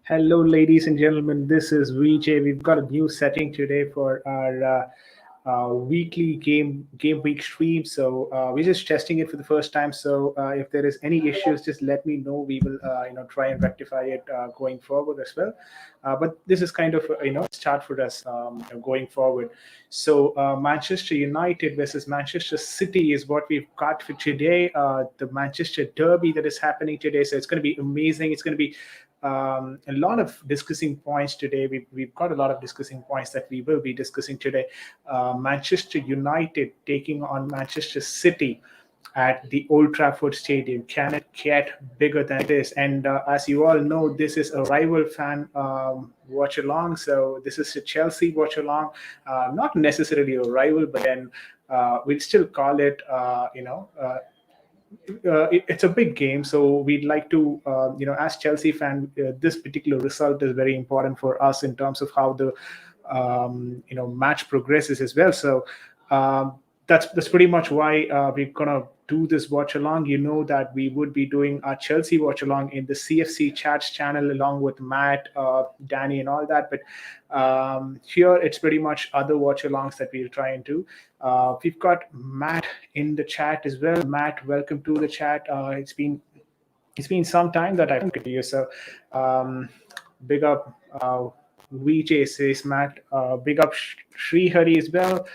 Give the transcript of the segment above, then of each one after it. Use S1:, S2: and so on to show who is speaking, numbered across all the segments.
S1: Hello, ladies and gentlemen. This is VJ. We've got a new setting today for our weekly game week stream. So we're just testing it for the first time. So if there is any issues, just let me know. We will try and rectify it going forward as well. But this is kind of start for us going forward. So Manchester United versus Manchester City is what we've got for today. The Manchester Derby that is happening today. So it's going to be amazing. It's going to be a lot of discussing points today. We've got a lot of discussing points that we will be discussing today. Manchester United taking on Manchester City at the Old Trafford Stadium. Can it get bigger than it is? And as you all know, this is a rival fan watch along. So this is a Chelsea watch along, not necessarily a rival, but then we'll still call it, it's a big game, so we'd like to, as Chelsea fan, this particular result is very important for us in terms of how the, match progresses as well. So that's pretty much why we're gonna do this watch along. You know that we would be doing our Chelsea watch along in the CFC chats channel along with Matt, Danny, and all that. But here it's pretty much other watch alongs that we'll try and do. We've got Matt in the chat as well. Matt, welcome to the chat. It's been some time that I've talked to you, so big up. VJ says Matt. Big up Sri Hari as well.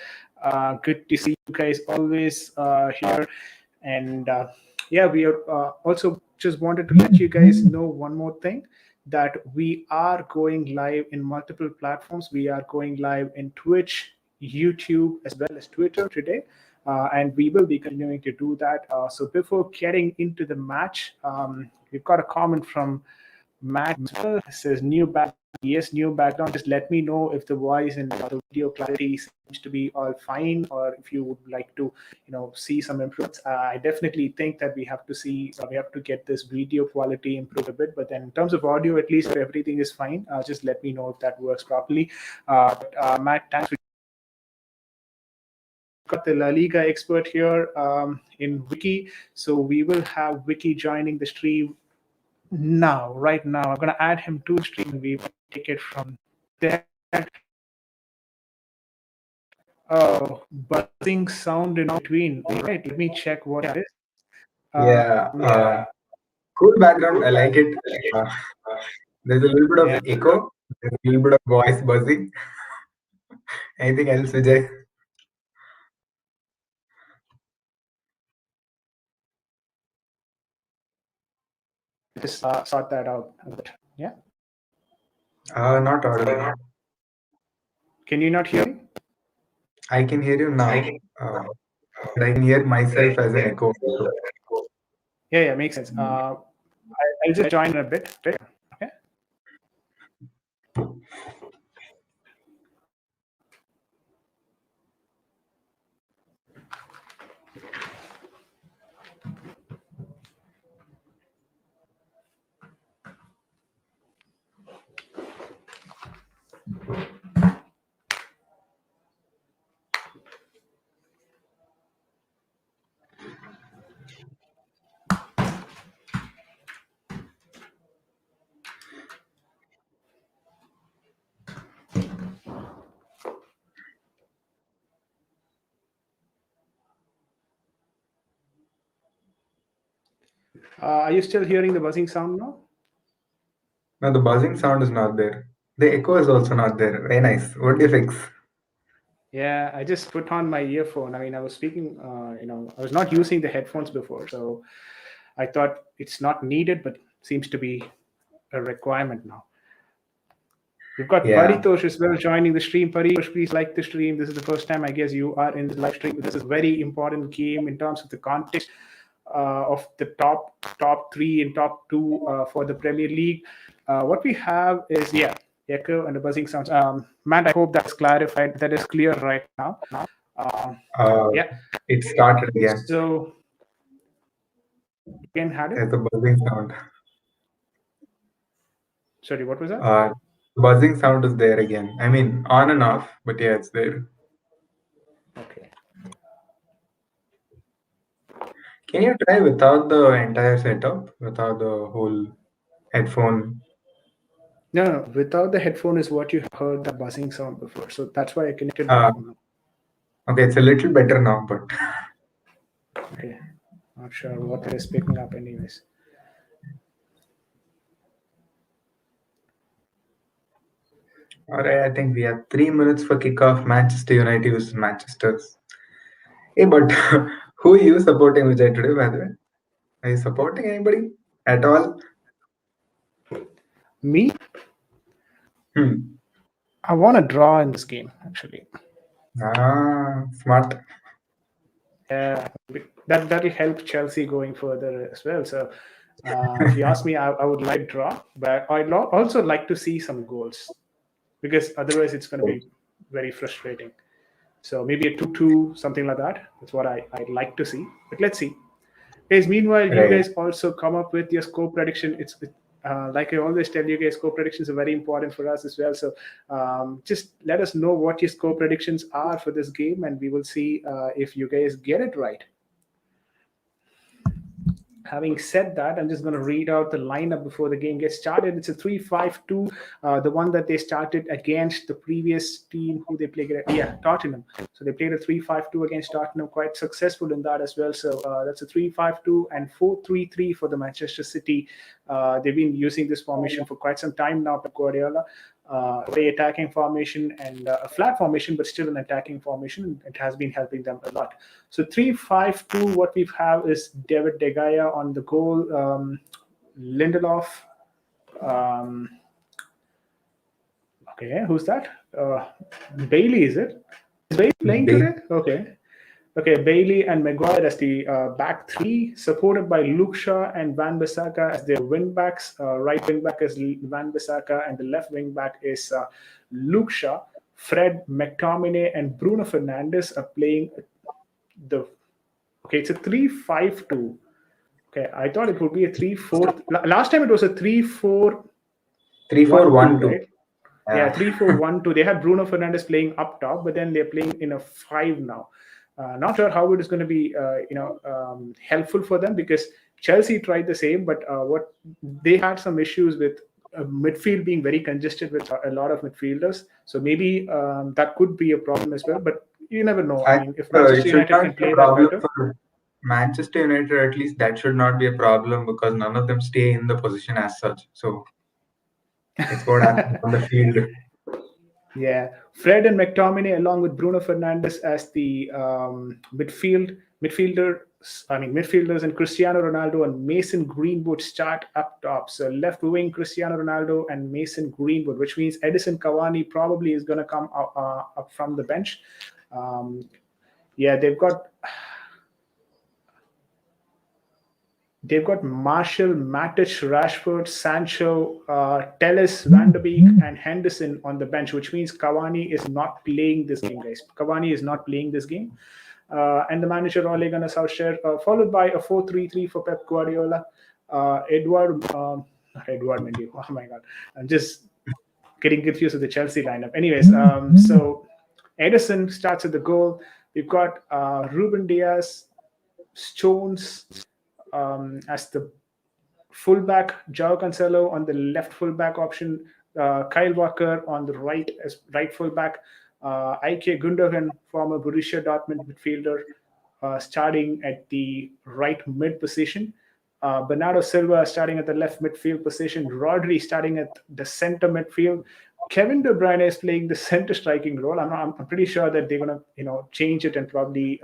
S1: Good to see you guys always here. And yeah, we are also just wanted to let you guys know one more thing, that we are going live in multiple platforms. We are going live in Twitch, YouTube, as well as Twitter today. And we will be continuing to do that. So before getting into the match, we've got a comment from Matt. It says new background. Yes, new background. Just let me know if the voice and the video clarity seems to be all fine, or if you would like to, see some improvements. I definitely think that we have to get this video quality improved a bit. But then in terms of audio, at least if everything is fine, just let me know if that works properly. Matt, thanks for got the La Liga expert here in Wiki. So we will have Wiki joining the stream right now. I'm going to add him to the stream and we will take it from there. Oh, buzzing sound in between. All right, let me check what it is.
S2: Yeah, cool background. I like it. There's a little bit of echo. There's a little bit of voice buzzing. Anything else, Vijay?
S1: Just sort that out a bit. Yeah.
S2: Not audible.
S1: Can you not hear me?
S2: I can hear you now. But I can hear myself as an echo.
S1: Yeah, makes sense. I'll just join in a bit. Okay. Are you still hearing the buzzing sound now?
S2: No, the buzzing sound is not there. The echo is also not there. Very nice. What do you fix?
S1: Yeah, I just put on my earphone. I mean, I was speaking, I was not using the headphones before, so I thought it's not needed, but seems to be a requirement now. We've got Paritosh as well joining the stream. Paritosh, please like the stream. This is the first time I guess you are in the live stream. This is a very important game in terms of the context of the top three and top two for the Premier League. What we have is, echo and the buzzing sounds. Matt, I hope that's clarified. That is clear right now.
S2: It started again.
S1: So, again, had it?
S2: There's a buzzing sound.
S1: Sorry, what was that?
S2: Buzzing sound is there again. I mean, on and off, but yeah, it's there.
S1: Okay.
S2: Can you try without the entire setup, without the whole headphone
S1: No, no, without the headphone is what you heard the buzzing sound before. So that's why I connected the
S2: Uh,
S1: headphone now.
S2: okay, it's a little better now, but
S1: Okay, not sure what it is picking up, anyways.
S2: all right. I think we have 3 minutes for kickoff. Manchester United versus Manchester's. Hey, but who are you supporting, Vijay, today? By the way, are you supporting anybody at all?
S1: Me,
S2: Hmm.
S1: I want to draw in this game actually.
S2: Smart.
S1: Yeah, that'll help Chelsea going further as well. So, if you ask me, I would like draw, but also like to see some goals because otherwise it's going to be very frustrating. So maybe a 2-2, something like that. That's what I'd like to see. But let's see. Guys, meanwhile, you
S2: Right.
S1: guys also come up with your score prediction. Like I always tell you guys, score predictions are very important for us as well. So just let us know what your score predictions are for this game, and we will see if you guys get it right. Having said that, I'm just going to read out the lineup before the game gets started. It's a 3-5-2, the one that they started against the previous team who they played. Yeah, Tottenham. So they played a 3-5-2 against Tottenham, quite successful in that as well. So that's a 3-5-2 and 4-3-3 for the Manchester City. They've been using this formation for quite some time now, Pep Guardiola. Very attacking formation and a flat formation, but still an attacking formation. It has been helping them a lot. So 3-5-2. What we have is David De Gea on the goal, Lindelof. Um, okay, who's that? Bailey, is it? Is Bailey playing
S2: Big.
S1: today? Okay. Okay, Bailey and Maguire as the back three, supported by Luke Shaw and Van Bissaka as their wing backs. Right wing back is Van Bissaka, and the left wing back is Luke Shaw. Fred, McTominay, and Bruno Fernandes are playing the. Okay, it's a 3-5-2. Okay, I thought it would be a 3-4. Last time it was a 3-4-1-2,
S2: 3-4-1-2.
S1: right? Yeah,
S2: Yeah.
S1: 3-4-1-2. They had Bruno Fernandes playing up top, but then they're playing in a five now. Not sure how it is going to be, helpful for them because Chelsea tried the same, but what they had some issues with midfield being very congested with a lot of midfielders. So maybe that could be a problem as well. But you never know. I
S2: I
S1: mean,
S2: think
S1: if
S2: it
S1: Manchester
S2: should
S1: United
S2: not
S1: can
S2: be a
S1: play that
S2: problem
S1: better,
S2: for Manchester United. At least that should not be a problem because none of them stay in the position as such. So it's what happens on the field.
S1: yeah, Fred and McTominay along with Bruno Fernandes as the midfielder. I mean midfielders, and Cristiano Ronaldo and Mason Greenwood start up top. So left wing Cristiano Ronaldo and Mason Greenwood, which means Edison Cavani probably is going to come up from the bench. Um, yeah, they've got Marshall, Matic, Rashford, Sancho, Telles, Van der Beek, and Henderson on the bench, which means Cavani is not playing this game, guys. Cavani is not playing this game. And the manager Ole Gunnar Solskjaer, followed by a 4-3-3 for Pep Guardiola. Edward Mendy. Oh my God, I'm just getting confused with the Chelsea lineup. Anyways, so Edison starts at the goal. We've got Ruben Diaz, Stones as the fullback, Joao Cancelo on the left fullback option, Kyle Walker on the right as right fullback, Ike Gundogan, former Borussia Dortmund midfielder, starting at the right mid position. Bernardo Silva starting at the left midfield position. Rodri starting at the center midfield. Kevin De Bruyne is playing the center striking role. I'm pretty sure that they're gonna change it and probably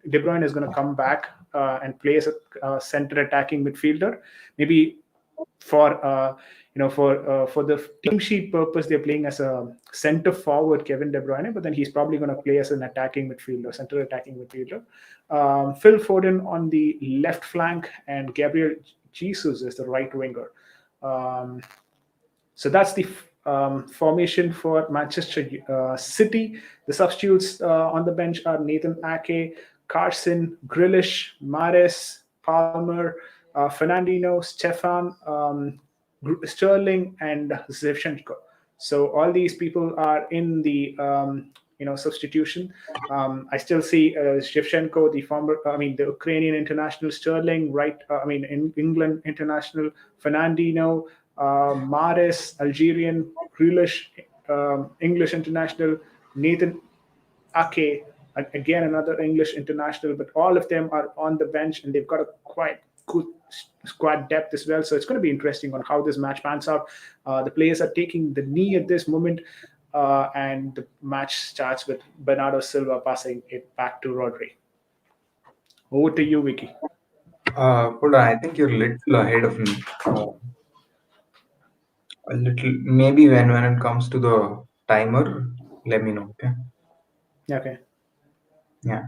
S1: De Bruyne is going to come back and play as a center attacking midfielder. Maybe for for the team sheet purpose, they're playing as a center forward, Kevin De Bruyne, but then he's probably going to play as an attacking midfielder, center attacking midfielder. Phil Foden on the left flank and Gabriel Jesus is the right winger. Um, so that's the formation for Manchester City. The substitutes on the bench are Nathan Ake, Carson, Grealish, Mares, Palmer, Fernandino, Stefan, Sterling, and Zivchenko. So all these people are in the substitution. I still see Shevchenko, the Ukrainian international, Sterling, right? In England international, Fernandino, Mares, Algerian, Grealish, English international, Nathan Ake, again another English international, but all of them are on the bench and they've got a quite good squad depth as well. So it's going to be interesting on how this match pans out. The players are taking the knee at this moment, and the match starts with Bernardo Silva passing it back to Rodri. Over to you, Vicky.
S2: Hold on, I think you're a little ahead of me. A little, maybe when it comes to the timer, let me know. Okay.
S1: Okay.
S2: Yeah.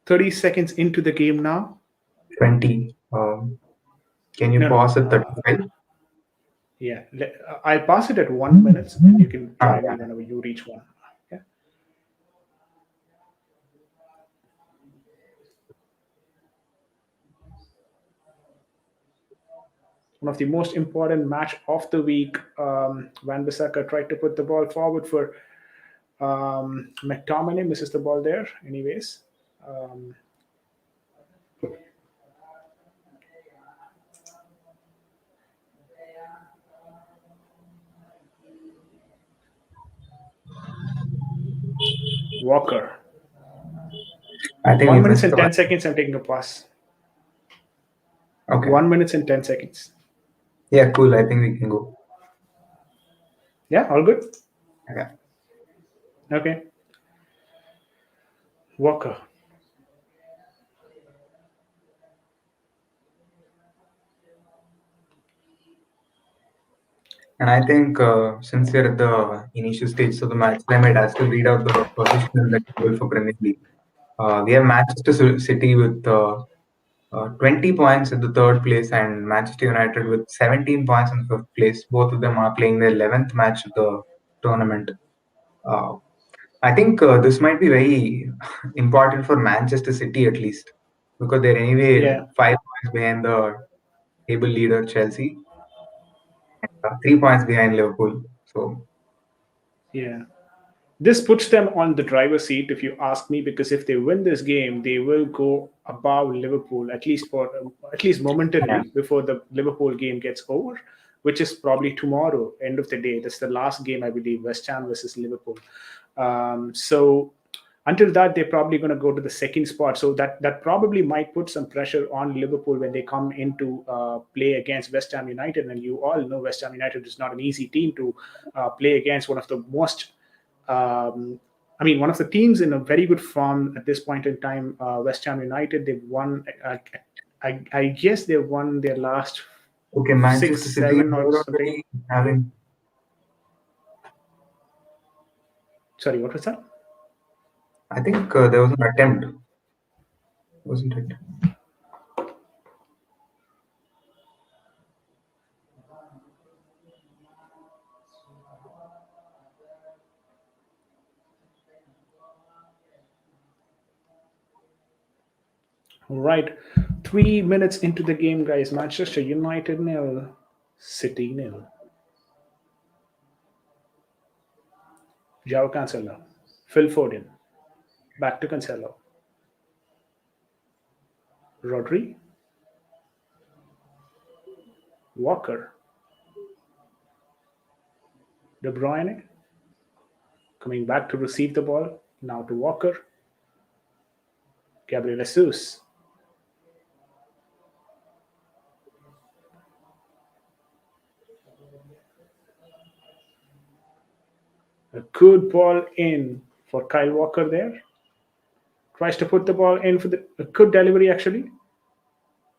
S1: 30 seconds into the game now.
S2: 20. Can you
S1: No, no.
S2: pause at 35?
S1: Yeah, I'll pass it at 1 minute, and you can
S2: Ah,
S1: try me
S2: yeah.
S1: whenever you reach one. Okay. One of the most important match of the week. Van Bissaka tried to put the ball forward for McTominay, misses the ball there. Anyways, um, Walker.
S2: I think we
S1: 1 minute
S2: missed
S1: and
S2: the one.
S1: 10 seconds. I'm taking a pass.
S2: Okay.
S1: 1 minute and 10 seconds.
S2: Yeah, cool. I think we can go.
S1: Yeah, all good.
S2: Okay.
S1: Okay, Walker.
S2: And I think since we're at the initial stage of the match, I might as well read out the position in the table for Premier League. We have Manchester City with 20 points at the third place and Manchester United with 17 points in the fifth place. Both of them are playing their 11th match of the tournament. Uh, I think this might be very important for Manchester City at least because they're anyway
S1: Yeah,
S2: 5 points behind the table leader Chelsea, 3 points behind Liverpool. So
S1: yeah. This puts them on the driver's seat, if you ask me, because if they win this game, they will go above Liverpool at least
S2: yeah,
S1: momentarily before the Liverpool game gets over, which is probably tomorrow, end of the day. That's the last game, I believe, West Ham versus Liverpool. So until that, they're probably going to go to the second spot. So that probably might put some pressure on Liverpool when they come into play against West Ham United. And you all know West Ham United is not an easy team to play against. One of the most one of the teams in a very good form at this point in time, West Ham United. They've won. I guess they won their last
S2: okay,
S1: six,
S2: Manchester City
S1: seven, or
S2: are
S1: something.
S2: already having.
S1: Sorry, what was that?
S2: I think there was an attempt, wasn't it?
S1: All right, 3 minutes into the game, guys. Manchester United nil, City nil. João Cancelo, Phil Foden, back to Cancelo, Rodri, Walker, De Bruyne, coming back to receive the ball. Now to Walker, Gabriel Jesus, a good ball in for Kyle Walker there. Tries to put the ball in for the a good delivery actually,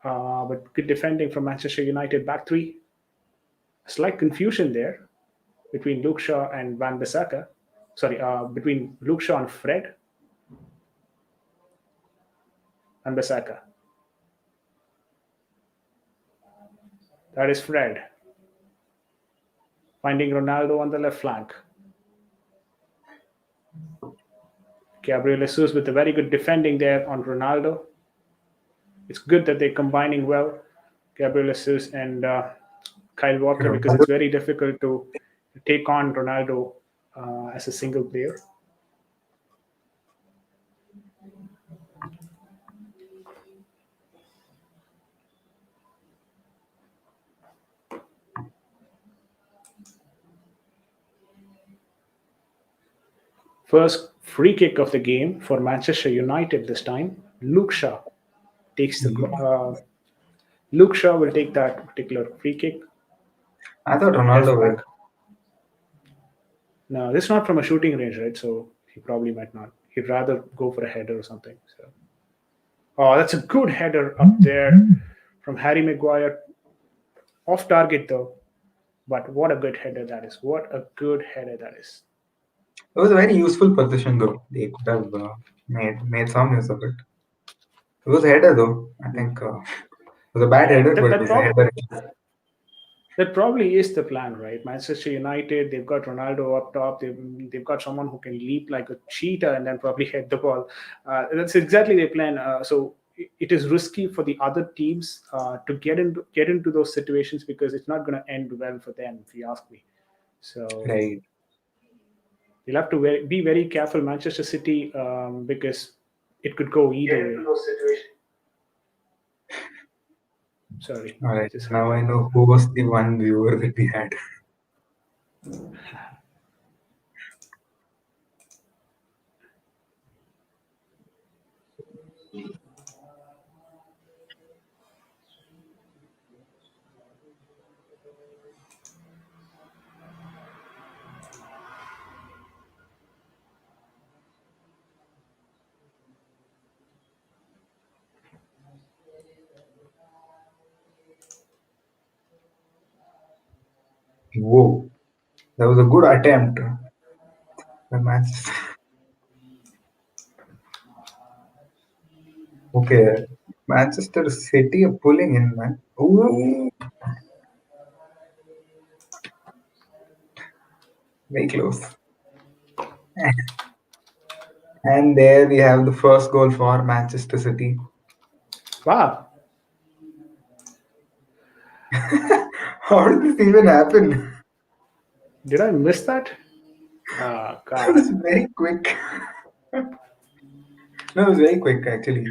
S1: but good defending from Manchester United back three. A slight confusion there between Luke Shaw and Van Bissaka. Sorry, between Luke Shaw and Fred and Bissaka. That is Fred finding Ronaldo on the left flank. Gabriel Jesus with a very good defending there on Ronaldo. It's good that they're combining well, Gabriel Jesus and Kyle Walker, because it's very difficult to take on Ronaldo as a single player. First free kick of the game for Manchester United this time. Luke Shaw takes the Luke Shaw will take that particular free kick.
S2: I thought
S1: Left
S2: Ronaldo will.
S1: back. No, this is not from a shooting range, right? So he probably might not. He'd rather go for a header or something. So, oh, that's a good header up there from Harry Maguire. Off target though, but what a good header that is. What a good header that is.
S2: It was a very useful position though. They could have made some use of it. It was a header though. I think it was a bad
S1: Yeah,
S2: header, but it was a header.
S1: that probably is the plan, right? Manchester United, they've got Ronaldo up top. They've got someone who can leap like a cheetah and then probably head the ball. That's exactly their plan. So it is risky for the other teams to get into those situations because it's not going to end well for them, if you ask me. So
S2: Right.
S1: you'll have to be very careful, Manchester City, because it could go either way. Sorry,
S2: All right.
S1: just had
S2: Now
S1: to.
S2: I know who was the one viewer that we had. Whoa. That was a good attempt by Manchester. Okay. Manchester City are pulling in, man. Ooh. Very close. And there we have the first goal for Manchester City.
S1: Wow,
S2: How did this even happen?
S1: did I miss that? Oh
S2: It
S1: God.
S2: was very quick. No, it was very quick actually.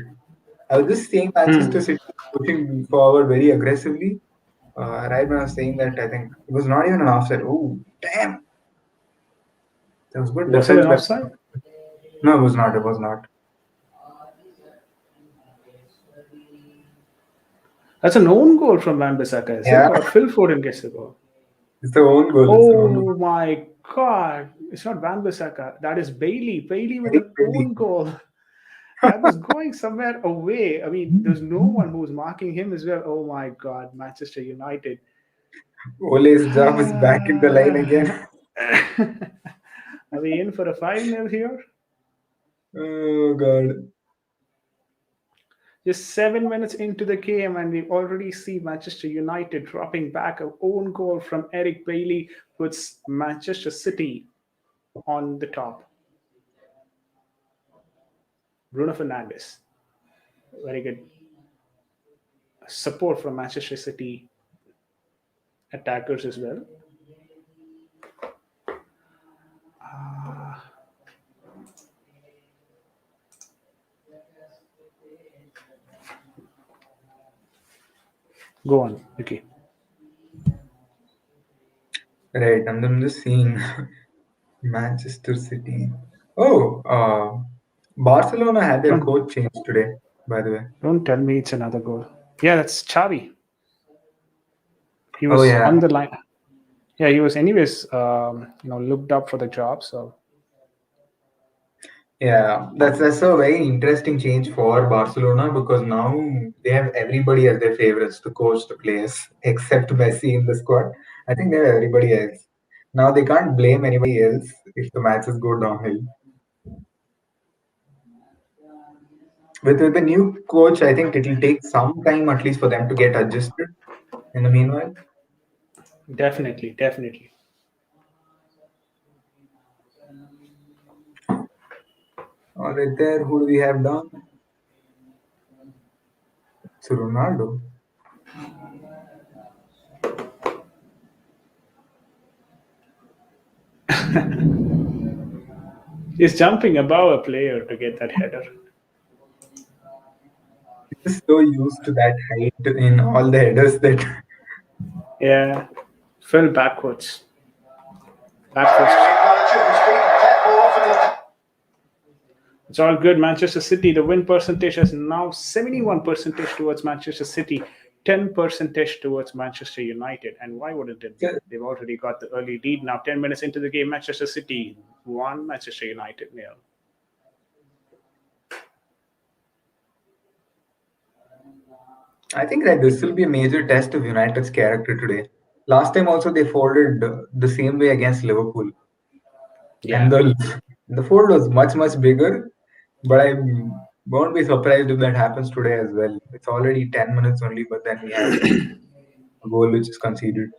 S2: I was just seeing
S1: Hmm.
S2: Manchester City pushing forward very aggressively. Right when I was saying that, I think it was not even an offside. Oh, damn! That was good
S1: Was it
S2: defense
S1: an
S2: by.
S1: offside?
S2: No, it was not. It was not.
S1: That's an own goal from Van Bissaka, is it?
S2: Yeah,
S1: Or Phil Foden gets the goal?
S2: it's the own goal. It's the own goal.
S1: Oh my God. It's not Van Bissaka. That is Bailey. Bailey with
S2: Very
S1: an
S2: pretty.
S1: own goal. That was going somewhere away. I mean, there's no one who was marking him as well. Oh my God. Manchester United.
S2: Ole's job is back in the line again.
S1: Are we in for a 5-0 here?
S2: Oh god.
S1: Just 7 minutes into the game, and we already see Manchester United dropping back. A own goal from Eric Bailey puts Manchester City on the top. Bruno Fernandes, very good support from Manchester City attackers as well. Uh, Go on, okay.
S2: Right, and I'm just seeing Manchester City. Oh, Barcelona had their
S1: Don't
S2: coach changed today, by the way.
S1: don't tell me it's another goal. Yeah, that's Xavi. He
S2: Oh
S1: was
S2: yeah,
S1: on the line. Yeah, he was anyways. Looked up for the job. So
S2: yeah. That's a very interesting change for Barcelona because now they have everybody as their favorites to coach the players, except Messi in the squad. I think they have everybody else. Now they can't blame anybody else if the matches go downhill. With the new coach, I think it will take some time at least for them to get adjusted. In the meanwhile,
S1: definitely, definitely.
S2: all right, there. Who do we have down? It's Ronaldo.
S1: He's jumping above a player to get that header.
S2: He's so used to that height in all the headers that
S1: Yeah, fell backwards. Back first. It's all good. Manchester City, the win percentage is now 71 percentage towards Manchester City, 10 percentage towards Manchester United. And why wouldn't it be?
S2: So,
S1: They've already got the early lead. Now 10 minutes into the game, Manchester City 1, Manchester United 0.
S2: I think that this will be a major test of United's character today. Last time also they folded the same way against Liverpool, and
S1: Yeah.
S2: the fold was much bigger. But I won't be surprised if that happens today as well. It's already 10 minutes only, but then we have a goal which is conceded.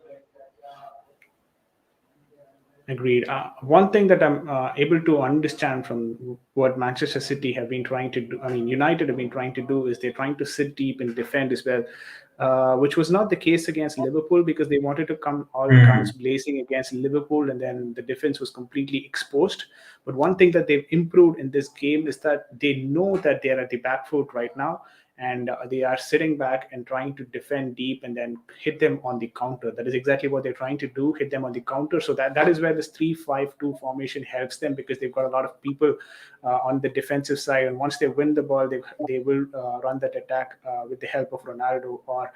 S1: Agreed. One thing that I'm able to understand from what Manchester City have been trying to do, I mean, United have been trying to do, is they're trying to sit deep and defend as well, which was not the case against Liverpool because they wanted to come all
S2: Hmm.
S1: guns blazing against Liverpool and then the defense was completely exposed. But one thing that they've improved in this game is that they know that they're at the back foot right now and they are sitting back and trying to defend deep and then hit them on the counter. That is exactly what they're trying to do, hit them on the counter. So that is where this 3-5-2 formation helps them because they've got a lot of people on the defensive side. And once they win the ball, they will run that attack with the help of Ronaldo or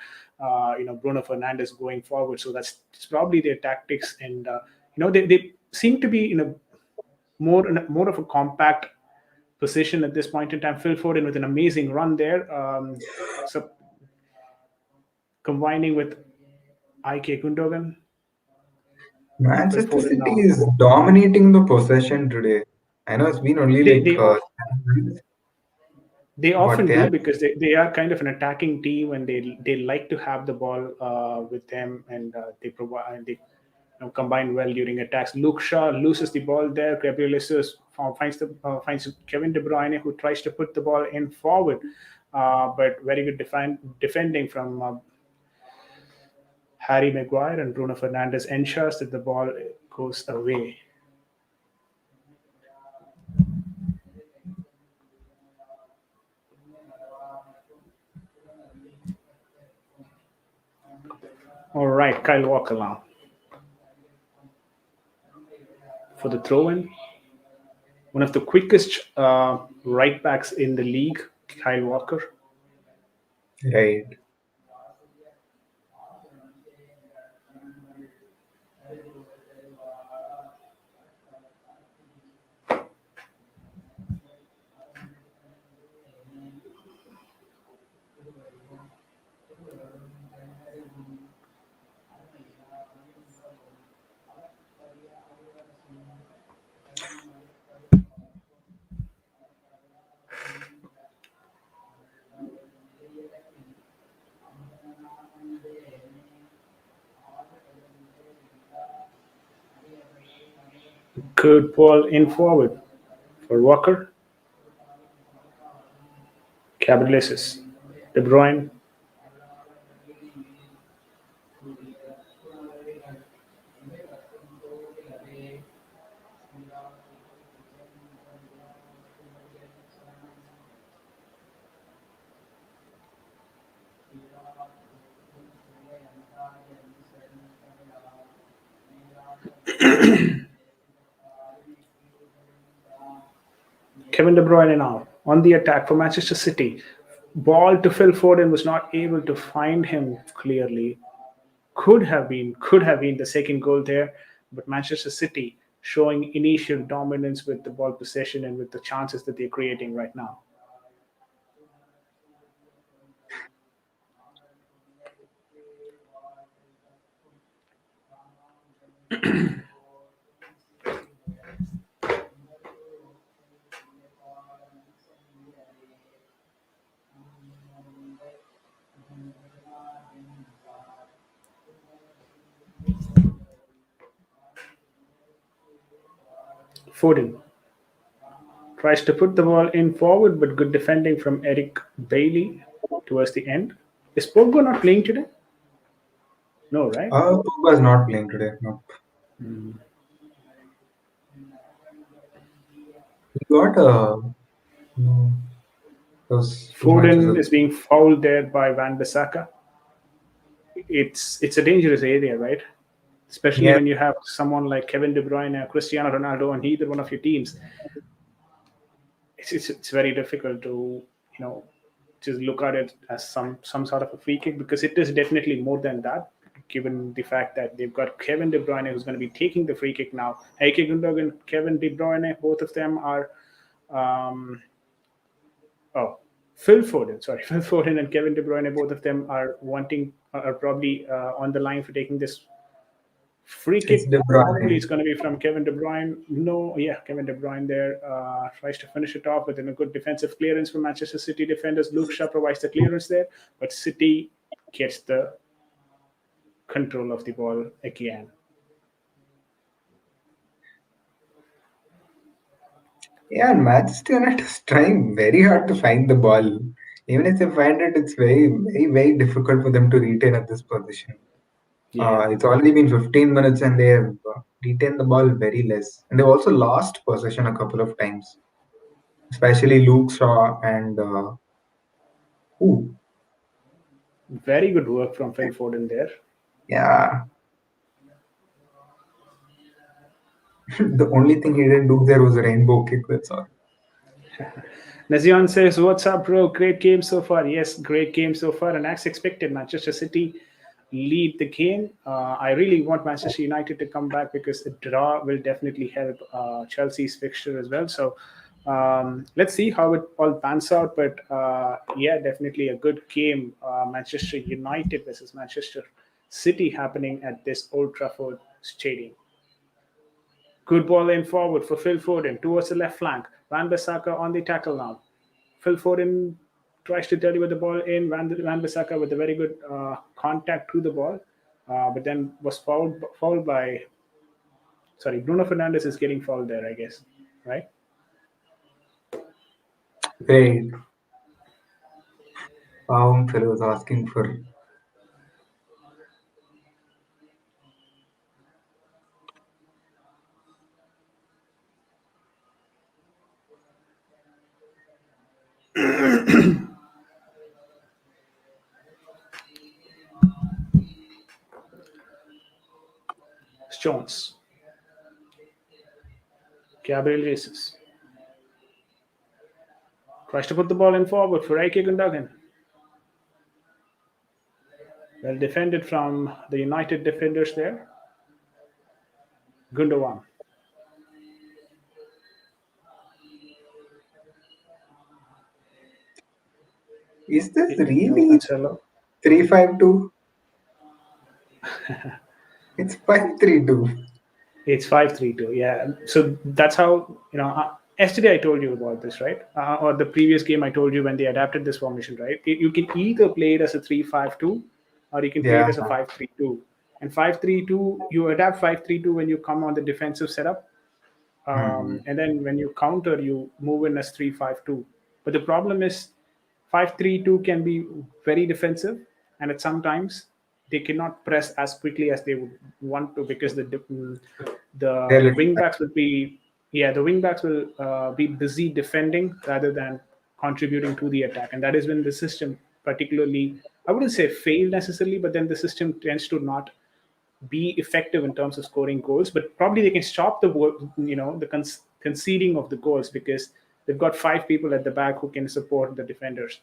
S1: Bruno Fernandes going forward. So that's probably their tactics. And they seem to be more of a compact position at this point in time. Phil Foden with an amazing run there, so combining with IK Gundogan. Phil
S2: Manchester
S1: Foden
S2: City
S1: now.
S2: is dominating the possession today. I know it's been only
S1: They
S2: like
S1: they
S2: 10 minutes,
S1: they
S2: but
S1: often
S2: they
S1: do
S2: have.
S1: because they are kind of an attacking team and they like to have the ball with them and they provide they combine well during attacks. Luke Shaw loses the ball there. Grealish finds Kevin De Bruyne who tries to put the ball in forward, but very good defending from Harry Maguire, and Bruno Fernandes ensures that the ball goes away. All right, Kyle Walker now for the throw in. One of the quickest right backs in the league, Kyle Walker.
S2: Right.
S1: Good ball in forward for Walker. Cabrillisis. De Bruyne. Kevin De Bruyne now on the attack for Manchester City. Ball to Phil Foden was not able to find him clearly. Could have been the second goal there, but Manchester City showing initial dominance with the ball possession and with the chances that they're creating right now. Foden tries to put the ball in forward, but good defending from Eric Bailey towards the end. Is Pogba not playing today? No, right?
S2: Pogba is not playing today. No. He got no, those 2 matches
S1: Foden
S2: ago.
S1: is being fouled there by Van Bissaka. It's a dangerous area, right? Especially
S2: Yeah,
S1: when you have someone like Kevin De Bruyne, Cristiano Ronaldo on either one of your teams. it's very difficult to just look at it as some sort of a free kick, because it is definitely more than that. Given the fact that they've got Kevin De Bruyne who's going to be taking the free kick now. Heike Gundogan, Kevin De Bruyne, both of them are um, oh, Phil Foden, sorry, Phil Foden and Kevin De Bruyne, both of them are wanting, are probably on the line for taking this free
S2: It's
S1: kick.
S2: De
S1: Probably
S2: Bruyne.
S1: it's going to be from Kevin De Bruyne. No, yeah, Kevin De Bruyne there tries to finish it off within a good defensive clearance from Manchester City defenders. Luke Shaw provides the clearance there, but City gets the control of the ball again.
S2: Yeah, and Manchester United is trying very hard to find the ball. Even if they find it, it's very, very, very difficult for them to retain at this position.
S1: Yeah,
S2: It's already been 15 minutes and they have retained the ball very less. And they've also lost possession a couple of times, especially Luke Shaw and ooh,
S1: very good work from Phil Foden there.
S2: yeah. The only thing he didn't do there was a rainbow kick. That's all.
S1: Nazion says, "What's up, bro? Great game so far." Yes, great game so far, and as expected, Manchester City lead the game. I really want Manchester United to come back, because a draw will definitely help Chelsea's fixture as well. So let's see how it all pans out. But yeah, definitely a good game. Manchester United versus Manchester City happening at this Old Trafford Stadium. Good ball in forward for Phil Foden towards the left flank. Van Bissaka on the tackle now. Phil Foden tries to deliver the ball in. Van Bissaka with a very good contact to the ball, but then was fouled by. Sorry, Bruno Fernandes is getting fouled there, I guess. Right?
S2: Wait, fellow was asking for.
S1: Jones. Gabriel Jesus tries to put the ball in forward for Ike Gundogan. Well defended from the United defenders there. Gundogan.
S2: Is this
S1: No
S2: really
S1: Cancelo.
S2: 3-5-2? It's 5-3-2.
S1: It's 5-3-2. Yeah. So that's how, yesterday I told you about this, right? Or the previous game I told you when they adapted this formation, right? You can either play it as a 3-5-2, or you can play it
S2: Yeah.
S1: as a 5-3-2. And 5-3-2, you adapt 5-3-2 when you come on the defensive setup.
S2: Hmm.
S1: And then when you counter, you move in as 3-5-2. But the problem is 5-3-2 can be very defensive, and at sometimes they cannot press as quickly as they would want to, because
S2: They're
S1: the
S2: little
S1: wing backs will be, yeah, the wing backs will be busy defending rather than contributing to the attack, and that is when the system particularly, I wouldn't say fail necessarily, but then the system tends to not be effective in terms of scoring goals, but probably they can stop the conceding of the goals, because they've got five people at the back who can support the defenders,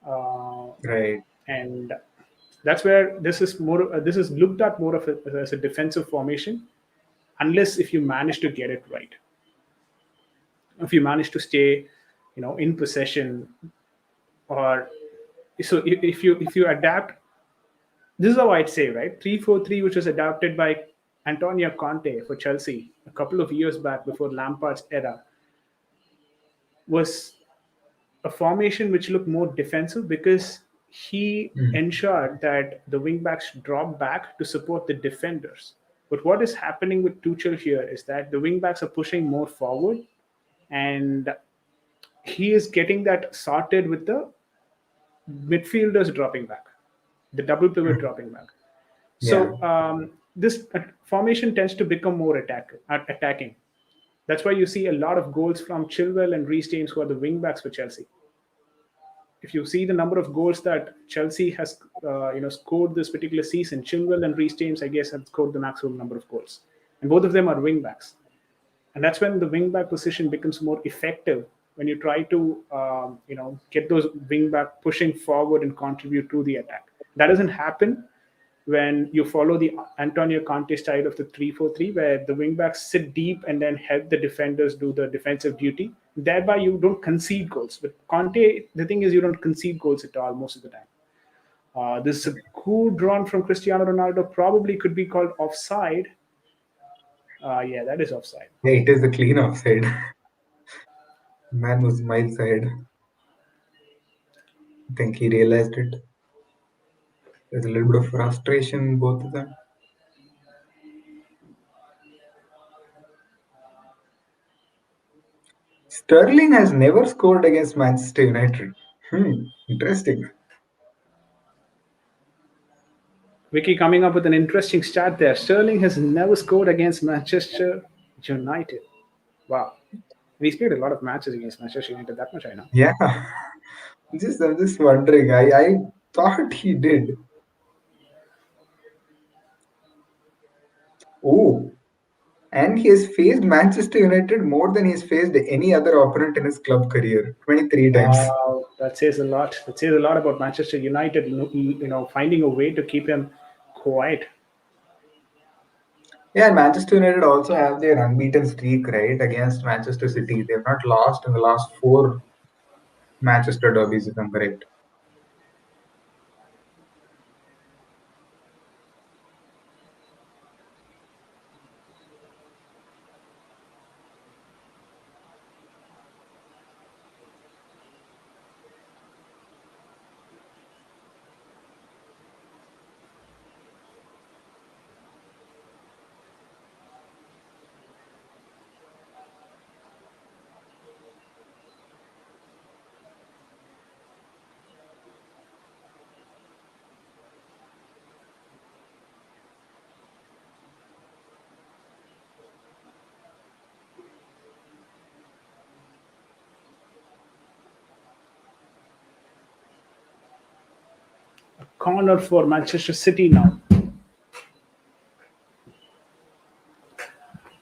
S1: uh,
S2: right.
S1: and that's where this is looked at more of as a defensive formation, unless if you manage to get it right, if you manage to stay, in possession, or so if you adapt. This is how I'd say, right? 3-4-3, which was adapted by Antonio Conte for Chelsea a couple of years back before Lampard's era, was a formation which looked more defensive, because he
S2: Hmm.
S1: ensured that the wingbacks drop back to support the defenders. But what is happening with Tuchel here is that the wingbacks are pushing more forward, and he is getting that sorted with the midfielders dropping back, the double pivot dropping back.
S2: Yeah.
S1: So this formation tends to become more attacking. That's why you see a lot of goals from Chilwell and Reece James, who are the wing backs for Chelsea. If you see the number of goals that Chelsea has, scored this particular season, Chilwell and Reece James, I guess, have scored the maximum number of goals, and both of them are wing backs. And that's when the wing back position becomes more effective, when you try to get those wing back pushing forward and contribute to the attack. That doesn't happen when you follow the Antonio Conte style of the 3-4-3, where the wing backs sit deep and then help the defenders do the defensive duty. Thereby, you don't concede goals. But Conte, the thing is, you don't concede goals at all most of the time. This is a good run from Cristiano Ronaldo. Probably could be called offside. Yeah, that is offside.
S2: Yeah, it is a clean offside. Man was miles ahead. I think he realized it. There's a little bit of frustration in both of them. Sterling has never scored against Manchester United. Interesting.
S1: Vicky coming up with an interesting stat there. Sterling has never scored against Manchester United. Wow. And he's played a lot of matches against Manchester United, that much I know.
S2: Yeah. I'm just wondering. I thought he did. Oh, and he has faced Manchester United more than he's faced any other opponent in his club career. 23 times.
S1: Wow, that says a lot. That says a lot about Manchester United, finding a way to keep him quiet.
S2: Yeah, and Manchester United also have their unbeaten streak, right, against Manchester City. They've not lost in the last four Manchester derbies, if I'm correct.
S1: Corner for Manchester City now.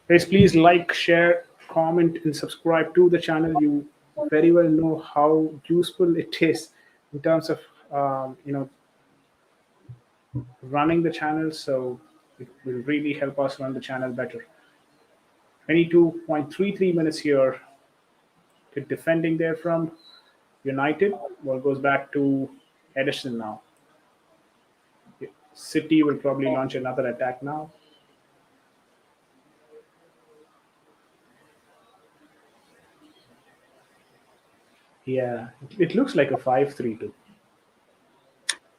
S1: Guys, please like, share, comment, and subscribe to the channel. You very well know how useful it is in terms of running the channel. So it will really help us run the channel better. 22.33 minutes here. Good defending there from United. Ball goes back to Edison now. City will probably launch another attack now. Yeah, it looks like a 5-3-2.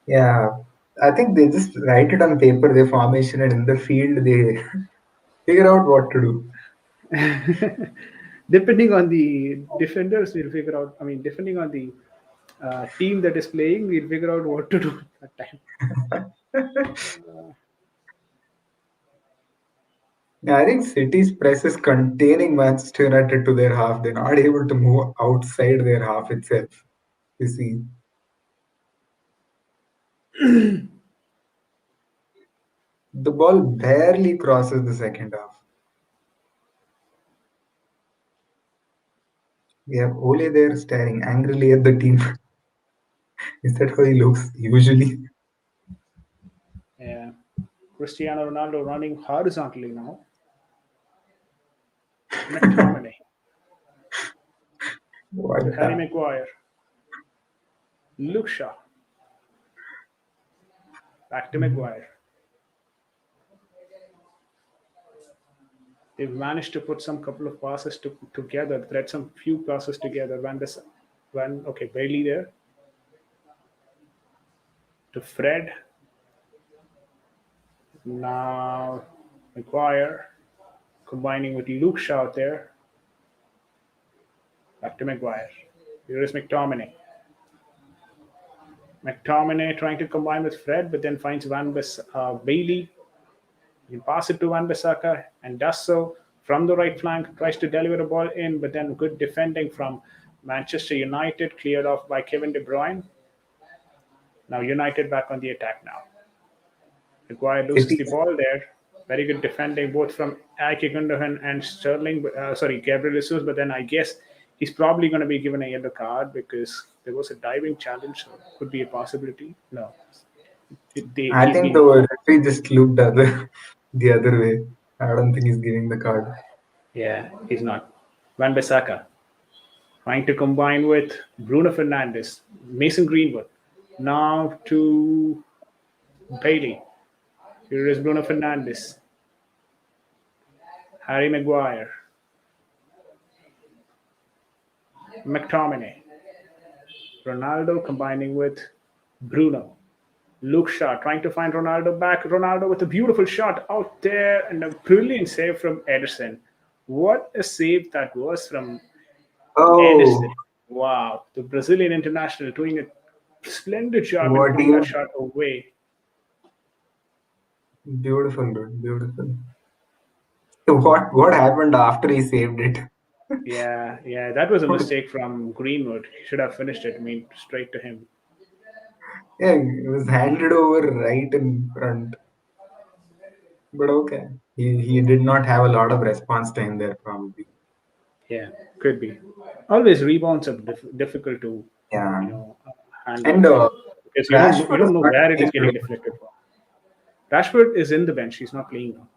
S2: Yeah, I think they just write it on paper, their formation, and in the field, they figure out what to do.
S1: Depending on the defenders, we'll figure out. I mean, depending on the team that is playing, we'll figure out what to do at that time.
S2: Yeah, I think City's press is containing Manchester United to their half. They're not able to move outside their half itself. You see, the ball barely crosses the second half. We have Ole there staring angrily at the team. Is that how he looks usually?
S1: Yeah, Cristiano Ronaldo running horizontally now. McTominay
S2: What
S1: to Harry
S2: the?
S1: Maguire. Luke Shaw back to Maguire. They've managed to put some couple of passes together, thread some few passes together. Okay, Bailey there to Fred. Now Maguire combining with Luke Shaw there. Back to Maguire. Here is McTominay. McTominay trying to combine with Fred, but then finds Bailey. You pass it to Van Bissaka and does so from the right flank. Tries to deliver a ball in, but then good defending from Manchester United, cleared off by Kevin De Bruyne. Now United back on the attack now. Maguire loses
S2: City.
S1: the ball there. Very good defending both from Ike Gundogan and Sterling. Gabriel Jesus. But then I guess He's probably going to be given a yellow card because there was a diving challenge. So could be a possibility. No,
S2: I
S1: he's
S2: think the
S1: been.
S2: referee just looked the other way. I don't think he's giving the card.
S1: Yeah, he's not. Van Bissaka trying to combine with Bruno Fernandes, Mason Greenwood. Now to Bailey. Here is Bruno Fernandes, Harry Maguire, McTominay, Ronaldo combining with Bruno. Luke Shaw trying to find Ronaldo back. Ronaldo with a beautiful shot out there and a brilliant save from Ederson. What a save that was from
S2: Oh,
S1: Ederson. Wow. The Brazilian international doing a splendid job in
S2: what
S1: putting that
S2: you
S1: shot away.
S2: beautiful, dude, beautiful. What happened after he saved it?
S1: Yeah, yeah. That was a mistake from Greenwood. He should have finished it. I mean, straight to him.
S2: Yeah, it was handed over right in front. But okay, he did not have a lot of response time there probably.
S1: Yeah, could be. Always rebounds are difficult to,
S2: Yeah,
S1: you know, handle
S2: and
S1: because you
S2: Rashford is
S1: don't know
S2: not
S1: where it is
S2: playing
S1: getting
S2: today.
S1: deflected from. Rashford is in the bench. He's not playing now.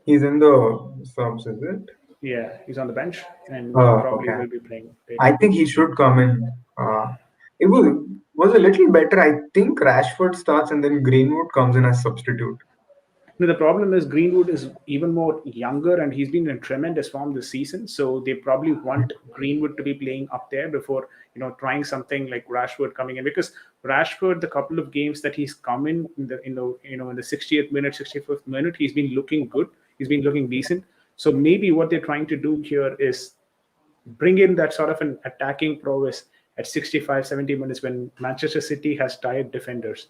S2: He's in the subs, is it?
S1: Yeah, he's on the bench and probably
S2: Okay.
S1: will be playing later.
S2: I think he should come in. It was a little better. I think Rashford starts and then Greenwood comes in as substitute.
S1: No, the problem is Greenwood is even more younger and he's been in tremendous form this season. So they probably want Greenwood to be playing up there before trying something like Rashford coming in because Rashford, the couple of games that he's come in the 60th minute, 65th minute, he's been looking good. He's been looking decent. So maybe what they're trying to do here is bring in that sort of an attacking prowess at 65, 70 minutes when Manchester City has tired defenders.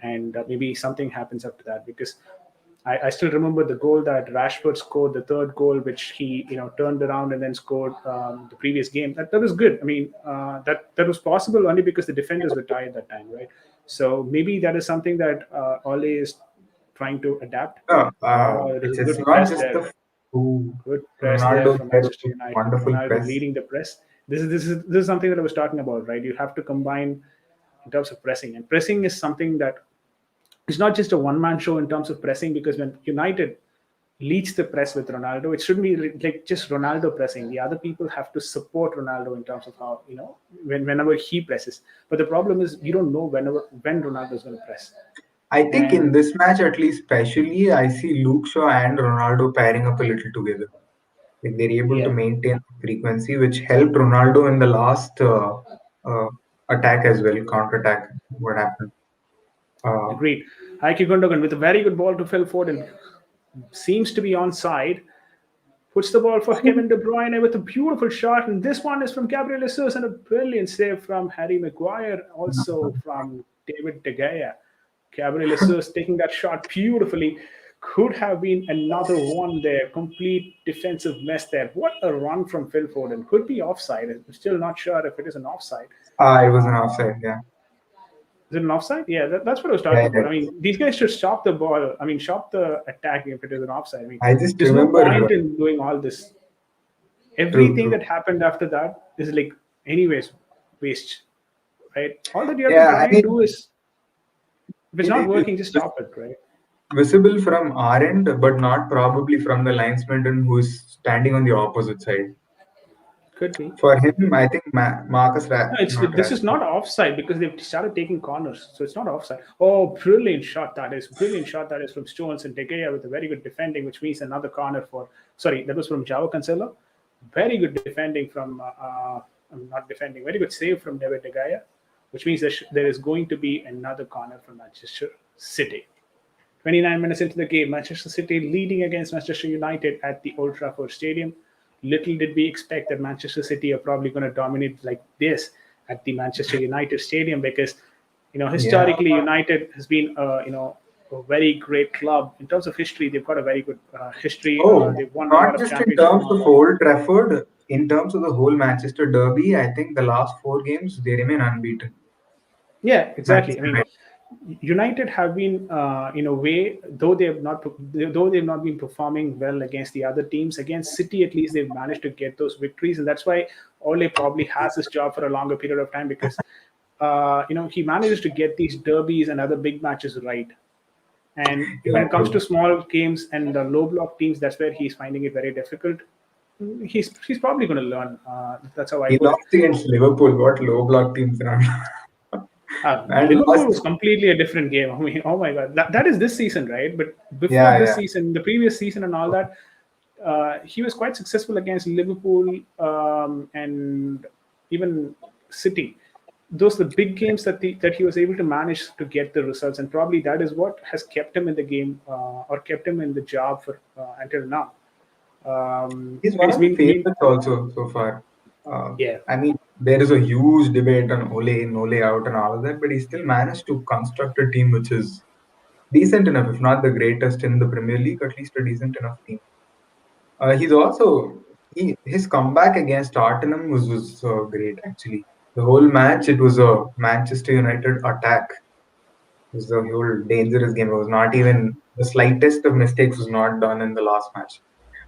S1: And maybe something happens after that because I still remember the goal that Rashford scored, the third goal, which he turned around and then scored the previous game. That was good. I mean, that was possible only because the defenders were tired that time, right? So maybe that is something that Ole is trying to adapt. Oh, it is a
S2: It's
S1: good
S2: not
S1: press
S2: just
S1: there.
S2: the who
S1: Good press there
S2: Ronaldo
S1: from
S2: had a
S1: Manchester United.
S2: wonderful
S1: Ronaldo
S2: press.
S1: leading the press. This is something that I was talking about, right? You have to combine in terms of pressing, and pressing is something that it's not just a one-man show in terms of pressing because when United leads the press with Ronaldo, it shouldn't be like just Ronaldo pressing. The other people have to support Ronaldo in terms of how whenever he presses. But the problem is you don't know when Ronaldo is going to press.
S2: I think in
S1: And
S2: this match, at least, especially, I see Luke Shaw and Ronaldo pairing up a little together. Like they're able to
S1: yeah,
S2: maintain frequency, which helped Ronaldo in the last uh, attack as well, counter attack. What happened? Uh,
S1: agreed. Heike Gundogan with a very good ball to Phil Foden seems to be onside. Puts the ball for Kevin De Bruyne with a beautiful shot, and this one is from Gabriel Jesus and a brilliant save from Harry Maguire, also from David De Gea. Gabriel Jesus taking that shot beautifully. Could have been another one there. Complete defensive mess there. What a run from Phil Foden. Could be offside. I'm still not sure if it is an offside.
S2: it was an offside. Yeah,
S1: Is it an offside? Yeah, that's what I was
S2: yeah.
S1: talking about. I mean, these guys should stop the ball. I mean, stop the attack if it is an offside. I mean,
S2: I just
S1: there's no
S2: remember.
S1: point in doing all this.
S2: True,
S1: Everything
S2: true.
S1: that happened after that is like, anyways, waste, right? All that you have to
S2: Yeah,
S1: try
S2: I
S1: and
S2: mean,
S1: do is, if it's not
S2: it
S1: working, just
S2: was
S1: stop it, right?
S2: visible from our end, but not probably from the linesman who is standing on the opposite side.
S1: Could be.
S2: For him, I think
S1: No, it's
S2: Not
S1: this is
S2: Rashford.
S1: not offside because they've started taking corners, so it's not offside. Oh, brilliant shot that is! Brilliant shot that is from Stones and De Gea with a very good defending, which means another corner for. Sorry, that was from João Cancelo. Very good defending from. Not defending. Very good save from David De Gea, which means there is going to be another corner from Manchester City. 29 minutes into the game, Manchester City leading against Manchester United at the Old Trafford Stadium. Little did we expect that Manchester City are probably going to dominate like this at the Manchester United Stadium because,
S2: Yeah.
S1: historically United has been, a very great club in terms of history. They've got a very good history.
S2: Oh,
S1: They've won a lot
S2: not
S1: of
S2: just in
S1: championships
S2: terms
S1: and all
S2: of
S1: that.
S2: Old Trafford, in terms of the whole Manchester Derby, I think the last four games they remain unbeaten.
S1: Yeah, exactly. I
S2: Manchester
S1: mean,
S2: United.
S1: United have been, in a way, though they've not been performing well against the other teams. Against City, at least they've managed to get those victories, and that's why Ole probably has this job for a longer period of time because, he manages to get these derbies and other big matches right. And when
S2: Yeah,
S1: it comes to
S2: true.
S1: small games and low block teams, that's where he's finding it very difficult. He's probably going to learn. That's how I
S2: He
S1: put it.
S2: lost against Liverpool. What low block teams are on? And
S1: Liverpool was
S2: lost.
S1: completely a different game. I mean, oh my god, that is this season, right? But before
S2: Yeah,
S1: this
S2: yeah.
S1: season, the previous season, and all that, he was quite successful against Liverpool, and even City. Those are the big games that he was able to manage to get the results, and probably that is what has kept him in the game, or kept him in the job for until now.
S2: He's one
S1: He's
S2: of the
S1: been
S2: favorites also so far. Uh,
S1: yeah.
S2: I mean, there is a huge debate on Ole in, Ole out, and all of that, but he still managed to construct a team which is decent enough, if not the greatest in the Premier League, at least a decent enough team. He's also his comeback against Tottenham was great actually. The whole match, it was a Manchester United attack. It was a whole dangerous game. It was not even the slightest of mistakes was not done in the last match.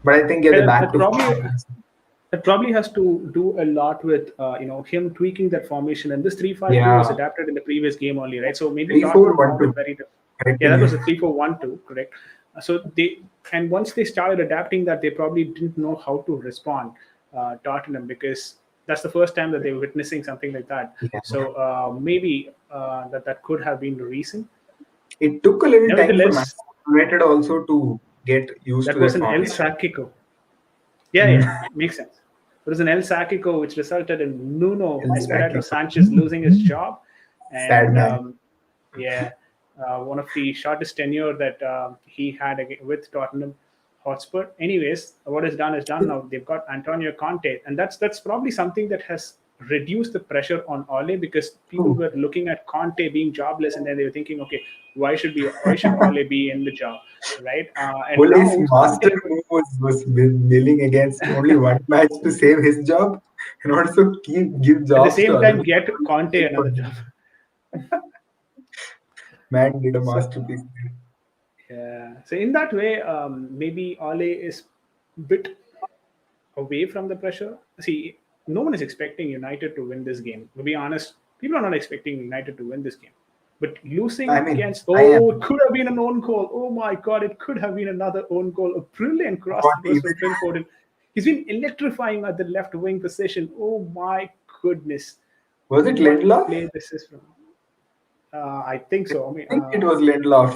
S2: But I think yeah, the
S1: And
S2: back to form.
S1: that probably has to do a lot with him tweaking that formation. And this 3-5-2 was
S2: Yeah,
S1: adapted in the previous game only, right? So maybe
S2: three four
S1: Tottenham
S2: one
S1: found
S2: two.
S1: it very
S2: Correct
S1: yeah, that
S2: me.
S1: was a 3-4-1-2, correct. So they and once they started adapting that, they probably didn't know how to respond, Tottenham, because that's the first time that they were witnessing something like that.
S2: Yeah.
S1: So maybe that could have been the reason.
S2: It took a little time for
S1: Nevertheless,
S2: Manchester United also to get used
S1: that
S2: to
S1: was
S2: that
S1: an El
S2: formation.
S1: Sacico. Yeah,
S2: Mm.
S1: yeah, makes sense. It was an El Sacico which resulted in Nuno Espirito
S2: Exactly.
S1: Sanchez losing his job,
S2: Sad
S1: and
S2: man.
S1: yeah, one of the shortest tenure that he had with Tottenham Hotspur. Anyways, what is done is done. Now they've got Antonio Conte, and that's probably something that has reduced the pressure on Ole because people
S2: True.
S1: were looking at Conte being jobless, and then they were thinking, okay, why should Ole be in the job, right? And
S2: Ole's
S1: now
S2: master
S1: Conte,
S2: move was willing against only one match to save his job and also give
S1: at the
S2: jobs to
S1: same
S2: other
S1: time,
S2: people
S1: get Conte
S2: for
S1: another job.
S2: him. Man did a
S1: So
S2: masterpiece there.
S1: yeah, so in that way, maybe Ole is bit away from the pressure. See, no one is expecting United to win this game. To be honest, people are not expecting United to win this game. But
S2: I
S1: losing
S2: mean,
S1: against,
S2: I
S1: oh, it
S2: am
S1: could have been an own goal. Oh my God, it could have been another own goal. A brilliant cross
S2: not
S1: that was
S2: even.
S1: from Phil Foden. He's been electrifying at the left wing position. Oh my goodness,
S2: Was it
S1: what a
S2: Lindelof?
S1: play this is from. I think so. I mean,
S2: I think it was Lindelof.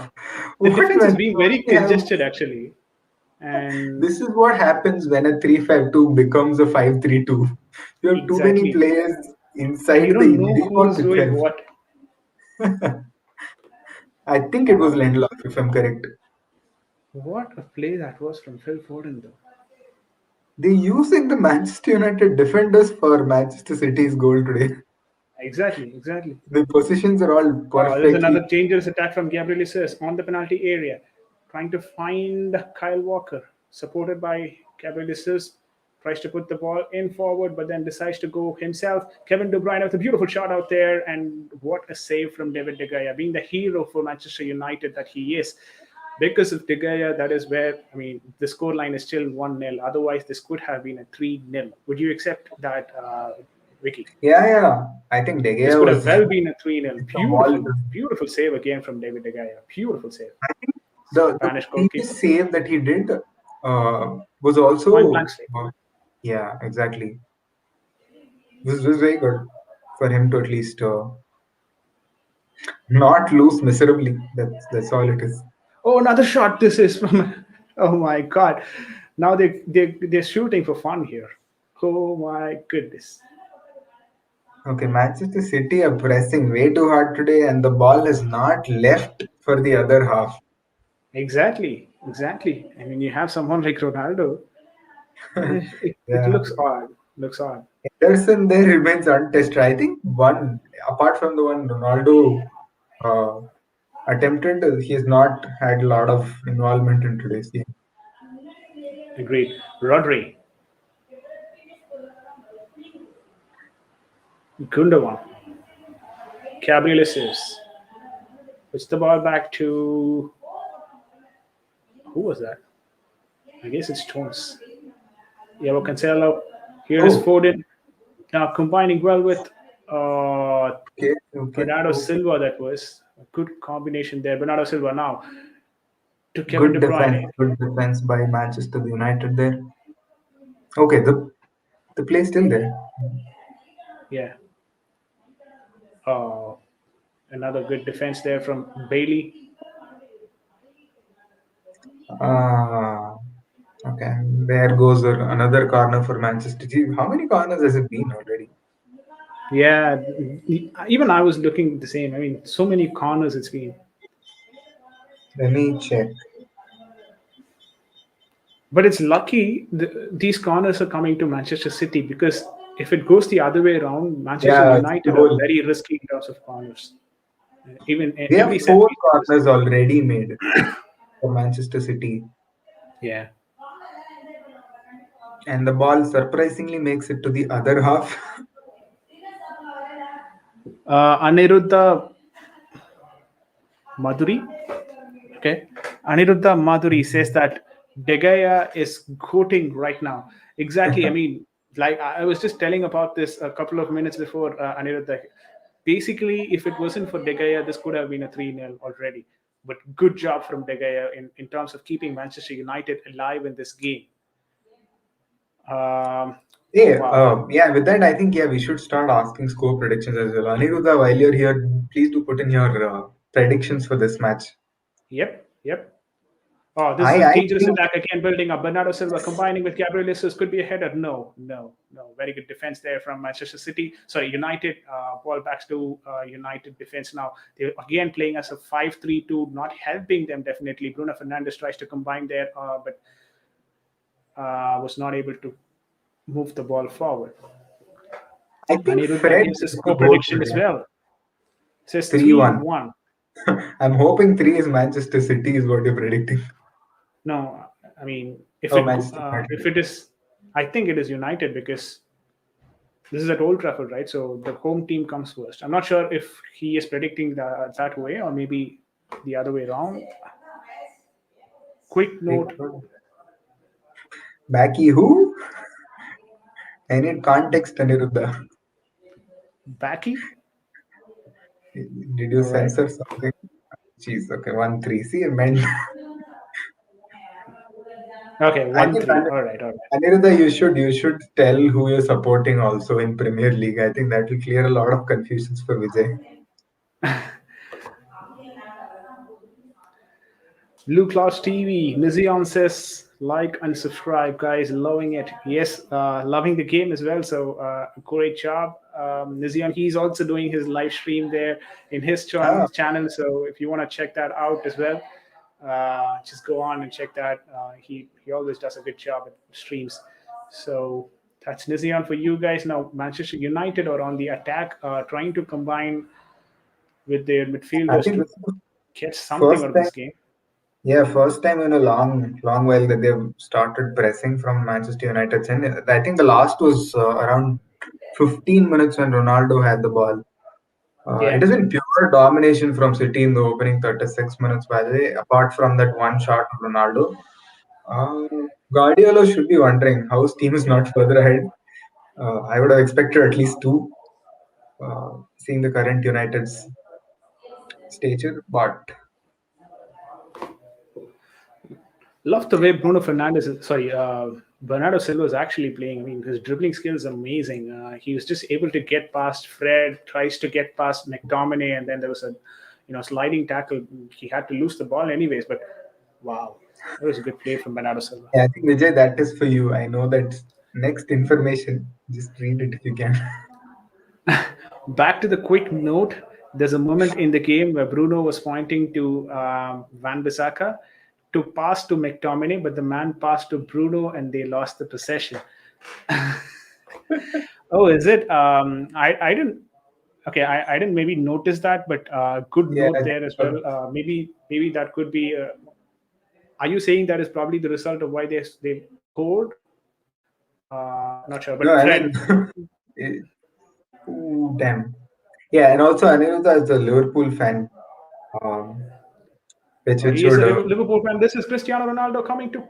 S1: the
S2: What
S1: defense is
S2: when
S1: being
S2: you
S1: very
S2: only have
S1: congested actually, and
S2: this is what happens when a 3-5-2 becomes a 5-3-2. You have too many
S1: exactly,
S2: players
S1: and you
S2: inside the
S1: don't know
S2: mini box
S1: who's doing
S2: itself.
S1: what.
S2: I think it was
S1: Um,
S2: Lindelof, if I'm correct.
S1: what a play that was from Phil Foden, though.
S2: They're using the Manchester United defenders for Manchester City's goal today.
S1: Exactly, exactly.
S2: The positions are all
S1: There's
S2: perfectly.
S1: another dangerous attack from Gabriel Jesus on the penalty area, trying to find Kyle Walker, supported by Gabriel Jesus. Tries to put the ball in forward, but then decides to go himself. Kevin De Bruyne with a beautiful shot out there, and what a save from David De Gea, being the hero for Manchester United that he is. Because of De Gea, that is where, I mean, the score line is still 1-0. Otherwise, this could have been a 3-0. Would you accept that, Vicky?
S2: Yeah, yeah. I think De
S1: This
S2: Gea
S1: could have
S2: was
S1: well been a 3-0.
S2: hit the wall.
S1: Beautiful, beautiful save again from David De Gea. Beautiful save.
S2: I think the
S1: Spanish goalkeeper.
S2: previous save that he did was
S1: Point blank
S2: also,
S1: save.
S2: yeah, exactly. Was very good for him to at least not lose miserably. That's all it is.
S1: Oh, another shot. This is from. Oh my God. Now they're shooting for fun here. Oh my goodness.
S2: Okay, Manchester City are pressing way too hard today, and the ball is not left for the other half.
S1: Exactly. Exactly. I mean, you have someone like Ronaldo. It
S2: Yeah,
S1: looks odd. Looks odd.
S2: Anderson there remains untested. I think one, apart from the one Ronaldo uh, attempted, he has not had a lot of involvement in today's game.
S1: Agreed. Rodri. Gundogan. Gabriel Jesus. Puts the ball back to who was that? I guess it's Jones. Yeah, well, Cancelo. Here is
S2: Oh,
S1: Foden. Now combining well with uh,
S2: okay, okay,
S1: Bernardo
S2: okay.
S1: Silva. That was a good combination there. Bernardo Silva now to Kevin De Bruyne.
S2: Good defense by Manchester United there. Okay, the play still there.
S1: Yeah. Uh, Another good defense there from Bailey.
S2: Ah, okay. There goes another corner for Manchester. Gee, how many corners has it been already?
S1: Yeah, even I was looking the same. I mean, so many corners it's been.
S2: Let me check.
S1: But it's lucky these corners are coming to Manchester City because if it goes the other way around, Manchester
S2: Yeah, it's the
S1: United are
S2: whole.
S1: very risky in terms of corners. Even
S2: They have
S1: every set
S2: four
S1: piece is
S2: corners
S1: risky.
S2: already made for Manchester City,
S1: Yeah.
S2: and the ball surprisingly makes it to the other half.
S1: Aniruddha Madhuri. Okay. Aniruddha Madhuri says that De Gea is goating right now. Exactly. I mean, like I was just telling about this a couple of minutes before Aniruddha. Basically, if it wasn't for De Gea, this could have been a 3-0 already. But good job from De Gea in terms of keeping Manchester United alive in this game. Um,
S2: Hey,
S1: wow.
S2: yeah, with that, I think, yeah, we should start asking score predictions as well. Aniruddha, while you're here, please do put in your predictions for this match.
S1: Yep. Yep. Oh, this is
S2: I,
S1: a
S2: I
S1: dangerous
S2: think,
S1: attack again, building up. Bernardo Silva combining with Gabriel Jesus could be a header. No, no, no. Very good defense there from Manchester City. Sorry, United. Ball backs to United defense now. They're again playing as a 5-3-2, not helping them definitely. Bruno Fernandes tries to combine there, but was not able to move the ball forward.
S2: I think
S1: Aniruddha
S2: Fred
S1: gives his
S2: will
S1: score
S2: go
S1: prediction as
S2: today.
S1: well. Says
S2: 3-1.
S1: 3-1.
S2: I'm hoping 3 is Manchester City, is what you're predicting.
S1: No, I mean,
S2: Oh, Manchester
S1: if
S2: United.
S1: it is, I think it is United because this is at Old Trafford, right? So the home team comes first. I'm not sure if he is predicting that way or maybe the other way around. Quick note:
S2: Backy who? I need context, Aniruddha.
S1: Backy.
S2: Did you
S1: All right.
S2: censor something? Jeez, okay, 1-3. See, I meant.
S1: Okay,
S2: I
S1: one
S2: think
S1: three. All right, all right.
S2: Aniruddha, you should tell who you're supporting also in Premier League. I think that will clear a lot of confusions for Vijay.
S1: Blue Clouds TV. Nizion says like and subscribe, guys. Loving it. Yes, loving the game as well. So great job, Nizion. He's also doing his live stream there in his
S2: Ah,
S1: channel. So if you want to check that out as well, just go on and check that. He always does a good job at streams. So that's Nizion for you guys. Now Manchester United are on the attack, trying to combine with their
S2: I
S1: midfielders
S2: think
S1: to
S2: this is the
S1: get something
S2: first
S1: out of
S2: time.
S1: this game.
S2: Yeah, first time in a long while that they've started pressing from Manchester United. And I think the last was around 15 minutes when Ronaldo had the ball. It
S1: Yeah.
S2: has been pure domination from City in the opening 36 minutes, by the way, apart from that one shot of Ronaldo. Guardiola should be wondering how his team is not further ahead. I would have expected at least two, seeing the current United's stature, but
S1: Love the way Bruno Fernandez, sorry, Bernardo Silva is actually playing. I mean, his dribbling skill is amazing. He was just able to get past Fred, tries to get past McTominay, and then there was a, sliding tackle. He had to lose the ball anyways. But wow, that was a good play from Bernardo Silva.
S2: yeah, I think Vijay, that is for you. I know that next information. Just read it if you can.
S1: Back to the quick note. There's a moment in the game where Bruno was pointing to Van Bissaka to pass to McTominay, but the man passed to Bruno and they lost the possession. Oh, is it? I didn't. Okay, I didn't maybe notice that, but good
S2: Yeah,
S1: note there as well. Maybe that could be. Are you saying that is probably the result of why they scored? Not sure,
S2: no,
S1: but
S2: I mean,
S1: Fred.
S2: ooh, damn. Yeah, and also Aniruddha is a Liverpool fan. um, which
S1: He is
S2: would
S1: a Liverpool fan. This is Cristiano Ronaldo coming to.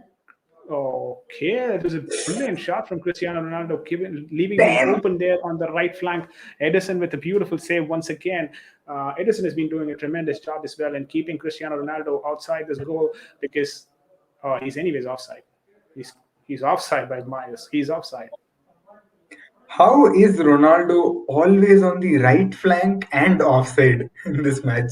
S1: Okay, that was a brilliant shot from Cristiano Ronaldo, leaving him
S2: damn.
S1: open there on the right flank. Edison with a beautiful save once again. Edison has been doing a tremendous job as well in keeping Cristiano Ronaldo outside this goal because he's anyways offside. He's he's offside by miles. He's offside.
S2: How is Ronaldo always on the right flank and offside in this match?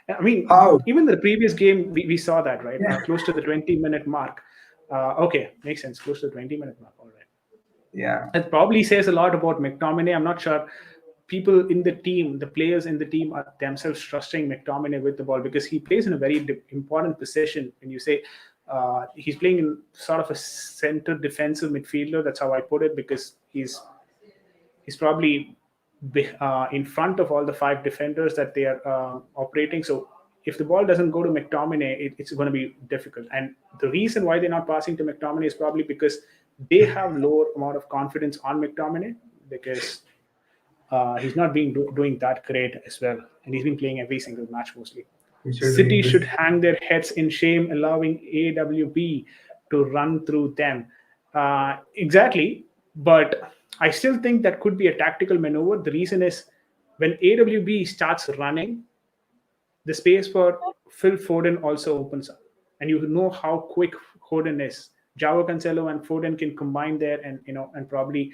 S1: I mean,
S2: How?
S1: even the previous game, we saw that, right?
S2: Yeah,
S1: Close to the 20-minute mark. Okay, makes sense. Close to the 20-minute mark. All right.
S2: yeah.
S1: It probably says a lot about McTominay. I'm not sure. People in the team, the players in the team, are themselves trusting McTominay with the ball because he plays in a very important position. And you say he's playing in sort of a center defensive midfielder. That's how I put it because he's probably in front of all the five defenders that they are operating. So if the ball doesn't go to McTominay, it's going to be difficult. And the reason why they're not passing to McTominay is probably because they have lower amount of confidence on McTominay because he's not being doing that great as well, and he's been playing every single match mostly.
S2: You should
S1: City
S2: read
S1: should
S2: this.
S1: hang their heads in shame, allowing AWB to run through them. Exactly, but I still think that could be a tactical maneuver. The reason is when AWB starts running, the space for Phil Foden also opens up. And you know how quick Foden is. Jao Cancelo and Foden can combine there and and probably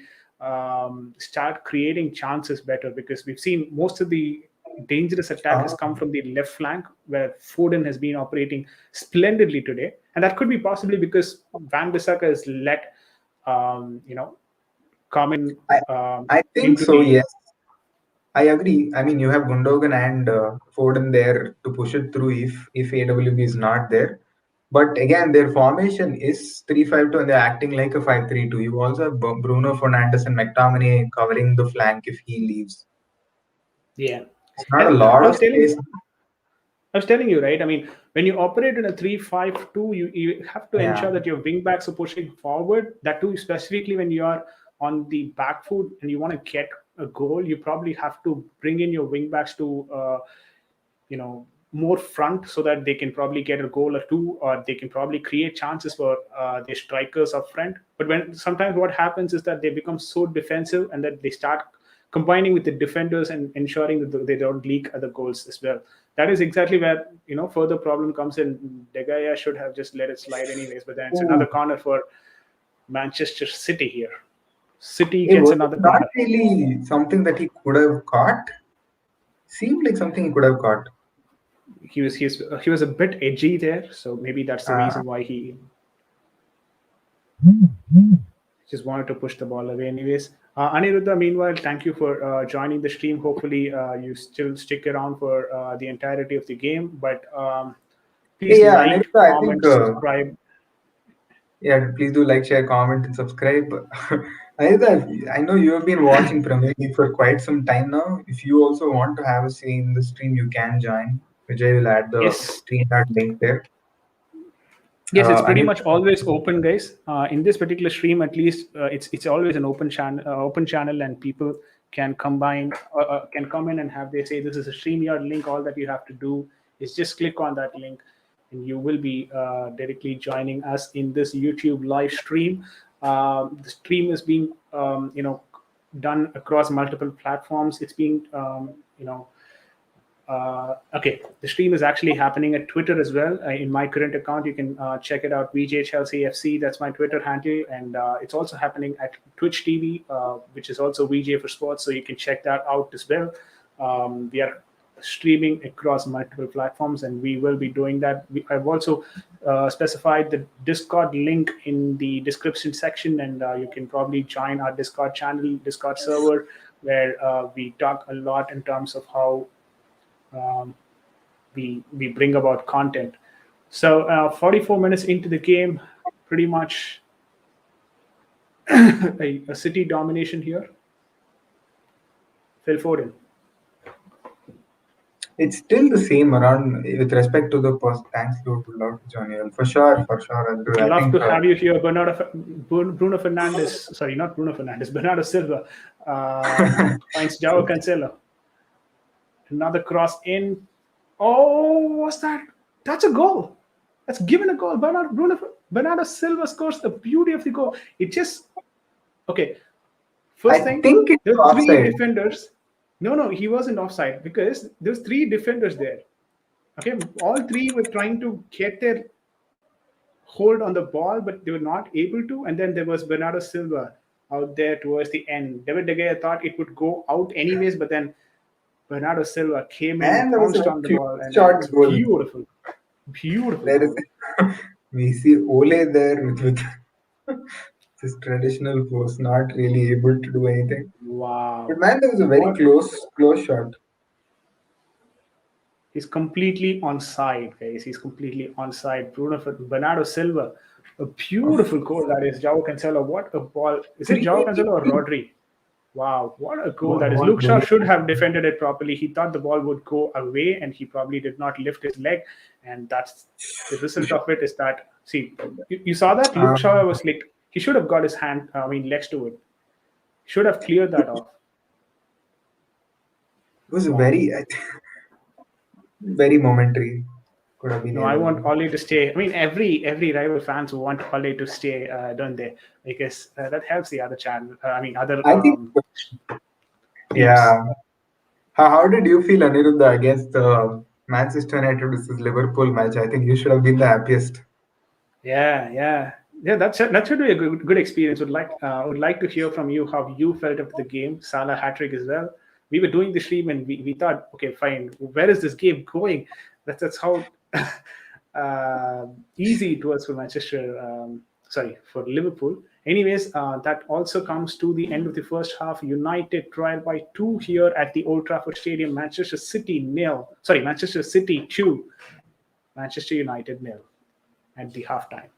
S1: start creating chances better because we've seen most of the dangerous attack has
S2: Ah,
S1: come from the left flank where Foden has been operating splendidly today. And that could be possibly because Van Bissaka has let come in
S2: I I think
S1: into
S2: so.
S1: the
S2: Yes, I agree. I mean, you have Gundogan and Foden there to push it through if AWB is not there. But again, their formation is 3-5-2, and they're acting like a 5-3-2. You also have Bruno Fernandes and McTominay covering the flank if he leaves.
S1: yeah.
S2: It's not a
S1: And
S2: lot
S1: I
S2: of
S1: was telling
S2: space.
S1: you, right? I mean, when you operate in a 3-5-2, you have to
S2: Yeah.
S1: ensure that your wing backs are pushing forward. That too, specifically when you are on the back foot and you want to get a goal, you probably have to bring in your wing backs to more front so that they can probably get a goal or two, or they can probably create chances for their strikers up front. But when sometimes what happens is that they become so defensive and that they start combining with the defenders and ensuring that they don't leak other goals as well. That is exactly where further problem comes in. De Gea should have just let it slide anyways, but then it's
S2: Ooh.
S1: another corner for Manchester City here. City
S2: It
S1: gets
S2: was
S1: another
S2: not
S1: corner.
S2: really something that he could have caught. Seemed like something he could have caught.
S1: He was a bit edgy there, so maybe that's the
S2: Uh,
S1: reason why he just wanted to push the ball away anyways. Aniruddha, meanwhile, thank you for joining the stream. Hopefully, you still stick around for the entirety of the game. But please
S2: yeah,
S1: like,
S2: Aniruddha, I think,
S1: comment, subscribe.
S2: yeah, please do like, share, comment, and subscribe. Aniruddha, I know you have been watching Premier League for quite some time now. If you also want to have a say in the stream, you can join. Vijay will add the
S1: Yes,
S2: stream link there.
S1: yes, it's pretty much
S2: Aniruddha,
S1: always open, guys. In this particular stream, at least, it's always an open channel, and people can combine can come in and have they say this is a StreamYard link. All that you have to do is just click on that link, and you will be directly joining us in this YouTube live stream. The stream is being done across multiple platforms. It's being okay, the stream is actually happening at Twitter as well. In my current account, you can check it out, VJ Chelsea FC. That's my Twitter handle, and it's also happening at Twitch TV, which is also VJ for Sports. So you can check that out as well. We are streaming across multiple platforms, and we will be doing that. I've also specified the Discord link in the description section, and you can probably join our Discord channel, Discord server, where we talk a lot in terms of how um, we bring about content. So 44 minutes into the game, pretty much a City domination here. Phil Foden.
S2: it's still the same around with respect to the person. Thanks, you would love to join you. For sure, I'll do. I
S1: Love to
S2: think,
S1: have you here, Bruno Fernandes. Sorry, not Bruno Fernandes. Bernardo Silva finds João Cancelo. Another cross in. Oh, what's that? That's a goal. That's given a goal. Bernardo Silva scores the beauty of the goal. It just okay. First
S2: I
S1: thing,
S2: think it's
S1: there were three
S2: offside.
S1: defenders. No, no, he wasn't offside because there was three defenders there. Okay, all three were trying to get their hold on the ball, but they were not able to. And then there was Bernardo Silva out there towards the end. David De Gea thought it would go out anyways, but then Bernardo Silva came in,
S2: And there was a
S1: pounced
S2: very
S1: on the
S2: close
S1: ball, and it
S2: shot
S1: was
S2: goal.
S1: beautiful. Beautiful
S2: There is
S1: goal.
S2: we see Ole there with this traditional pose, not really able to do anything. But
S1: Wow.
S2: man, there was a very
S1: What?
S2: close shot.
S1: He's completely on side, guys. He's completely on side. Bernardo Silva, a
S2: Of
S1: beautiful goal that is. João Cancelo. What a ball. Is it João Cancelo or
S2: 380.
S1: Rodri? Wow, what a goal that is.
S2: What
S1: Luke Shaw
S2: goal?
S1: should have defended it properly. He thought the ball would go away and he probably did not lift his leg. And that's the result of it is that, see, you saw that? Luke Shaw
S2: Um,
S1: was like, he should have got his hand, legs to it. Should have cleared that off.
S2: it was
S1: Wow.
S2: very momentary. Could have been
S1: No, I want
S2: anyone.
S1: Ollie to stay. I mean, every rival fans want Ollie to stay, don't they? Because that helps the other channel. Other
S2: I think,
S1: teams.
S2: yeah. How did you feel, Aniruddha, against the Manchester United versus Liverpool match? I think you should have been the happiest.
S1: Yeah, yeah, yeah. That should be a good experience. Would like to hear from you how you felt after the game. Salah hat trick as well. We were doing the stream and we thought, okay, fine. Where is this game going? That's how uh, easy it was for Manchester. Sorry, for Liverpool. Anyways, that also comes to the end of the first half. United trial by two here at the Old Trafford Stadium. Manchester City nil. Sorry, Manchester City two. Manchester United nil at the halftime.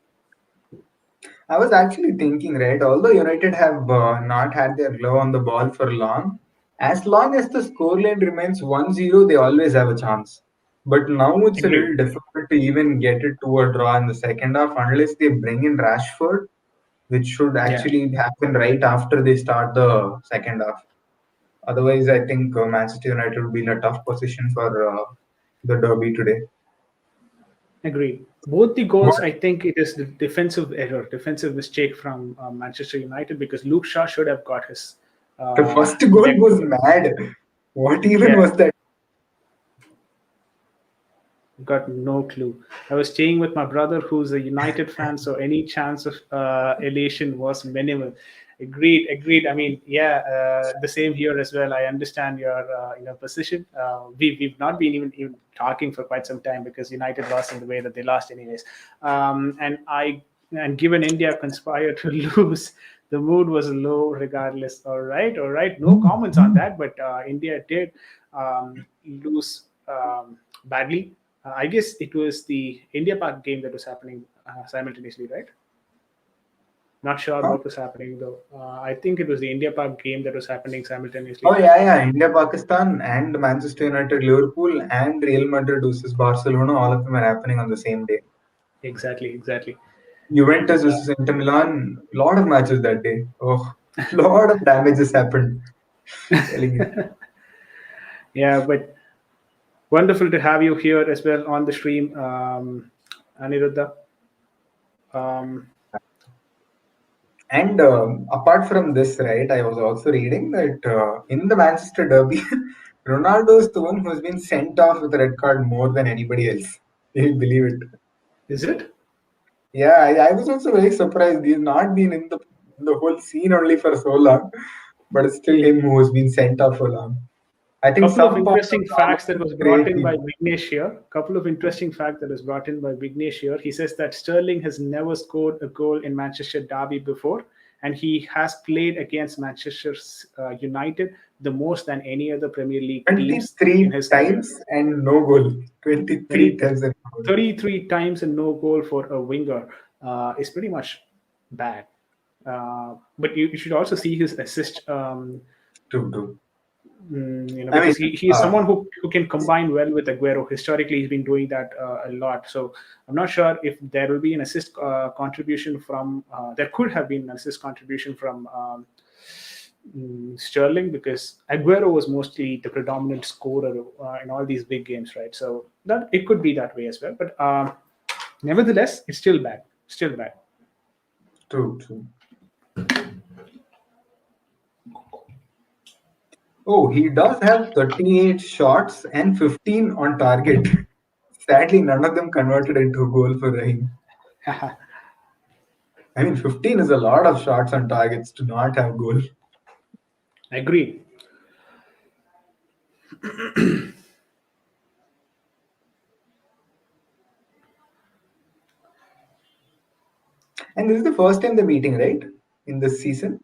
S2: I was actually thinking, right, although United have not had their glove on the ball for long as the scoreline remains 1-0, they always have a chance. But now it's a
S1: Agreed.
S2: little difficult to even get it to a draw in the second half unless they bring in Rashford, which should
S1: Yeah,
S2: actually happen right after they start the second half. Otherwise, I think Manchester United will be in a tough position for the derby today.
S1: agreed. Both the goals,
S2: But
S1: I think it is the defensive error, defensive mistake from Manchester United because Luke Shaw should have got his
S2: the first goal
S1: leg.
S2: was mad. What even
S1: Yeah,
S2: was that?
S1: got no clue. I was staying with my brother who's a United fan, so any chance of elation was minimal. Agreed, agreed. Yeah, the same here as well. I understand your position. We've not been even talking for quite some time because United lost in the way that they lost, anyways. And given India conspired to lose, the mood was low regardless. All right. No comments on that, but India did lose badly. I guess it was the India Park game that was happening simultaneously, right? Not sure
S2: Huh?
S1: what was happening though. I think it was the India Park game that was happening
S2: Oh
S1: simultaneously.
S2: yeah. India, Pakistan, and Manchester United, Liverpool, and Real Madrid versus Barcelona. All of them are happening on the same day.
S1: Exactly, exactly.
S2: Juventus
S1: And
S2: versus Inter Milan. Lot of matches that day. Oh, lot of damages happened. Telling you.
S1: yeah, but wonderful to have you here as well on the stream, Aniruddha. Um,
S2: And apart from this, right, I was also reading that in the Manchester Derby, Ronaldo is the one who's been sent off with a red card more than anybody else. You believe it?
S1: is it?
S2: Yeah, I was also very surprised. He's not been in the whole scene only for so long, but it's still him who has been sent off for long. I think
S1: Couple of
S2: some part of
S1: interesting
S2: the
S1: facts that
S2: Olympic
S1: was brought
S2: great
S1: in by
S2: team.
S1: Vignesh here. Couple of interesting facts that was brought in by Vignesh here. He says that Sterling has never scored a goal in Manchester Derby before, and he has played against Manchester United the most than any other Premier League teams in
S2: 23
S1: his career.
S2: times and no goal. 23
S1: 30,
S2: times and no goal.
S1: 33 times and no goal for a winger is pretty much bad. But you should also see his assist.
S2: True. I mean,
S1: Because he is someone who can combine well with Aguero. Historically, he's been doing that a lot. So I'm not sure if there will be an assist contribution from. There could have been an assist contribution from Sterling, because Aguero was mostly the predominant scorer in all these big games, right? So that it could be that way as well. But nevertheless, it's still bad. Still bad.
S2: True, true. Oh, he does have 38 shots and 15 on target. Sadly, none of them converted into a goal for Raheem. I mean, 15 is a lot of shots on targets to not have goal.
S1: Agreed.
S2: And this is the first time they're meeting, right? In this season?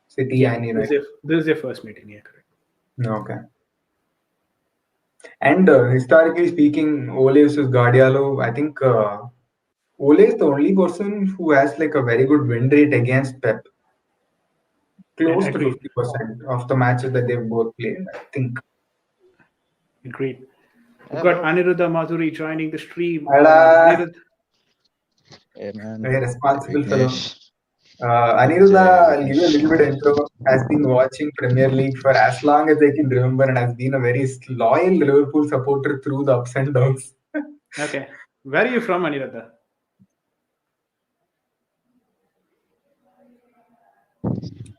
S2: City
S1: Yeah,
S2: and United.
S1: this is their first meeting. Yeah, correct.
S2: Okay. And historically speaking, Ole versus Guardiola, I think Ole is the only person who has like a very good win rate against Pep. Close to
S1: Agreed.
S2: 50% of the matches that they've both played, I think.
S1: Agreed. We've got
S3: Hello.
S1: Aniruddha Madhuri joining the stream.
S2: Tada!
S1: Aniruddha,
S3: Hey man.
S2: Very
S3: Hi
S2: responsible fellow.
S3: Vignesh. Hi Vijay,
S2: Aniruddha, I'll give you a little bit
S3: Vignesh.
S2: intro. Has been watching Premier League for as long as I can remember and has been a very loyal Liverpool supporter through the ups and downs.
S1: okay. Where are you from, Aniruddha?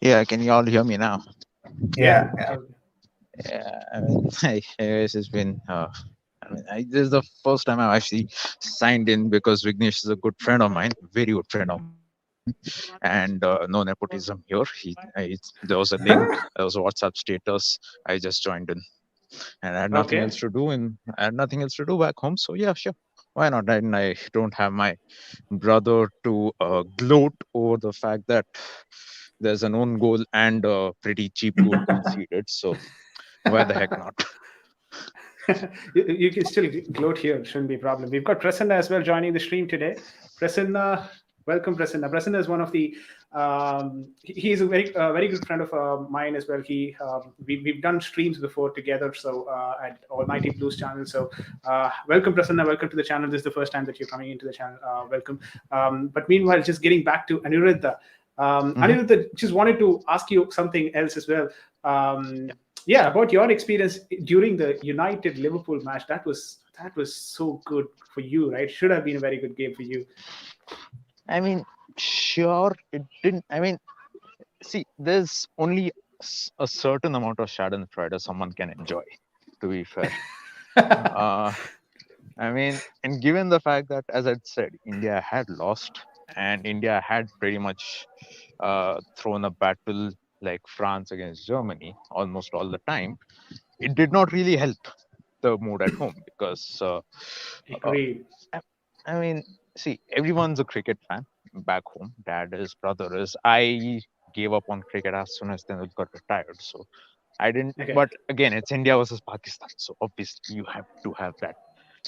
S3: Yeah, can you all hear me now?
S1: Yeah.
S2: Yeah, yeah.
S3: Yeah, I mean, it's been. This is the first time I've actually signed in because Vignesh is a good friend of mine, very good friend of mine, and no nepotism here. There was a link,
S2: Huh?
S3: there was a WhatsApp status. I just joined in, and I had nothing
S1: Okay.
S3: else to do, I had nothing else to do back home. So yeah, sure, why not? And I don't have my brother to gloat over the fact that there's an own goal and a pretty cheap goal conceded. So why the heck not?
S1: You can still gloat here. Shouldn't be a problem. We've got Prasanna as well joining the stream today. Prasanna, welcome, Prasanna. Prasanna is one of the. He's a very good friend of mine as well. We've done streams before together. So at Almighty Blues channel. So welcome, Prasanna. Welcome to the channel. This is the first time that you're coming into the channel. Welcome. But meanwhile, just getting back to Aniruddha. Aniruddha, just wanted to ask you something else as well. Yeah, about your experience during the United Liverpool match. That was so good for you, right? Should have been a very good game for you.
S3: I mean, sure, it didn't. I mean, see, there's only a certain amount of Schadenfreude someone can enjoy, to be fair. I mean, and given the fact that, as I said, India had lost and India had pretty much thrown a battle like France against Germany almost all the time, it did not really help the mood at home because, uh,
S1: Agreed.
S3: I I mean, see, everyone's a cricket fan back home. Dad is, brother is. I gave up on cricket as soon as Tendulkar got retired. So I didn't.
S1: Okay.
S3: But again, it's India versus Pakistan. So obviously you have to have that.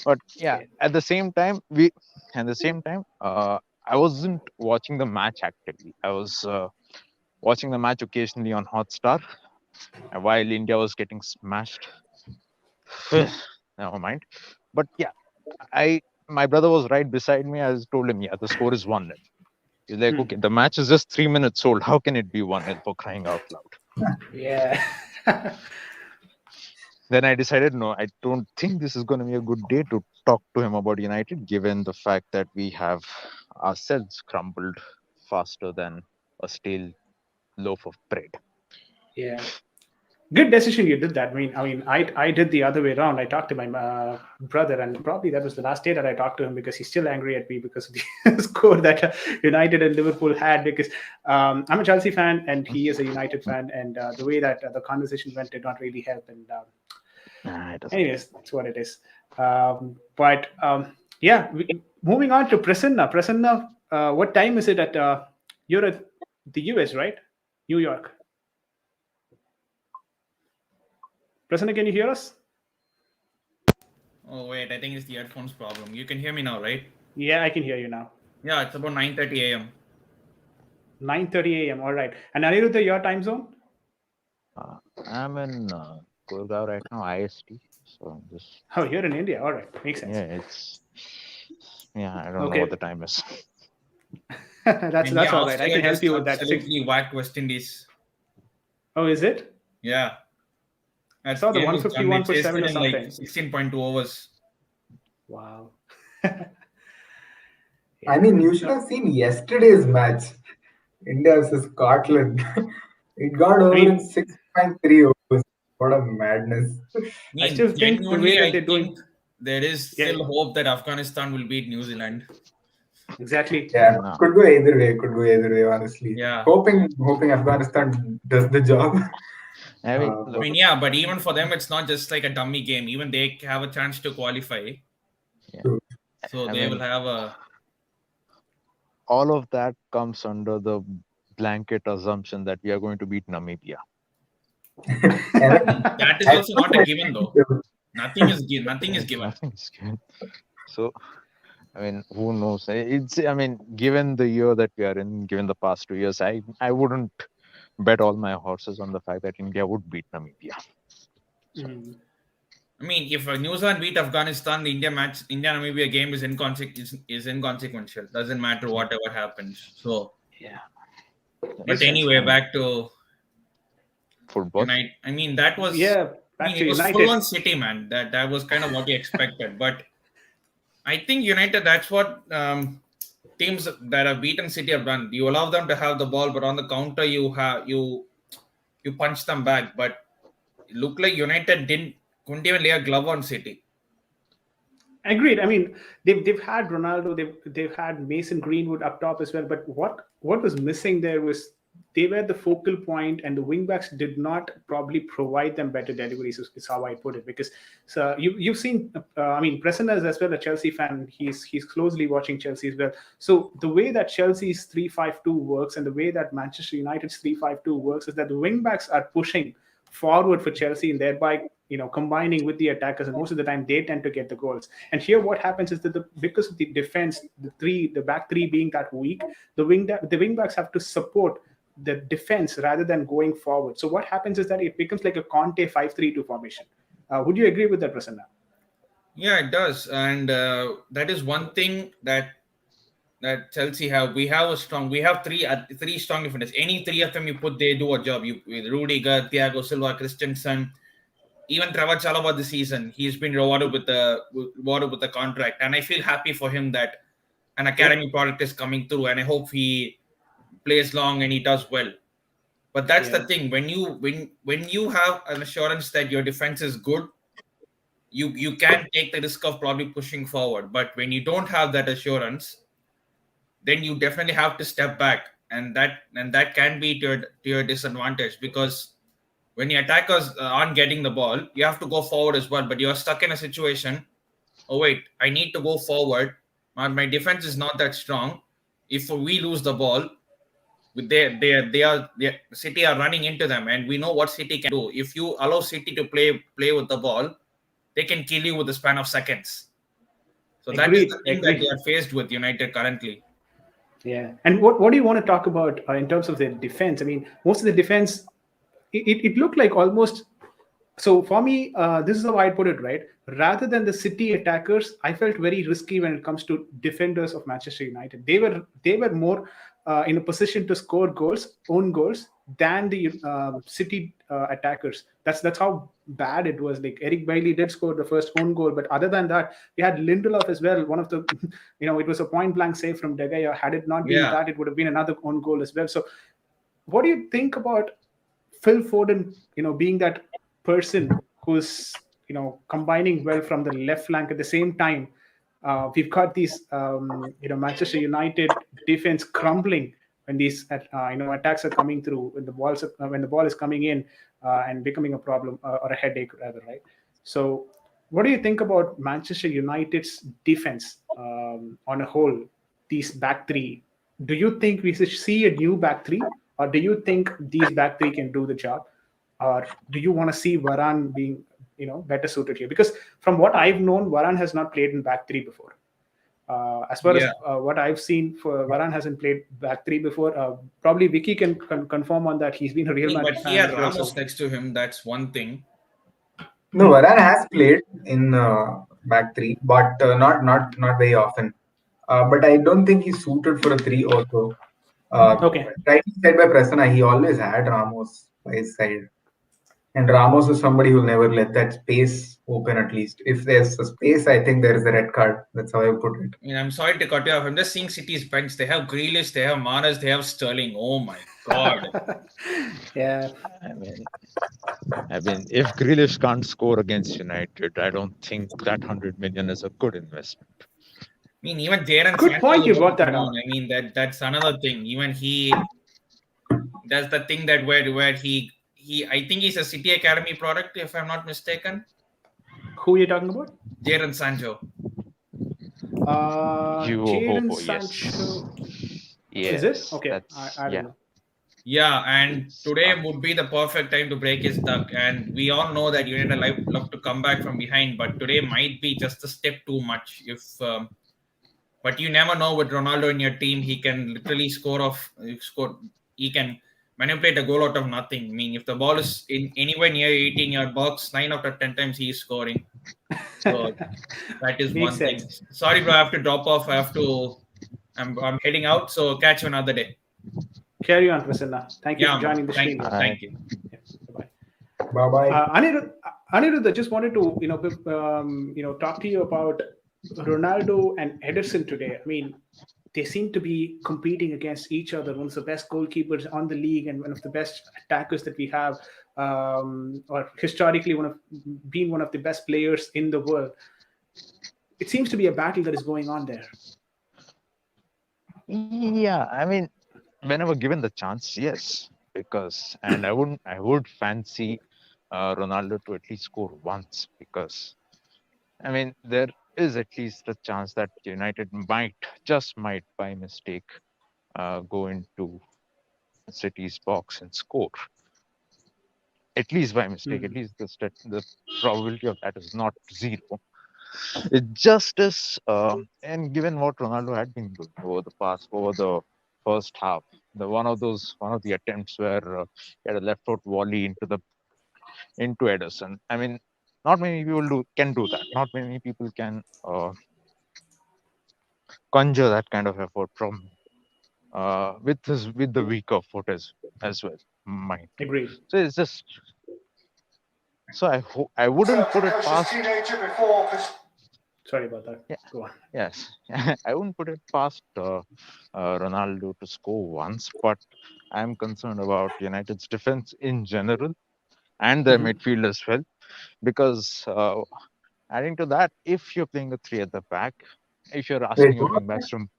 S3: But yeah,
S1: Yeah.
S3: at the same time, I wasn't watching the match actively. I was watching the match occasionally on Hotstar while India was getting smashed. Never mind. But yeah, my brother was right beside me. I told him, yeah, the score is 1-0. He's like, okay, the match is just 3 minutes old. How can it be 1-0 for crying out loud?
S1: Yeah.
S3: Then I decided, no, I don't think this is going to be a good day to talk to him about United, given the fact that we have ourselves crumbled faster than a stale loaf of bread.
S1: Yeah. Good decision you did that. I did the other way around. I talked to my brother, and probably that was the last day that I talked to him because he's still angry at me because of the score that United and Liverpool had. Because I'm a Chelsea fan and he is a United fan, and the way that the conversation went did not really help. And
S3: Nah, it doesn't.
S1: anyways, that's what it is. But yeah, moving on to Prasanna. Prasanna, what time is it at? You're at the US, right? New York. Prasanna, can you hear us?
S4: Oh wait, I think it's the headphones problem. You can hear me now, right?
S1: Yeah, I can hear you now.
S4: Yeah, it's about 9:30 a.m.
S1: 9:30 a.m. All right. And Aniruddha, your time zone?
S3: I'm in Gurgaon right now, IST. So just,
S1: Oh, you're in India. All right. Makes sense.
S3: I don't know what
S1: Okay.
S3: the time is.
S1: that's
S4: India,
S1: all right. I
S4: Australia
S1: can help
S4: just
S1: you with that.
S4: absolutely whacked West Indies.
S1: Oh, is it?
S4: Yeah.
S1: I
S4: That
S1: saw the
S4: game was done. They
S1: 151 for
S4: chased
S1: 7
S4: it
S1: or
S4: in like
S1: something.
S4: 16.2 overs.
S1: Wow.
S2: I
S1: Yeah.
S2: mean, you should
S1: No,
S2: have seen yesterday's match, India versus Scotland. It got
S1: I
S2: over in
S1: mean,
S2: 6.3 overs. What a madness.
S4: I
S1: I
S4: mean,
S1: still think the way
S4: genuinely,
S1: that
S4: I
S1: they're
S4: think
S1: doing,
S4: there is
S1: yeah,
S4: still hope that Afghanistan will beat New Zealand.
S1: exactly.
S2: Yeah,
S3: No.
S2: could go either way. Could go either way, honestly.
S4: Yeah.
S2: Hoping Afghanistan does the job.
S3: I mean,
S4: I
S3: look,
S4: mean, yeah, but even for them, it's not just like a dummy game. Even they have a chance to qualify.
S3: yeah.
S4: So
S3: I
S4: they will
S3: mean,
S4: have a.
S3: all of that comes under the blanket assumption that we are going to beat Namibia.
S2: I mean,
S4: That is
S2: I
S4: also
S2: also
S4: not a given, though. Nothing is given.
S3: Nothing is given. So, I mean, who knows? I mean, given the year that we are in, given the past 2 years, I wouldn't bet all my horses on the fact that India would beat Namibia.
S1: Mm.
S4: I mean, if New Zealand beat Afghanistan, the India Namibia game is inconsequential. Doesn't matter whatever happens. So,
S3: Yeah.
S4: but
S1: Makes sense.
S4: anyway,
S3: I mean,
S4: back to
S3: football.
S4: Unite. I mean, that was.
S1: Yeah,
S4: I
S1: back
S4: mean,
S1: to
S4: it was full on
S1: United.
S4: City, man. That was kind of what you expected. But I think United. That's what teams that have beaten City have done. You allow them to have the ball, but on the counter, you punch them back. But it looked like United couldn't even lay a glove on City.
S1: Agreed. I mean, they've had Ronaldo, they've had Mason Greenwood up top as well. But what was missing there was they were the focal point, and the wingbacks did not probably provide them better deliveries. Is how I put it. Because so you've seen, I mean, Prasanna is as well a Chelsea fan. He's closely watching Chelsea as well. So the way that Chelsea's 3-5-2 works and the way that Manchester United's 3-5-2 works is that the wingbacks are pushing forward for Chelsea and thereby combining with the attackers, and most of the time they tend to get the goals. And here what happens is that because of the defense, the back three being that weak, the wing backs have to support the defense rather than going forward. So what happens is that it becomes like a Conte 5-3-2 formation. Would you agree with that, Prasanna?
S4: Yeah, it does, and that is one thing that Chelsea have. We have three strong defenders. Any three of them you put, they do a job. You with Rudiger, Thiago Silva, Christensen, even Trevor Chalobah this season. He's been rewarded with the contract, and I feel happy for him that an academy product is coming through, and I hope he plays long and he does well. But that's the thing, when you have an assurance that your defense is good, you can take the risk of probably pushing forward. But when you don't have that assurance, then you definitely have to step back, and that can be to your disadvantage, because when your attackers aren't getting the ball, you have to go forward as well. But you're stuck in a situation. Oh wait, I need to go forward. My defense is not that strong. If we lose the ball, City are running into them, and we know what City can do. If you allow City to play with the ball, they can kill you with the span of seconds. So that is the
S1: Agreed.
S4: thing that they
S1: Agreed.
S4: are faced with United currently.
S1: Yeah. And what do you want to talk about in terms of their defense? I mean, most of the defense, it looked like almost. So for me, this is how I put it, right? Rather than the City attackers, I felt very risky when it comes to defenders of Manchester United. They were more in a position to score goals, own goals, than the City attackers. That's how bad it was. Like Eric Bailey did score the first own goal, but other than that, we had Lindelof as well. One of the, it was a point blank save from De Gea. Had it not been
S4: Yeah.
S1: that, it would have been another own goal as well. So, what do you think about Phil Foden, being that person who's, combining well from the left flank at the same time? We've got these, Manchester United defense crumbling when these, attacks are coming through, when the ball is coming in and becoming a problem or a headache rather, right? So, what do you think about Manchester United's defense on a whole? These back three. Do you think we should see a new back three, or do you think these back three can do the job, or do you want to see Varane being better suited here? Because from what I've known, Varane has not played in back three before. As far as
S4: Yeah.
S1: what I've seen, for Varane hasn't played back three before. Probably Vicky can confirm on that. He's been a
S4: I
S1: Real
S4: mean, but
S1: Madrid
S4: he
S1: fan
S4: had
S1: as well.
S4: Ramos
S1: So
S4: next to him. That's one thing.
S2: No, Varane has played in back three, but not very often. But I don't think he's suited for a three also.
S1: okay,
S2: Rightly said by Prasanna, he always had Ramos. by his side. And Ramos is somebody who'll never let that space open at least. If there's a space, I think there is a red card. That's how I put it.
S4: I mean, I'm sorry to cut you off. I'm just seeing City's bench. They have Grealish, they have Mahrez, they have Sterling. Oh my god.
S1: Yeah.
S3: I mean, if Grealish can't score against United, I don't think that 100 million is a good investment.
S4: I mean, even Jadon
S1: Good
S4: Sancho
S1: point,
S4: is
S1: you
S4: about to
S1: brought that
S4: come on.
S1: up.
S4: I mean, that's another thing. Even he does the thing that where he I think he's a City Academy product, if I'm not mistaken.
S1: Who are you talking about?
S4: Jadon Sancho.
S1: Jadon
S3: Yes,
S1: Sancho. Is it?
S3: yes,
S1: Okay,
S3: that's
S1: I don't
S3: yeah.
S1: know.
S4: Yeah, and
S3: It's
S4: today would be the perfect time to break his duck. And we all know that United love to come back from behind, but today might be just a step too much. If But you never know with Ronaldo in your team, he can literally score. He can manipulate a goal out of nothing. I mean, if the ball is in anywhere near 18-yard box, 9 out of 10 times he is scoring. So that is
S1: Makes
S4: one thing.
S1: sense.
S4: Sorry, bro, I have to drop off. I'm heading out. So catch you another day.
S1: Carry on, Prasanna. Thank you for
S4: Yeah, man.
S1: joining the
S4: Thank
S1: stream,
S4: you.
S1: bro.
S4: Thank you.
S1: Yeah, bye.
S2: Bye bye.
S1: Anirudh, I just wanted to talk to you about Ronaldo and Ederson today. I mean, they seem to be competing against each other. One of the best goalkeepers on the league and one of the best attackers that we have, or historically being one of the best players in the world. It seems to be a battle that is going on there.
S3: Yeah, whenever given the chance, yes, because I would fancy Ronaldo to at least score once because there is at least a chance that United just might by mistake go into City's box and score. At least by mistake, at
S1: Hmm.
S3: least the probability of that is not zero. It just is, and given what Ronaldo had been doing over the first half, one of the attempts where he had a left foot volley into Ederson. Not many people can do that. Not many people can conjure that kind of effort from with the weaker foot as well. Mind you.
S1: Agreed.
S3: So it's just I wouldn't put it past.
S1: Sorry about that.
S3: Yeah.
S1: Go on.
S3: Yes, I wouldn't put it past Ronaldo to score once, but I'm concerned about United's defense in general and their
S1: Mhm.
S3: midfield as well. Because adding to that, if you're playing a three at the back, if you're
S2: Wait,
S3: asking your wing backs from,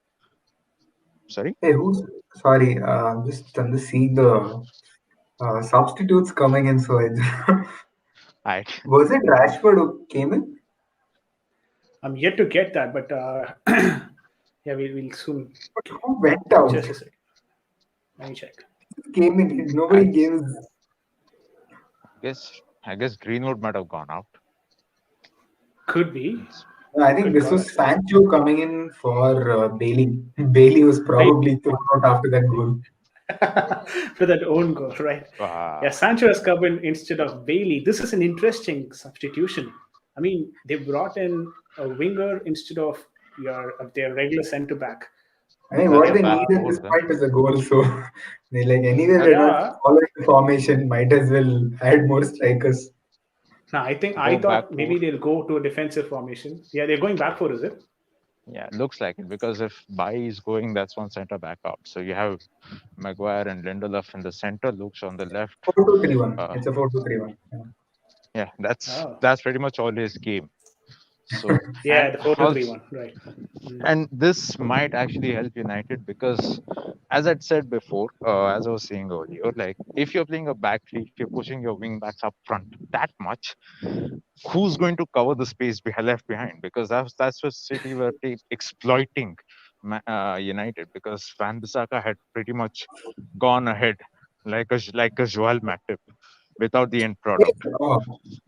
S3: sorry,
S2: hey, who's sorry? I'm just seeing the substitutes coming in. So
S3: I
S2: was it Rashford who came in?
S1: I'm yet to get that, but yeah, we'll soon.
S2: But who went out?
S1: Just a second. Let me check.
S2: Came in.
S3: I
S2: Nobody gives.
S3: guess Greenwood might have gone out.
S1: Could be.
S2: I think
S1: Good
S2: this
S1: call,
S2: was
S1: actually.
S2: Sancho coming in for Bailey. Bailey was probably thrown out after that goal.
S1: For that own goal, right? Yeah, Sancho has come in instead of Bailey. This is an interesting substitution. I mean, they brought in a winger instead of their regular centre back.
S2: I mean,
S3: That's
S2: what
S3: a
S2: they
S3: bad
S2: need at
S3: move
S2: this
S3: then.
S2: point is a goal. So they anyway they're not
S1: Yeah.
S2: following the formation. Might as well add more strikers.
S1: No, I
S3: Go back
S1: thought
S3: for
S1: maybe they'll go to a defensive formation. Yeah, they're going back for, is it?
S3: Yeah, looks like it because if Bai is going, that's one center back out. So you have Maguire and Lindelof in the center, Luke's on the left.
S2: 4-2-3-1.
S3: Uh,
S2: It's a 4-2-3-1.
S3: yeah,
S1: Oh,
S3: that's pretty much all his game. So
S1: yeah, the 4-2-3-1, right? Mm.
S3: and this might actually help United because, as I'd said before, as I was saying earlier, like if you're playing a back three, if you're pushing your wing backs up front that much, who's going to cover the space left behind? Because that's what City were exploiting United because Van Bissaka had pretty much gone ahead like a Joel Matip without the end product.
S2: Oh,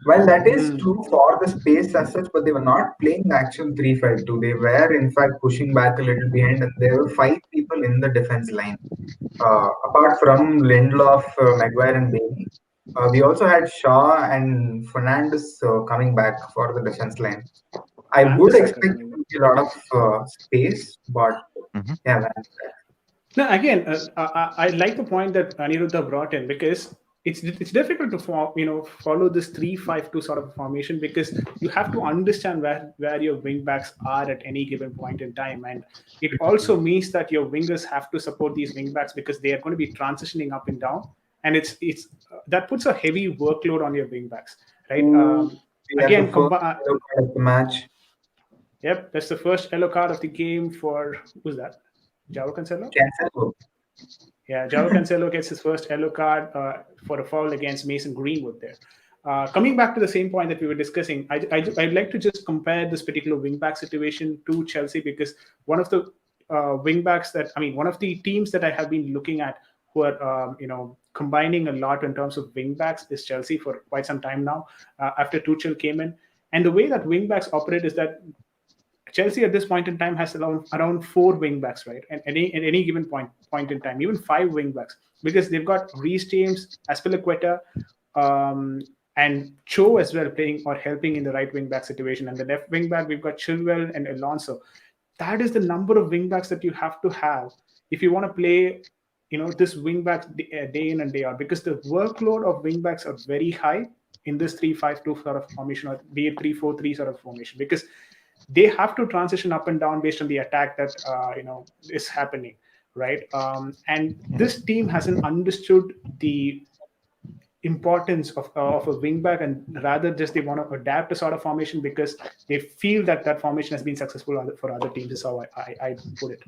S2: well, that is
S1: Mm.
S2: true for the space as such, but they were not playing actual 3-5-2. They were, in fact, pushing back a little behind, and there were five people in the defense line. Apart from Lindelof, Maguire, and Bailey, we also had Shaw and Fernandes coming back for the defense line. I
S1: Van
S2: would
S1: Bissaka
S2: expect
S1: coming.
S2: to see a lot of space, but
S3: Mhm.
S2: yeah,
S1: No, again, I like the point that Aniruddha brought in because it's difficult to follow this 3-5-2 sort of formation, because you have to understand where your wing backs are at any given point in time, and it also means that your wingers have to support these wing backs because they are going to be transitioning up and down, and it's that puts a heavy workload on your wing backs, right?
S2: So we have the
S1: Again,
S2: first yellow card of the match.
S1: yep, that's the first yellow card of the game for who's that? Jao Cancelo.
S2: Cancelo.
S1: Yeah, Joao Cancelo gets his first yellow card for a foul against Mason Greenwood there. Coming back to the same point that we were discussing, I'd like to just compare this particular wingback situation to Chelsea, because one of the wingbacks that, I mean, one of the teams that I have been looking at who are, combining a lot in terms of wingbacks is Chelsea for quite some time now, after Tuchel came in. And the way that wingbacks operate is that Chelsea at this point in time has around four wing backs, right? And at any given point in time, even five wing backs, because they've got Reece James, Aspilicueta, and Cho as well playing or helping in the right wing back situation. And the left wing back, we've got Chilwell and Alonso. That is the number of wing backs that you have to have if you want to play, this wing backs day in and day out, because the workload of wing backs are very high in this 3-5-2 sort of formation, or be it 3-4-3 sort of formation, because they have to transition up and down based on the attack that is happening, right? And this team hasn't understood the importance of a wingback, and rather just they want to adapt a sort of formation because they feel that formation has been successful for other teams. Is how I put it.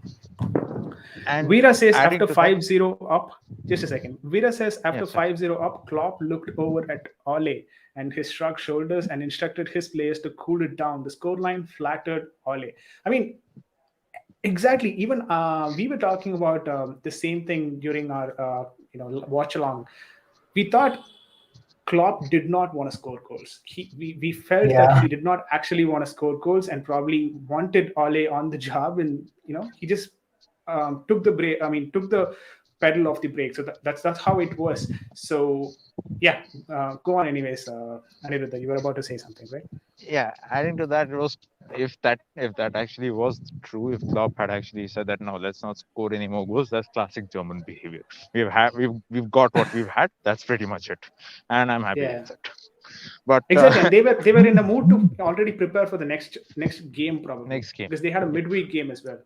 S3: And
S1: Vera says
S3: adding
S1: after
S3: to that,
S1: 5-0 up, just a second. Vera says after
S3: yes, sir.
S1: 5-0 up, Klopp looked over at Ole and his shrugged shoulders and instructed his players to cool it down. The scoreline flattered Ole. I mean, exactly. Even we were talking about the same thing during our watch along. We thought Klopp did not want to score goals. We felt that
S2: Yeah.
S1: he did not actually want to score goals and probably wanted Ole on the job, and he just took the brake. I mean, took the pedal off the brake. So that's how it was. So yeah, go on. Anyways, Aniruddha, you were about to say something, right?
S3: Yeah, adding to that, it was if that actually was true, if Klopp had actually said that no, let's not score any more goals, that's classic German behavior. We've got what we've had. That's pretty much it, and I'm happy
S1: Yeah.
S3: with it. But
S1: Exactly, and they were in a mood to already prepare for the next game probably,
S3: next game,
S1: because they had a midweek game as well.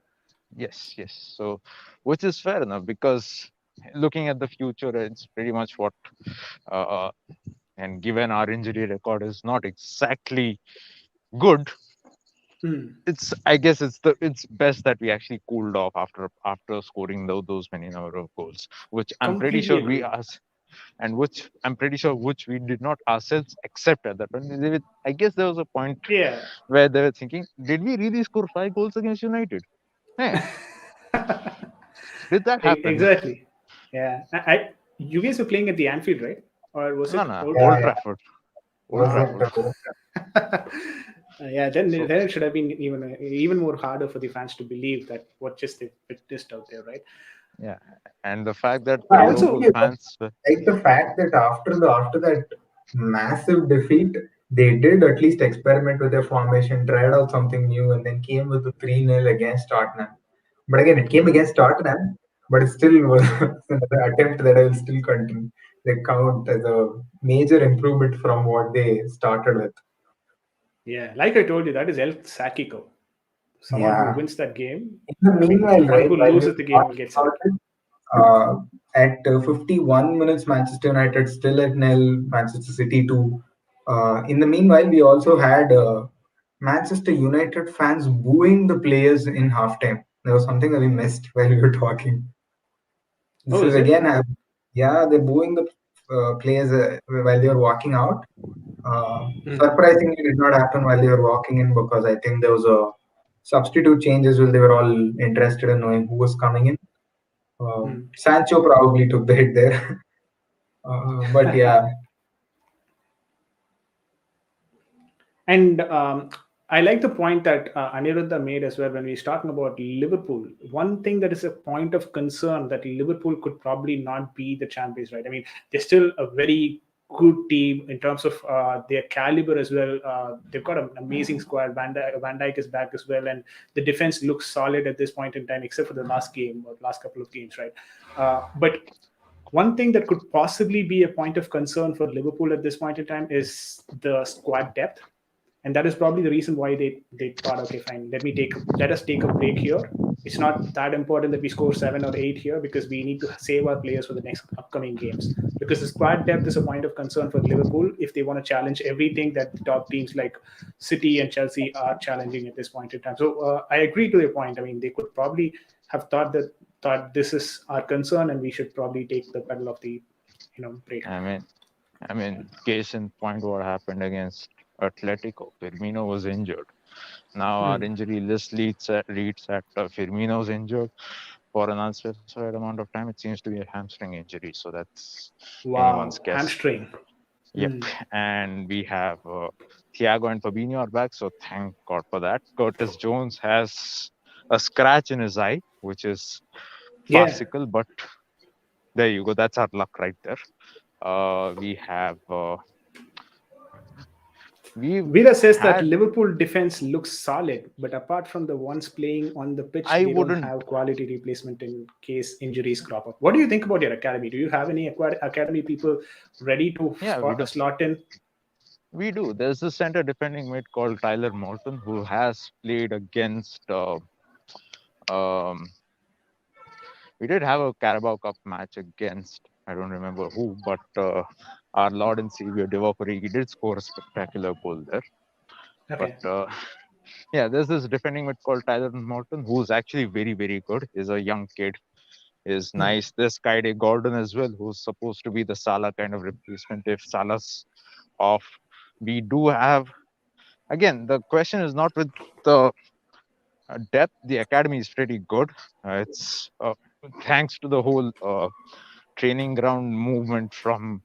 S3: yes. So, which is fair enough because looking at the future, it's pretty much what. Uh, and given our injury record is not exactly good,
S1: Hmm.
S3: it's I guess it's best that we actually cooled off after scoring those many number of goals, which I'm pretty
S1: Completely
S3: sure we
S1: agree.
S3: us and which I'm pretty sure which we did not ourselves accept at that point. I guess there was a point
S1: Yeah.
S3: where they were thinking, did we really score 5 goals against United? Hey, did that happen?
S1: Exactly. Yeah. You guys were playing at the Anfield, right? Or was
S3: No,
S1: it
S3: no,
S1: Old
S2: Yeah,
S3: Old
S1: Trafford?
S2: yeah.
S3: Trafford. Old
S2: Was
S3: Trafford.
S1: Yeah, then
S3: So
S1: then it should have been even more harder for the fans to believe that what just they witnessed out there, right?
S3: yeah, and the fact that
S1: But
S2: I
S1: also,
S3: Liverpool
S2: think
S3: fans
S2: like the fact that after that massive defeat, they did at least experiment with their formation, tried out something new, and then came with the 3-0 against Tottenham. But again, it came against Tottenham, but it still was another attempt that I will still continue. They count as a major improvement from what they started with.
S1: yeah, like I told you, that is El Sakiko. Someone who
S2: Yeah.
S1: wins that game.
S2: In the
S1: I mean,
S2: meanwhile,
S1: one
S2: right,
S1: who
S2: while we
S1: loses the
S2: were
S1: game will
S2: talking
S1: get
S2: about
S1: sacked.
S2: it, at 51 minutes, Manchester United still at nil, Manchester City 2. In the meanwhile, we also had Manchester United fans booing the players in halftime. There was something that we missed while we were talking. This
S1: Oh,
S2: is
S1: is it?
S2: again, yeah, they're booing the players while they were walking out.
S1: Hmm.
S2: Surprisingly, it did not happen while they were walking in because I think there was a substitute changes while they were all interested in knowing who was coming in.
S1: Hmm.
S2: Sancho probably took the hit there. But yeah,
S1: And I like the point that Aniruddha made as well when he's talking about Liverpool. One thing that is a point of concern that Liverpool could probably not be the champions, right? I mean, they're still a very good team in terms of their caliber as well. They've got an amazing squad. Van Dijk is back as well, and the defense looks solid at this point in time, except for the last game or last couple of games, right? But One thing that could possibly be a point of concern for Liverpool at this point in time is the squad depth, and that is probably the reason why they thought, okay, fine, let us take a break here. It's not that important that we score 7 or 8 here because we need to save our players for the next upcoming games. Because the squad depth is a point of concern for Liverpool if they want to challenge everything that the top teams like City and Chelsea are challenging at this point in time. So I agree to your point. I mean, they could probably have thought this is our concern and we should probably take the pedal of the break.
S3: I mean, case in point, what happened against Atletico? Firmino was injured. Now our
S1: Hmm.
S3: injury list reads at Firmino's injured for an unspecified amount of time. It seems to be a hamstring injury, so that's anyone's
S1: Wow,
S3: guess.
S1: hamstring.
S3: Yep.
S1: Hmm.
S3: And we have Thiago and Fabinho are back, so thank God for that. Curtis Jones has a scratch in his eye, which is
S1: Yeah.
S3: farcical, but there you go. That's our luck right there. We have we've
S1: Villa says that
S3: had.
S1: Liverpool defense looks solid, but apart from the ones playing on the pitch,
S3: I
S1: they don't
S3: wouldn't.
S1: have quality replacement in case injuries crop up. What do you think about your academy? Do you have any academy people ready to
S3: Yeah, we do.
S1: slot in?
S3: We do. There's a center defending mid called Tyler Morton who has played against. Um, we did have a Carabao Cup match against. I don't remember who, but our Lord and Savior Divock Origi did score a spectacular goal there. But
S1: Okay.
S3: yeah, there's this defending mid called Tyler Morton who's actually very, very good. He's a young kid. Is
S1: Hmm.
S3: nice. This Kaide Gordon as well, who's supposed to be the Salah kind of replacement if Salah's off. We do have, again, the question is not with the depth. The academy is pretty good. It's thanks to the whole training ground movement from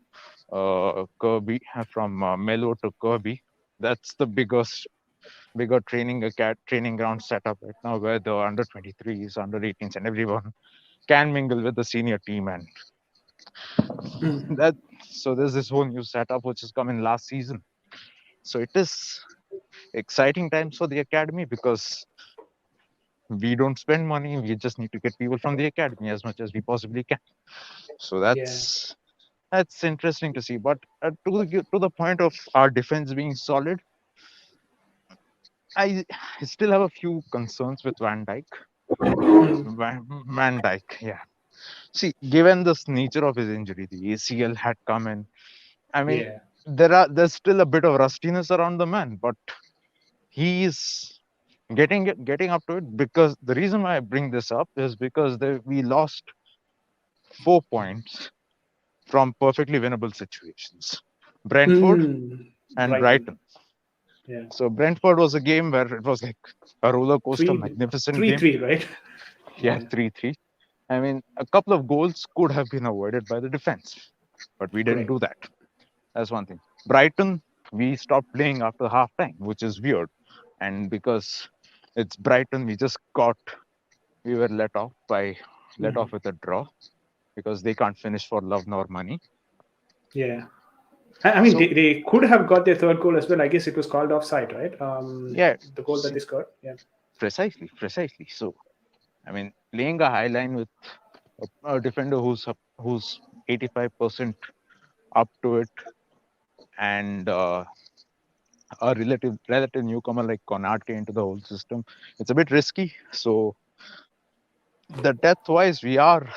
S3: Kirby, from Melo to Kirby. That's the bigger training ground setup right now, where the under 23s, under 18s, and everyone can mingle with the senior team, and
S1: Hmm.
S3: that so there's this whole new setup which has come in last season. So it is exciting times for the academy because we don't spend money. We just need to get people from the academy as much as we possibly can. So
S1: Yeah.
S3: that's interesting to see. But to the point of our defense being solid, I still have a few concerns with Van Dyke.
S1: Hmm.
S3: Van Dyke, yeah. See, given this nature of his injury, the ACL had come in. I mean,
S1: Yeah.
S3: there's still a bit of rustiness around the man, but he's getting up to it. Because the reason why I bring this up is because we lost 4 points from perfectly winnable situations, Brentford
S1: Hmm.
S3: and
S1: Brighton.
S3: Brighton.
S1: Yeah.
S3: So Brentford was a game where it was like a roller coaster,
S1: Three,
S3: magnificent
S1: three,
S3: game.
S1: three, right?
S3: Yeah,
S1: Yeah.
S3: 3-3. I mean, a couple of goals could have been avoided by the defense, but we didn't
S1: Correct.
S3: do that. That's one thing. Brighton, we stopped playing after half time, which is weird. And because it's Brighton, we were let
S1: Hmm.
S3: off with a draw because they can't finish for love nor money.
S1: Yeah. I mean,
S3: So
S1: they could have got their third goal as well. I guess it was called offside, right?
S3: yeah,
S1: The goal that they scored. Yeah.
S3: precisely. So I mean, playing a high line with a defender who's 85% up to it, and a relative newcomer like Konate into the whole system, it's a bit risky. So the depth wise, we are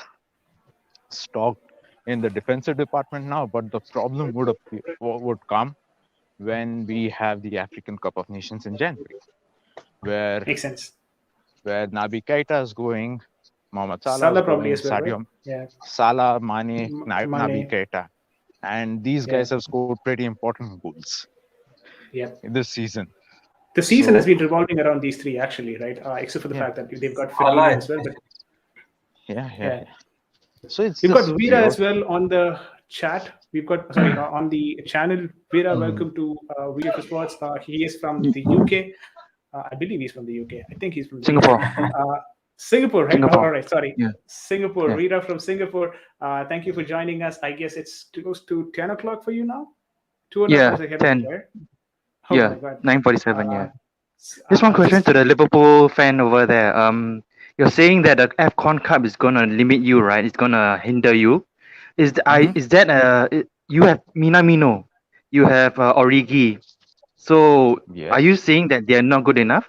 S3: stocked in the defensive department now, but the problem would come when we have the African Cup of Nations in January, where
S1: Makes sense.
S3: Naby Keita is going, Mohamed Salah is
S1: Salah probably
S3: going,
S1: as well, right?
S3: Sadio
S1: Yeah.
S3: Salah, Mane, Naby
S1: Mane.
S3: Keita, and these
S1: Yeah.
S3: guys have scored pretty important goals
S1: Yeah.
S3: this season.
S1: The season has
S3: So
S1: been revolving around these three, actually, right? Except for the
S3: yeah,
S1: fact that they've got Firmino
S2: Salah,
S1: as well. But
S3: yeah.
S1: yeah,
S3: So it's
S1: we've got
S3: just
S1: Veera
S3: weird.
S1: as well on the chat. We've got, sorry, on the channel. Veera,
S2: mm,
S1: welcome to VFS Sports. He is from
S5: Y-
S1: the UK. I believe he's from the UK. I think he's from the UK.
S5: Singapore,
S1: Singapore, right? Oh, all
S5: Singapore.
S1: right, sorry.
S5: Yeah,
S1: Singapore.
S5: yeah,
S1: Rita from Singapore. Thank you for joining us. I guess it's close to 10 o'clock for you now. 2.5 hours
S5: yeah.
S1: ahead of you,
S5: 10.
S1: right? Oh my
S5: Yeah,
S1: God.
S5: 9:47.
S1: Uh,
S5: Yeah. Just one question
S1: just
S5: to the Liverpool fan over there. You're saying that the AFCON Cup is gonna limit you, right? It's gonna hinder you.
S3: Hmm.
S5: is that you have Minamino, you have Origi. So are
S3: Yes.
S5: you saying that they are not good enough?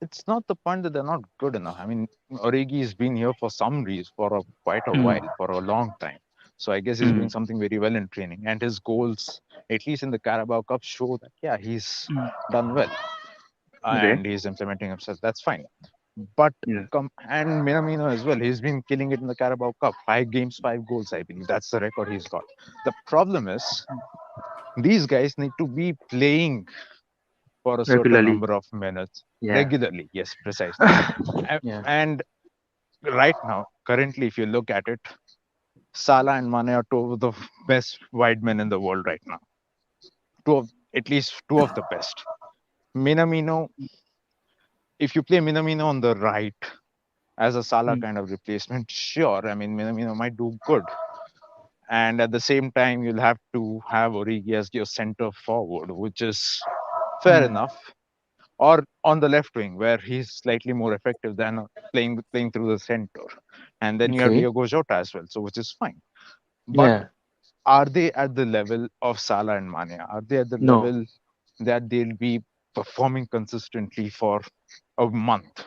S3: It's not the point that they're not good enough. I mean, Origi's been here for some reason, for quite a
S5: Mm,
S3: while, for a long time. So I guess he's doing
S5: mm,
S3: something very well in training, and his goals, at least in the Carabao Cup, show that yeah, he's
S5: mm.
S3: done well
S5: Okay.
S3: and he's implementing himself. That's fine. But
S5: Yeah.
S3: and Minamino as well. He's been killing it in the Carabao Cup. 5 games, 5 goals. I believe that's the record he's got. The problem is these guys need to be playing for a certain
S5: Regularly.
S3: number of minutes
S5: Yeah.
S3: regularly. Yes, precisely.
S5: Yeah.
S3: And right now, currently, if you look at it, Salah and Mane are two of the best wide men in the world right now. At least two of the best. Minamino, if you play Minamino on the right as a Salah
S5: Mm,
S3: kind of replacement, sure. I mean, Minamino might do good. And at the same time, you'll have to have Origi as your center forward, which is fair
S5: mm.
S3: enough. Or on the left wing, where he's slightly more effective than playing through the center. And then you have
S5: Okay.
S3: Diogo Jota as well, so which is fine. But
S5: Yeah.
S3: are they at the level of Salah and Mane? Are they at the
S5: No.
S3: level that they'll be performing consistently for a month?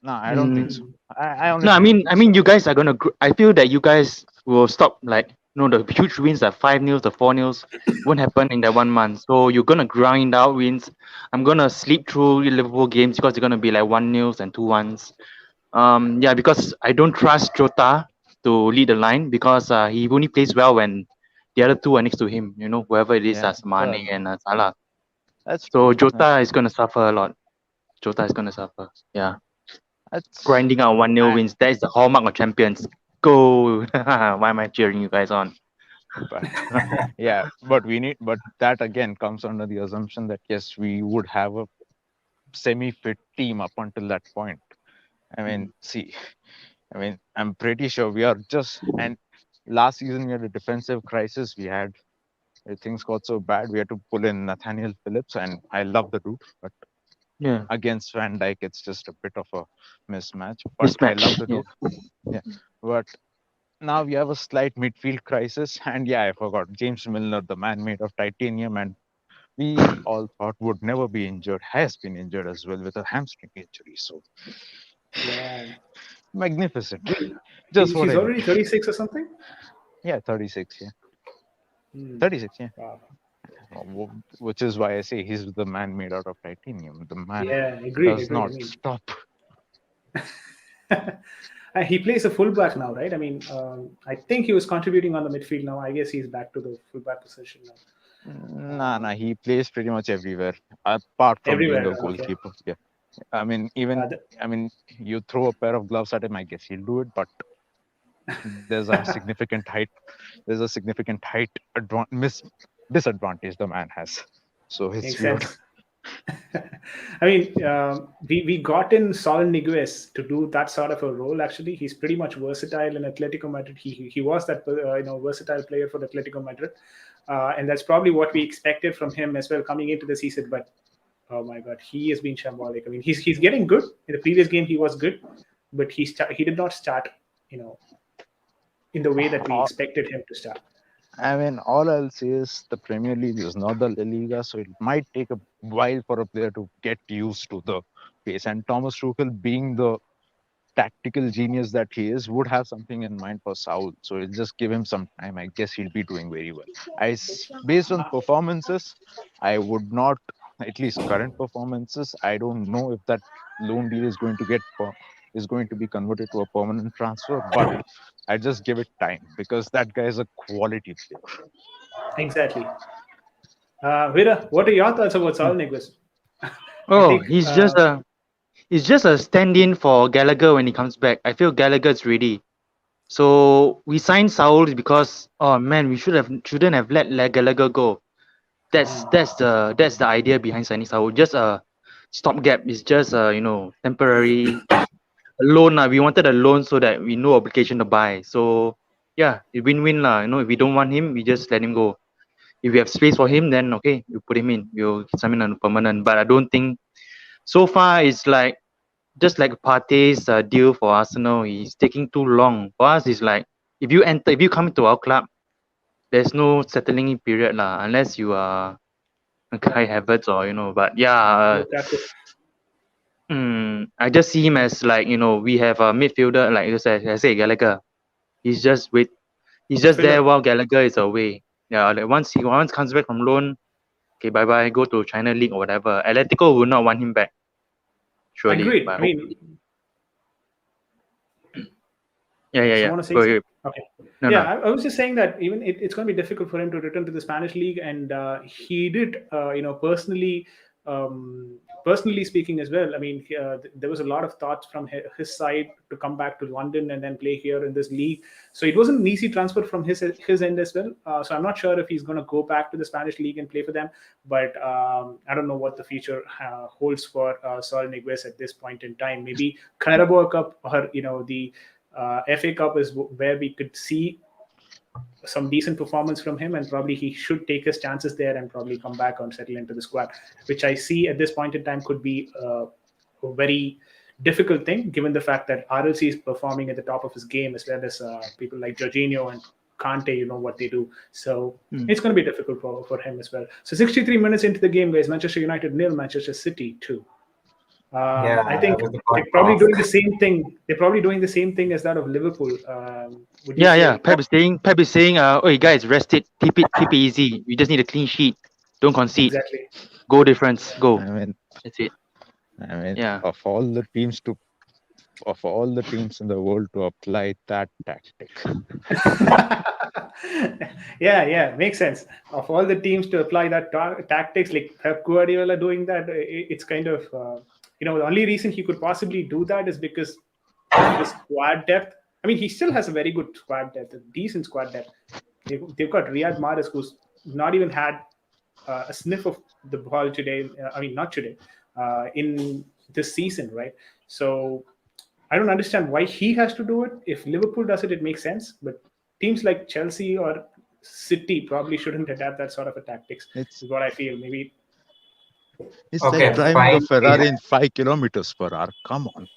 S3: No, I don't think
S5: Mm.
S3: so. I
S5: No,
S3: honestly don't
S5: I
S3: think
S5: mean,
S3: so.
S5: you guys are gonna. I feel that you guys will stop. Like, the huge wins, like 5-0, the 4-0, won't happen in that 1 month. So you're gonna grind out wins. I'm gonna sleep through Liverpool games because they're gonna be like 1-0 and 2-1s. Yeah, because I don't trust Jota to lead the line because he only plays well when the other two are next to him. Whoever it is,
S3: Yeah,
S5: as
S3: fair
S5: Mane
S3: enough.
S5: and Salah.
S3: That's true.
S5: So
S3: That's
S5: Jota is
S3: true.
S5: gonna suffer a lot. Jota is gonna suffer. Yeah,
S3: That's
S5: grinding out 1-0
S3: I,
S5: wins. That is the hallmark of champions. Go! Why am I cheering you guys on?
S3: but yeah, but that again comes under the assumption that yes, we would have a semi-fit team up until that point. I mean, see, I mean, I'm pretty sure we are just and last season we had a defensive crisis. We had things got so bad we had to pull in Nathaniel Phillips, and I love the dude, but
S5: Yeah,
S3: against Van Dyke, it's just a bit of a mismatch. But I love
S5: mismatch.
S3: the
S5: Yeah.
S3: dude. Yeah, but now we have a slight midfield crisis, and yeah, I forgot James Milner, the man made of titanium, and we all thought would never be injured, has been injured as well with a hamstring injury. So
S1: Yeah.
S3: magnificent,
S1: I mean,
S3: just what
S1: he's
S3: I need.
S1: already 36 or something.
S3: Yeah, 36. Yeah,
S1: Hmm.
S3: 36. Yeah,
S1: Wow.
S3: which is why I say he's the man made out of titanium. The man
S1: Yeah, agreed,
S3: does
S1: agreed.
S3: not
S1: I mean,
S3: stop.
S1: he plays a fullback now, right? I mean, I think he was contributing on the midfield now. I guess he's back to the fullback position now.
S3: Nah, nah, he plays pretty much everywhere, apart from being a
S1: Everywhere. Okay.
S3: goalkeeper. Yeah, I mean, even
S1: The,
S3: I mean, you throw a pair of gloves at him, I guess he'll do it. But there's a significant height. There's a significant height disadvantage the man has. So it's
S1: makes
S3: weird.
S1: sense. I mean, we got in Sol Niguez to do that sort of a role. Actually, he's pretty much versatile in Atletico Madrid. He was that versatile player for Atletico Madrid, and that's probably what we expected from him as well coming into the season. But oh my God, he has been shambolic. I mean, he's getting good. In the previous game, he was good, but he did not start, you know, in the way that we
S3: All,
S1: expected him to start.
S3: I mean, all I'll say is the Premier League is not the La Liga, so it might take a while for a player to get used to the pace. And Thomas Tuchel, being the tactical genius that he is, would have something in mind for Saul. So it'll just give him some time. I guess he'll be doing very well. Based on performances, I would not, at least current performances, I don't know if that loan deal is going to is going to be converted to a permanent transfer, but I just give it time because that guy is a quality player.
S1: Exactly. Vida, what are your thoughts about Sol Niguez? I
S5: Oh,
S1: think
S5: he's just a stand-in for Gallagher when he comes back. I feel Gallagher's ready. So we signed Saul because, oh man, we shouldn't have let Gallagher go. That's the idea behind signing Saul. Just a stopgap. It's just temporary loan lah. We wanted a loan so that we no obligation to buy. So yeah, it win-win lah. If we don't want him, we just let him go. If we have space for him, then okay, we put him in. We'll sign him on permanent. But I don't think so far it's like just like Partey's deal for Arsenal. He's taking too long. For us, it's like if you come into our club, there's no settling in period lah, unless you are Kai Havertz or But yeah,
S1: Lukaku.
S5: I just see him as like we have a midfielder like I say Gallagher. He's just there
S1: Filler.
S5: while Gallagher is away. Yeah, like once comes back from loan, okay, bye bye, go to China League or whatever. Atletico will not want him back. Surely,
S1: Agreed.
S5: but
S1: I mean,
S5: yeah.
S1: someone want to say
S5: Go
S1: something?
S5: ahead.
S1: Okay.
S5: No,
S1: Yeah,
S5: no.
S1: I was just saying that even it's going to be difficult for him to return to the Spanish league, and he did, personally speaking as well. I mean, there was a lot of thoughts from his side to come back to London and then play here in this league. So it wasn't an easy transfer from his end as well. So I'm not sure if he's going to go back to the Spanish league and play for them. But I don't know what the future holds for Saul Niguez at this point in time. Maybe Carabao Cup or the FA Cup is where we could see some decent performance from him, and probably he should take his chances there and probably come back and settle into the squad, which I see at this point in time could be a very difficult thing, given the fact that RLC is performing at the top of his game, as well as people like Jorginho and Kante, what they do. So it's going to be difficult for him as well. So 63 minutes into the game, guys, Manchester United 0, Manchester City 2. I think
S2: that was the
S1: they're
S2: first
S1: probably
S2: half.
S1: doing the same thing. They're probably doing the same thing as that of Liverpool. Would you say?
S5: Yeah. Pep is saying, "Oh, guys, rest it, keep it easy. You just need a clean sheet. Don't concede.
S1: Exactly.
S5: Goal difference, go.
S3: I mean,
S5: That's it." Yeah.
S3: of all the teams in the world to apply that tactic,
S1: Yeah, makes sense. Of all the teams to apply that tactics, like Pep Guardiola doing that, it's kind of the only reason he could possibly do that is because of his squad depth. I mean, he still has a very good squad depth, a decent squad depth. They've got Riyad Mahrez, who's not even had a sniff of the ball today. Not today, in this season, right? So I don't understand why he has to do it. If Liverpool does it, it makes sense. But teams like Chelsea or City probably shouldn't adapt that sort of a tactics.
S3: it's
S1: Is what I feel. Maybe
S2: Okay,
S3: like driving
S2: fine.
S3: a Ferrari in 5 kilometers per hour. Come on.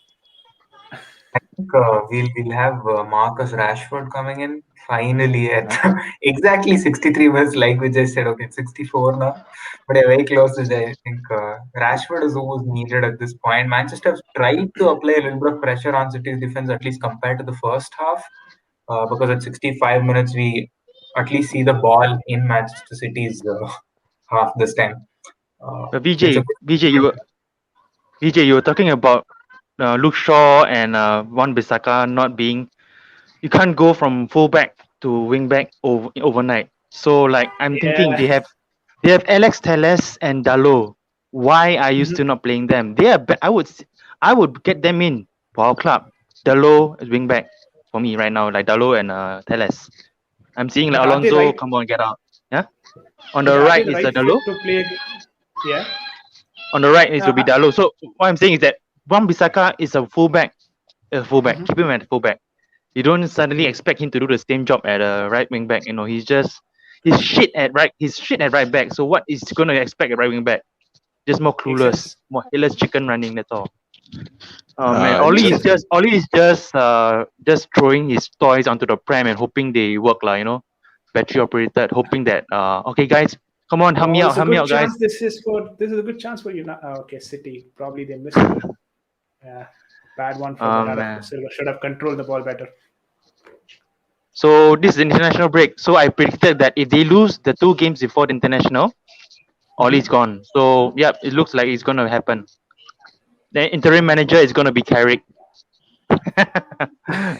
S2: I think we'll have Marcus Rashford coming in finally at exactly 63 minutes, like we just said. Okay, it's 64 now, but very close to that. I think Rashford is who was needed at this point. Manchester have tried to apply a little bit of pressure on City's defense, at least compared to the first half, because at 65 minutes we at least see the ball in Manchester City's half this time.
S5: But
S2: It's a
S5: VJ, you were talking about Luke Shaw and Wan Bissaka not being. You can't go from fullback to wingback overnight. So like I'm thinking they have Alex Telles and Dalot. Why are you still not playing them? They are. I would get them in for our club. Dalot is wingback for me right now, like Dalot and Telles. I'm seeing like
S1: But are they
S5: Alonso,
S1: right?
S5: come on, get out. Yeah. On
S1: But
S5: the
S1: are
S5: right
S1: they
S5: is
S1: right
S5: Dalot.
S1: fit to play? Yeah.
S5: On the right is
S1: Uh,
S5: will be Dalot. So what I'm saying is that Wan Bissaka is a fullback. Keep him at fullback. You don't suddenly expect him to do the same job at a right wing back. He's shit at right. He's shit at right back. So what is gonna expect at right wing back? Just more
S1: Makes
S5: clueless,
S1: sense.
S5: more headless chicken running. That's all.
S3: Uh,
S5: Ollie
S1: makes
S5: is just throwing his toys onto the pram and hoping they work, battery operated, hoping that okay guys, come on, help me
S1: It's a
S5: out,
S1: good
S5: guys.
S1: chance. This is a good chance for you. Okay, City. Probably they missed it. Bad one for Bernardo
S5: Man.
S1: Silva. Should have controlled the ball better.
S5: So this is the international break. So I predicted that if they lose the 2 games before the international, Ollie's gone. So yeah, it looks like it's gonna happen. The interim manager is gonna be Carrick.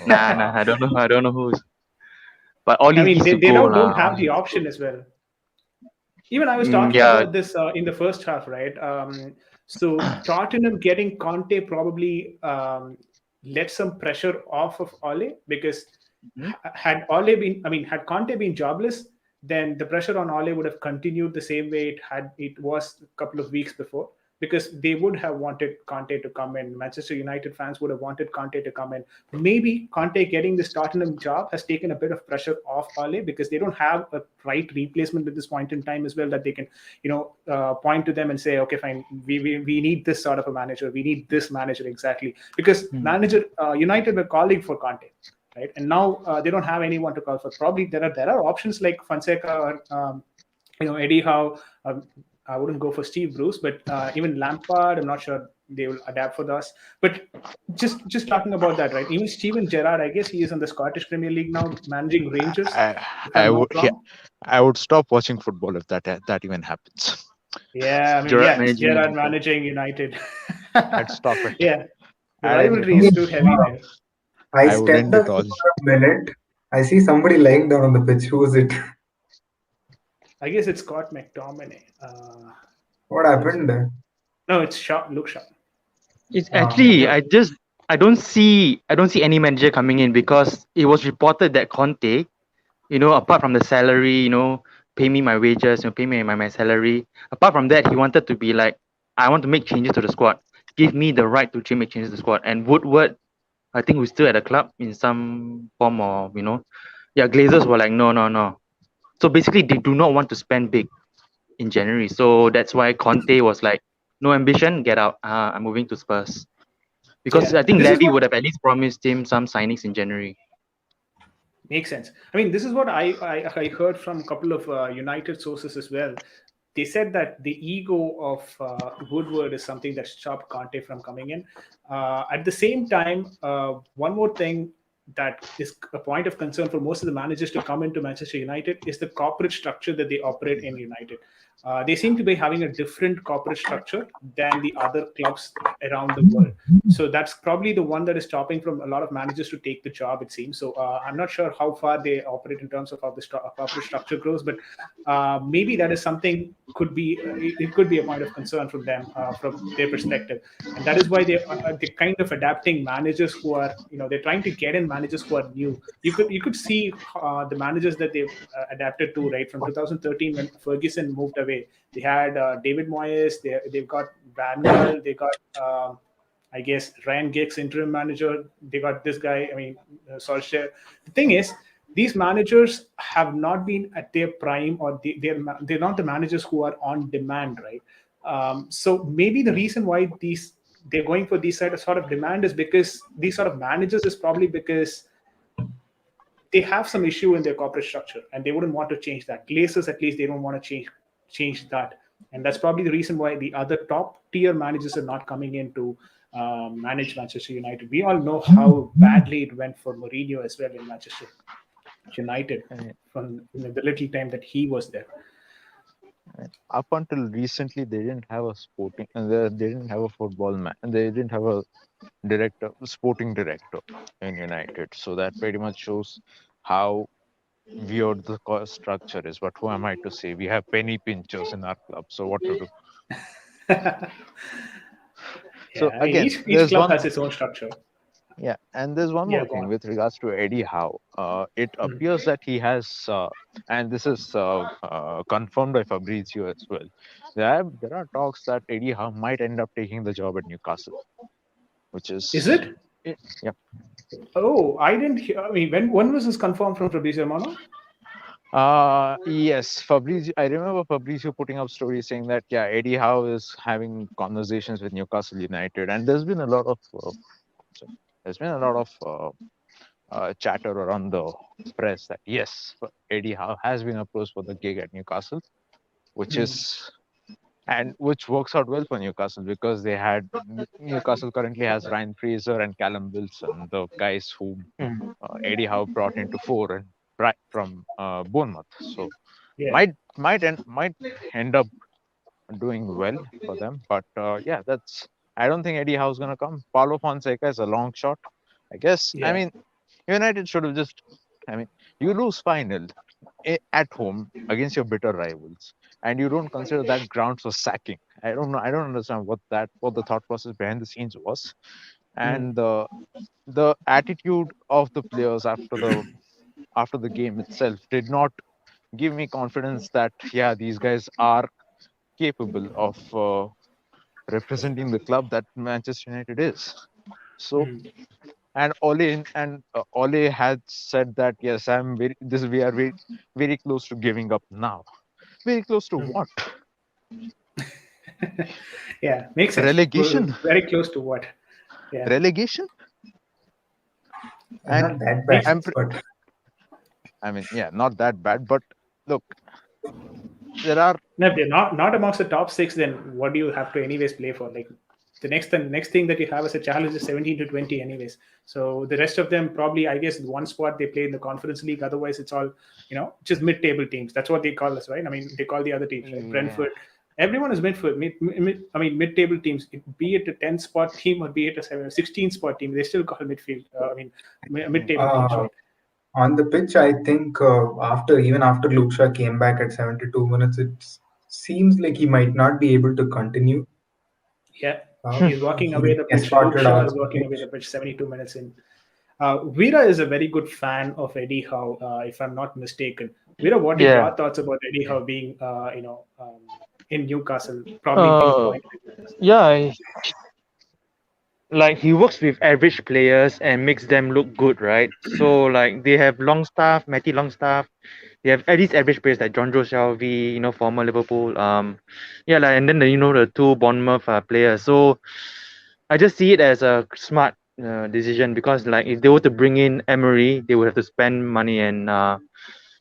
S5: Nah, I don't know who's. But Ollie needs to
S1: They
S5: go,
S1: now don't have
S5: Ollie
S1: the
S5: needs to
S1: option
S5: go.
S1: as well. Even I was talking
S5: Yeah.
S1: about this in the first half, right? So Tottenham getting Conte probably let some pressure off of Ole, because had Conte been jobless, then the pressure on Ole would have continued the same way it was a couple of weeks before, because they would have wanted Conte to come in. Manchester United fans would have wanted Conte to come in. Maybe Conte getting this Tottenham job has taken a bit of pressure off Ole, because they don't have a right replacement at this point in time as well, that they can, point to them and say, okay, fine, we need this sort of a manager. We need this manager exactly, because United were calling for Conte. right? And now they don't have anyone to call for. Probably there are options like Fonseca or Eddie Howe. I wouldn't go for Steve Bruce, but even Lampard, I'm not sure they will adapt for us. But just talking about that, right? Even Steven Gerrard, I guess he is in the Scottish Premier League now, managing Rangers,
S3: I,
S1: if
S3: I
S1: I'm not
S3: would yeah,
S1: wrong.
S3: I would stop watching football if that even happens.
S1: Yeah, I mean,
S5: Gerrard
S1: yes,
S5: managing
S1: Gerrard
S5: United.
S1: managing United.
S3: I'd stop it.
S1: Yeah, the
S3: I'd end it
S1: rivalry
S3: all.
S1: is too heavy there.
S2: I
S3: I would
S2: stepped
S3: end it
S2: away
S3: all.
S2: for a minute. I see somebody lying down on the pitch. Who is it?
S1: I guess it's Scott McTominay.
S2: What
S1: What is it?
S2: happened?
S1: No, it's Shaw, Luke Shaw.
S5: It's
S2: Ah,
S5: actually I don't see any manager coming in because it was reported that Conte, apart from the salary, pay me my wages, pay me my salary. Apart from that, he wanted to be like, I want to make changes to the squad. Give me the right to make changes to the squad. And Woodward, I think was still at the club in some form of, yeah, Glazers were like, no, no, no. So basically, they do not want to spend big in January. So that's why Conte was like, no ambition, get out. I'm moving to Spurs. Because
S1: Yeah,
S5: I think
S1: this is
S5: Levy
S1: what
S5: would have at least promised him some signings in January.
S1: makes sense. I mean, this is what I heard from a couple of United sources as well. They said that the ego of Woodward is something that stopped Conte from coming in. At the same time, one more thing that is a point of concern for most of the managers to come into Manchester United is the corporate structure that they operate in United. They seem to be having a different corporate structure than the other clubs around the world. So that's probably the one that is stopping from a lot of managers to take the job, it seems. So I'm not sure how far they operate in terms of how the corporate structure grows, but maybe that is something could be it could be a point of concern from them from their perspective, and that is why they're kind of adapting managers who are they're trying to get in managers who are new. You could see the managers that they've adapted to, right, from 2013 when Ferguson moved away. They had David Moyes, they've got Van Gaal, they got I guess Ryan Giggs, interim manager. They got this guy. I mean, Solskjaer. The thing is, these managers have not been at their prime, or they're not the managers who are on demand, right? So maybe the reason why they're going for these sort of demand is because these sort of managers is probably because they have some issue in their corporate structure and they wouldn't want to change that. Glazers, at least, they don't want to change that, and that's probably the reason why the other top tier managers are not coming in to manage Manchester United. We all know how badly it went for Mourinho as well in Manchester United
S3: And
S1: from the little time that he was there.
S3: up until recently, they didn't have a they didn't have a football man, they didn't have a sporting director in United. So that pretty much shows how weird the structure is. But who am I to say? We have penny pinchers in our club, so what to do? So
S1: Yeah, I mean,
S3: again,
S1: each club has its own structure.
S3: and there's one
S1: Yeah,
S3: more
S1: go
S3: thing
S1: on.
S3: with regards to Eddie Howe. It appears that he has, and this is confirmed by Fabrizio as well. There are talks that Eddie Howe might end up taking the job at Newcastle, which
S1: Is
S3: is,
S1: it?
S3: yeah.
S1: Oh, I didn't hear. I mean, when was this confirmed from Fabrizio Romano?
S3: Yes, Fabrizio. I remember Fabrizio putting up stories saying that Eddie Howe is having conversations with Newcastle United, and there's been a lot of chatter around the press that yes, Eddie Howe has been approached for the gig at Newcastle, which is which works out well for Newcastle because Newcastle currently has Ryan Fraser and Callum Wilson, the guys who Eddie Howe brought into fore and from Bournemouth. So
S1: Yeah,
S3: might end up doing well for them. But I don't think Eddie Howe's gonna come. Paulo Fonseca is a long shot, I guess. I
S1: yeah.
S3: mean, United should have just. I mean, you lose final at home against your bitter rivals, and you don't consider that grounds for sacking. I don't know. I don't understand what the thought process behind the scenes was, and the attitude of the players after the game itself did not give me confidence that these guys are capable of representing the club that Manchester United is. So, and Ole had said that yes, we are very very close to giving up now. Very close to what?
S1: Yeah, makes sense. We're
S3: Relegation?
S1: very close to what? Yeah.
S3: Relegation? And
S2: Not that bad,
S1: We
S3: I'm,
S2: but
S3: I mean, yeah, not that bad, but look, there are.
S1: No, if they're not amongst the top six, then what do you have to anyways play for? Like the next thing that you have as a challenge is 17 to 20 anyways. So the rest of them probably, I guess, one spot they play in the Conference League. Otherwise, it's all just mid-table teams. That's what they call us, right? I mean, they call the other teams, right?
S3: Yeah.
S1: Brentford. Everyone is I mean, mid-table teams. Be it a 10-spot team or be it a 16-spot team, they still call midfield. I mean, mid-table teams,
S2: uh,
S1: right?
S2: on the pitch, I think after Luke Shaw came back at 72 minutes, it seems like he might not be able to continue.
S1: Yeah,
S2: Uh,
S1: he's walking away
S2: he
S1: the pitch. Luke
S2: escorted
S1: Shaw
S2: off
S1: is
S2: the
S1: walking away the
S2: pitch.
S1: pitch 72 minutes in. Vera is a very good fan of Eddie Howe, if I'm not mistaken. Vera, what is
S5: Yeah.
S1: your thoughts about Eddie Howe being, in Newcastle, probably being
S5: Uh,
S1: appointed?
S5: yeah, like he works with average players and makes them look good, right? So like they have Longstaff, Matty Longstaff. They have at least average players like John Joe Shelby, former Liverpool. Yeah, like and then the two Bournemouth players. So I just see it as a smart decision because like if they were to bring in Emery, they would have to spend money and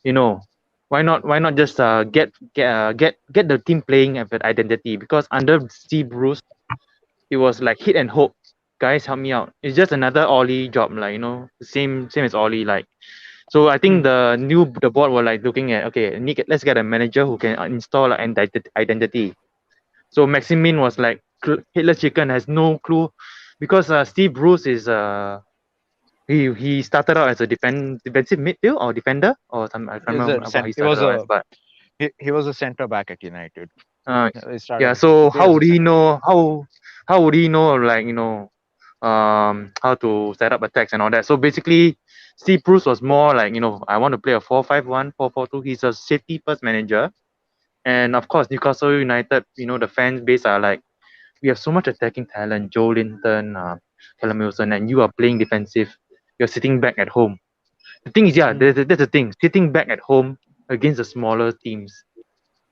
S5: you know why not just get the team playing with identity because under Steve Bruce it was like hit and hope. Guys, help me out. It's just another Ollie job, like same as Ollie. Like, so I think
S1: Hmm.
S5: the board were like looking at okay, let's get a manager who can install an identity. So Maximin was like Hitler Chicken has no clue because Steve Bruce is he started out as a defensive midfield or defender or some I can't
S3: Is
S5: remember
S3: a
S5: what
S3: cent-
S5: he
S3: he
S5: started
S3: was
S5: out as,
S3: a
S5: but
S3: he was a center back at United.
S5: uh,
S3: He started
S5: yeah.
S3: as he
S5: So
S3: played
S5: how
S3: as a
S5: would he
S3: center back.
S5: know how would he know like how to set up attacks and all that. So basically, Steve Bruce was more like I want to play a 4-5-1, 4-4-2. He's a safety first manager, and of course Newcastle United. The fan base are like we have so much attacking talent, Joe Linton, Callum Wilson, and you are playing defensive. You're sitting back at home. The thing is, yeah,
S1: Hmm.
S5: that's the thing. Sitting back at home against the smaller teams,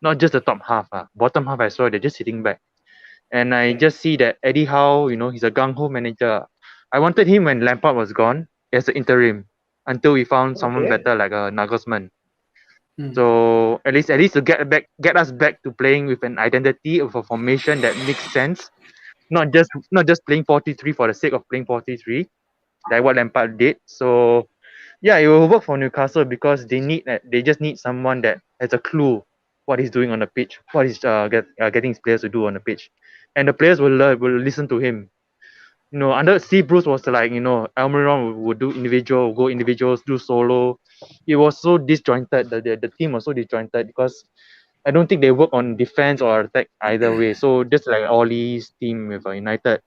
S5: not just the top half. Bottom half, I saw they're just sitting back. And I
S1: Yeah.
S5: just see that Eddie Howe, he's a gung ho manager. I wanted him when Lampard was gone as an interim until we found someone
S1: Okay.
S5: better like a Nagelsmann.
S1: Hmm.
S5: So at least to get us back to playing with an identity of a formation that makes sense, not just playing 43 for the sake of playing 43, like what Lampard did. So yeah, it will work for Newcastle because they just need someone that has a clue what he's doing on the pitch, what he's getting his players to do on the pitch, and the players will listen to him. Under Steve Bruce was like Almiron would do individual, go individuals, do solo. It was so disjointed. The team was so disjointed because I don't think they work on defense or attack either way. So just like Ollie's team with United,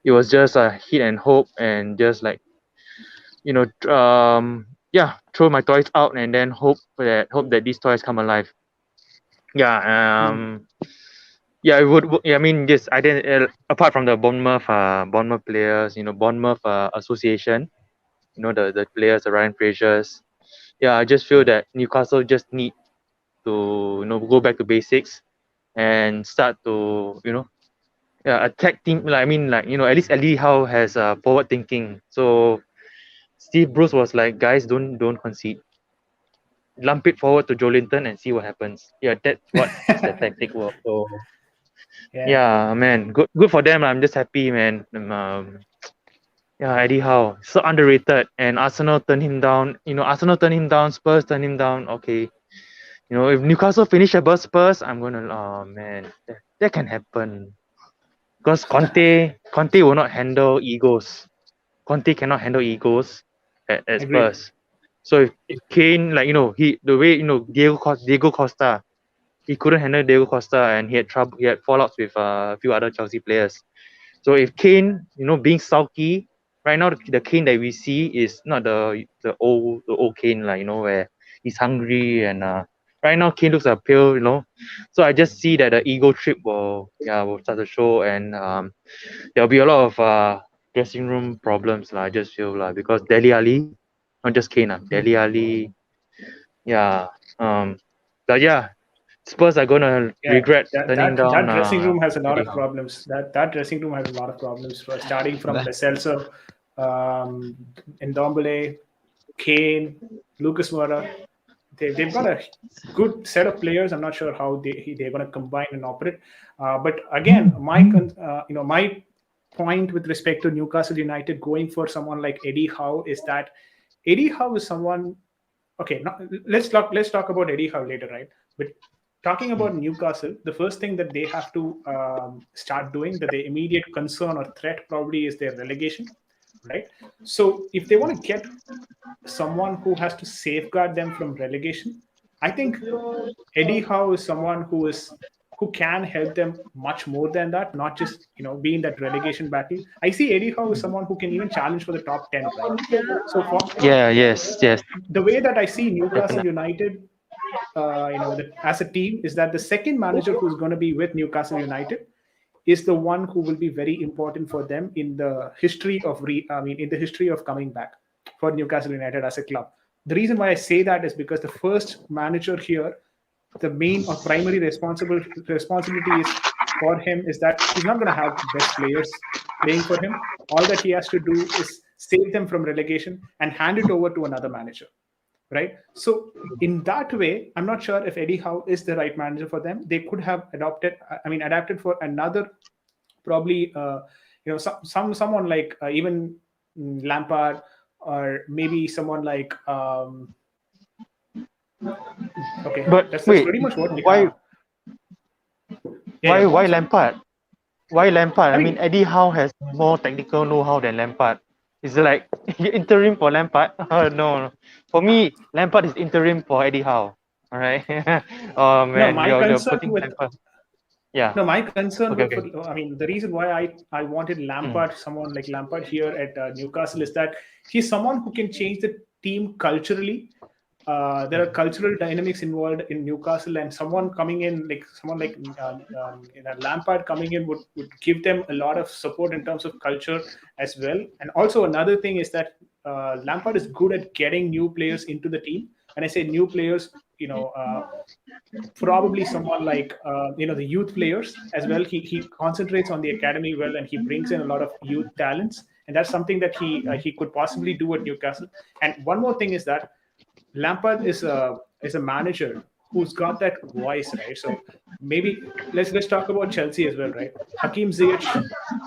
S5: it was just a hit and hope and just like yeah, throw my toys out and then hope that these toys come alive. Yeah,
S1: Hmm.
S5: yeah, it would. Yeah, I mean, yes, I didn't. Apart from the Bournemouth players, Bournemouth association, the players, the Ryan Frasers. Yeah, I just feel that Newcastle just need to go back to basics and start to yeah attack team. Like I mean, like at least Eddie Howe has forward thinking. So Steve Bruce was like, guys, don't concede, lump it forward to Jolinton and see what happens. Yeah, that's what is the tactic work. So
S1: Yeah.
S5: yeah, man, good for them. I'm just happy, man. Yeah, Eddie Howe so underrated, and Arsenal turned him down. Arsenal turned him down. Spurs turned him down. Okay, if Newcastle finish above Spurs, I'm gonna. Oh man, that can happen because Conte will not handle egos. Conte cannot handle egos at
S1: Agreed.
S5: Spurs. So if Kane, like he the way Diego Costa, he couldn't handle Diego Costa and he had trouble. He had fallouts with a few other Chelsea players. So if Kane, being sulky, right now the Kane that we see is not the old Kane, like where he's hungry and right now Kane looks a pale, So I just see that the ego trip will start to show and there'll be a lot of dressing room problems lah. I just feel like because Deli Ali, not just Kane,
S1: Hmm.
S5: Deli Ali, yeah, but yeah, Spurs are gonna
S1: Yeah,
S5: regret
S1: that
S5: turning
S1: that
S5: down
S1: that dressing room has a lot
S5: Eddie
S1: of
S5: Howe.
S1: problems. That dressing room has a lot of problems. Starting from
S3: That,
S1: Lo Celso. um, Ndombele, Kane, Lucas Moura. They've got a good set of players. I'm not sure how they're going to combine and operate. But again, my point with respect to Newcastle United going for someone like Eddie Howe is that Eddie Howe is someone. Okay, now, let's talk about Eddie Howe later, right? But talking about Newcastle, the first thing that they have to start doing, that the immediate concern or threat probably is their relegation, right? So if they want to get someone who has to safeguard them from relegation, I think Eddie Howe is someone who can help them much more than that, not just be in that relegation battle. I see Eddie Howe as someone who can even challenge for the top 10, right? So for
S5: Yeah, yes, yes,
S1: the way that I see Newcastle
S5: definitely.
S1: United, as a team, is that the second manager who's going to be with Newcastle United is the one who will be very important for them in the history of in the history of coming back for Newcastle United as a club. The reason why I say that is because the first manager here, the main or primary responsibility is for him is that he's not going to have best players playing for him. All that he has to do is save them from relegation and hand it over to another manager, right? So in that way, I'm not sure if Eddie Howe is the right manager for them. They could have adapted for another, probably someone like even Lampard, or maybe someone like okay,
S5: But
S1: that's
S5: wait,
S1: pretty much what we
S5: why
S1: have. Yeah, go
S5: why
S1: on, sorry.
S5: Lampard? Why Lampard?
S1: I
S5: I mean,
S1: mean,
S5: Eddie Howe has more technical know-how than Lampard. Is it like interim for Lampard? No, no. For me, Lampard is interim for Eddie Howe. All right. Oh
S1: no,
S5: man,
S1: my
S5: you're
S1: concern
S5: putting
S1: with
S5: Lampard. Yeah.
S1: No, my concern
S5: Okay.
S1: with,
S5: Okay.
S1: I mean, the reason why I wanted
S5: Mm.
S1: Lampard, someone like Lampard here at Newcastle, is that he's someone who can change the team culturally. There are cultural dynamics involved in Newcastle, and someone coming in, like someone like Lampard coming in, would give them a lot of support in terms of culture as well. And also another thing is that Lampard is good at getting new players into the team. And I say new players, probably someone like the youth players as well. He concentrates on the academy well, and he brings in a lot of youth talents, and that's something that he could possibly do at Newcastle. And one more thing is that Lampard is a manager who's got that voice, right? So maybe let's talk about Chelsea as well, right? Hakim Ziyech,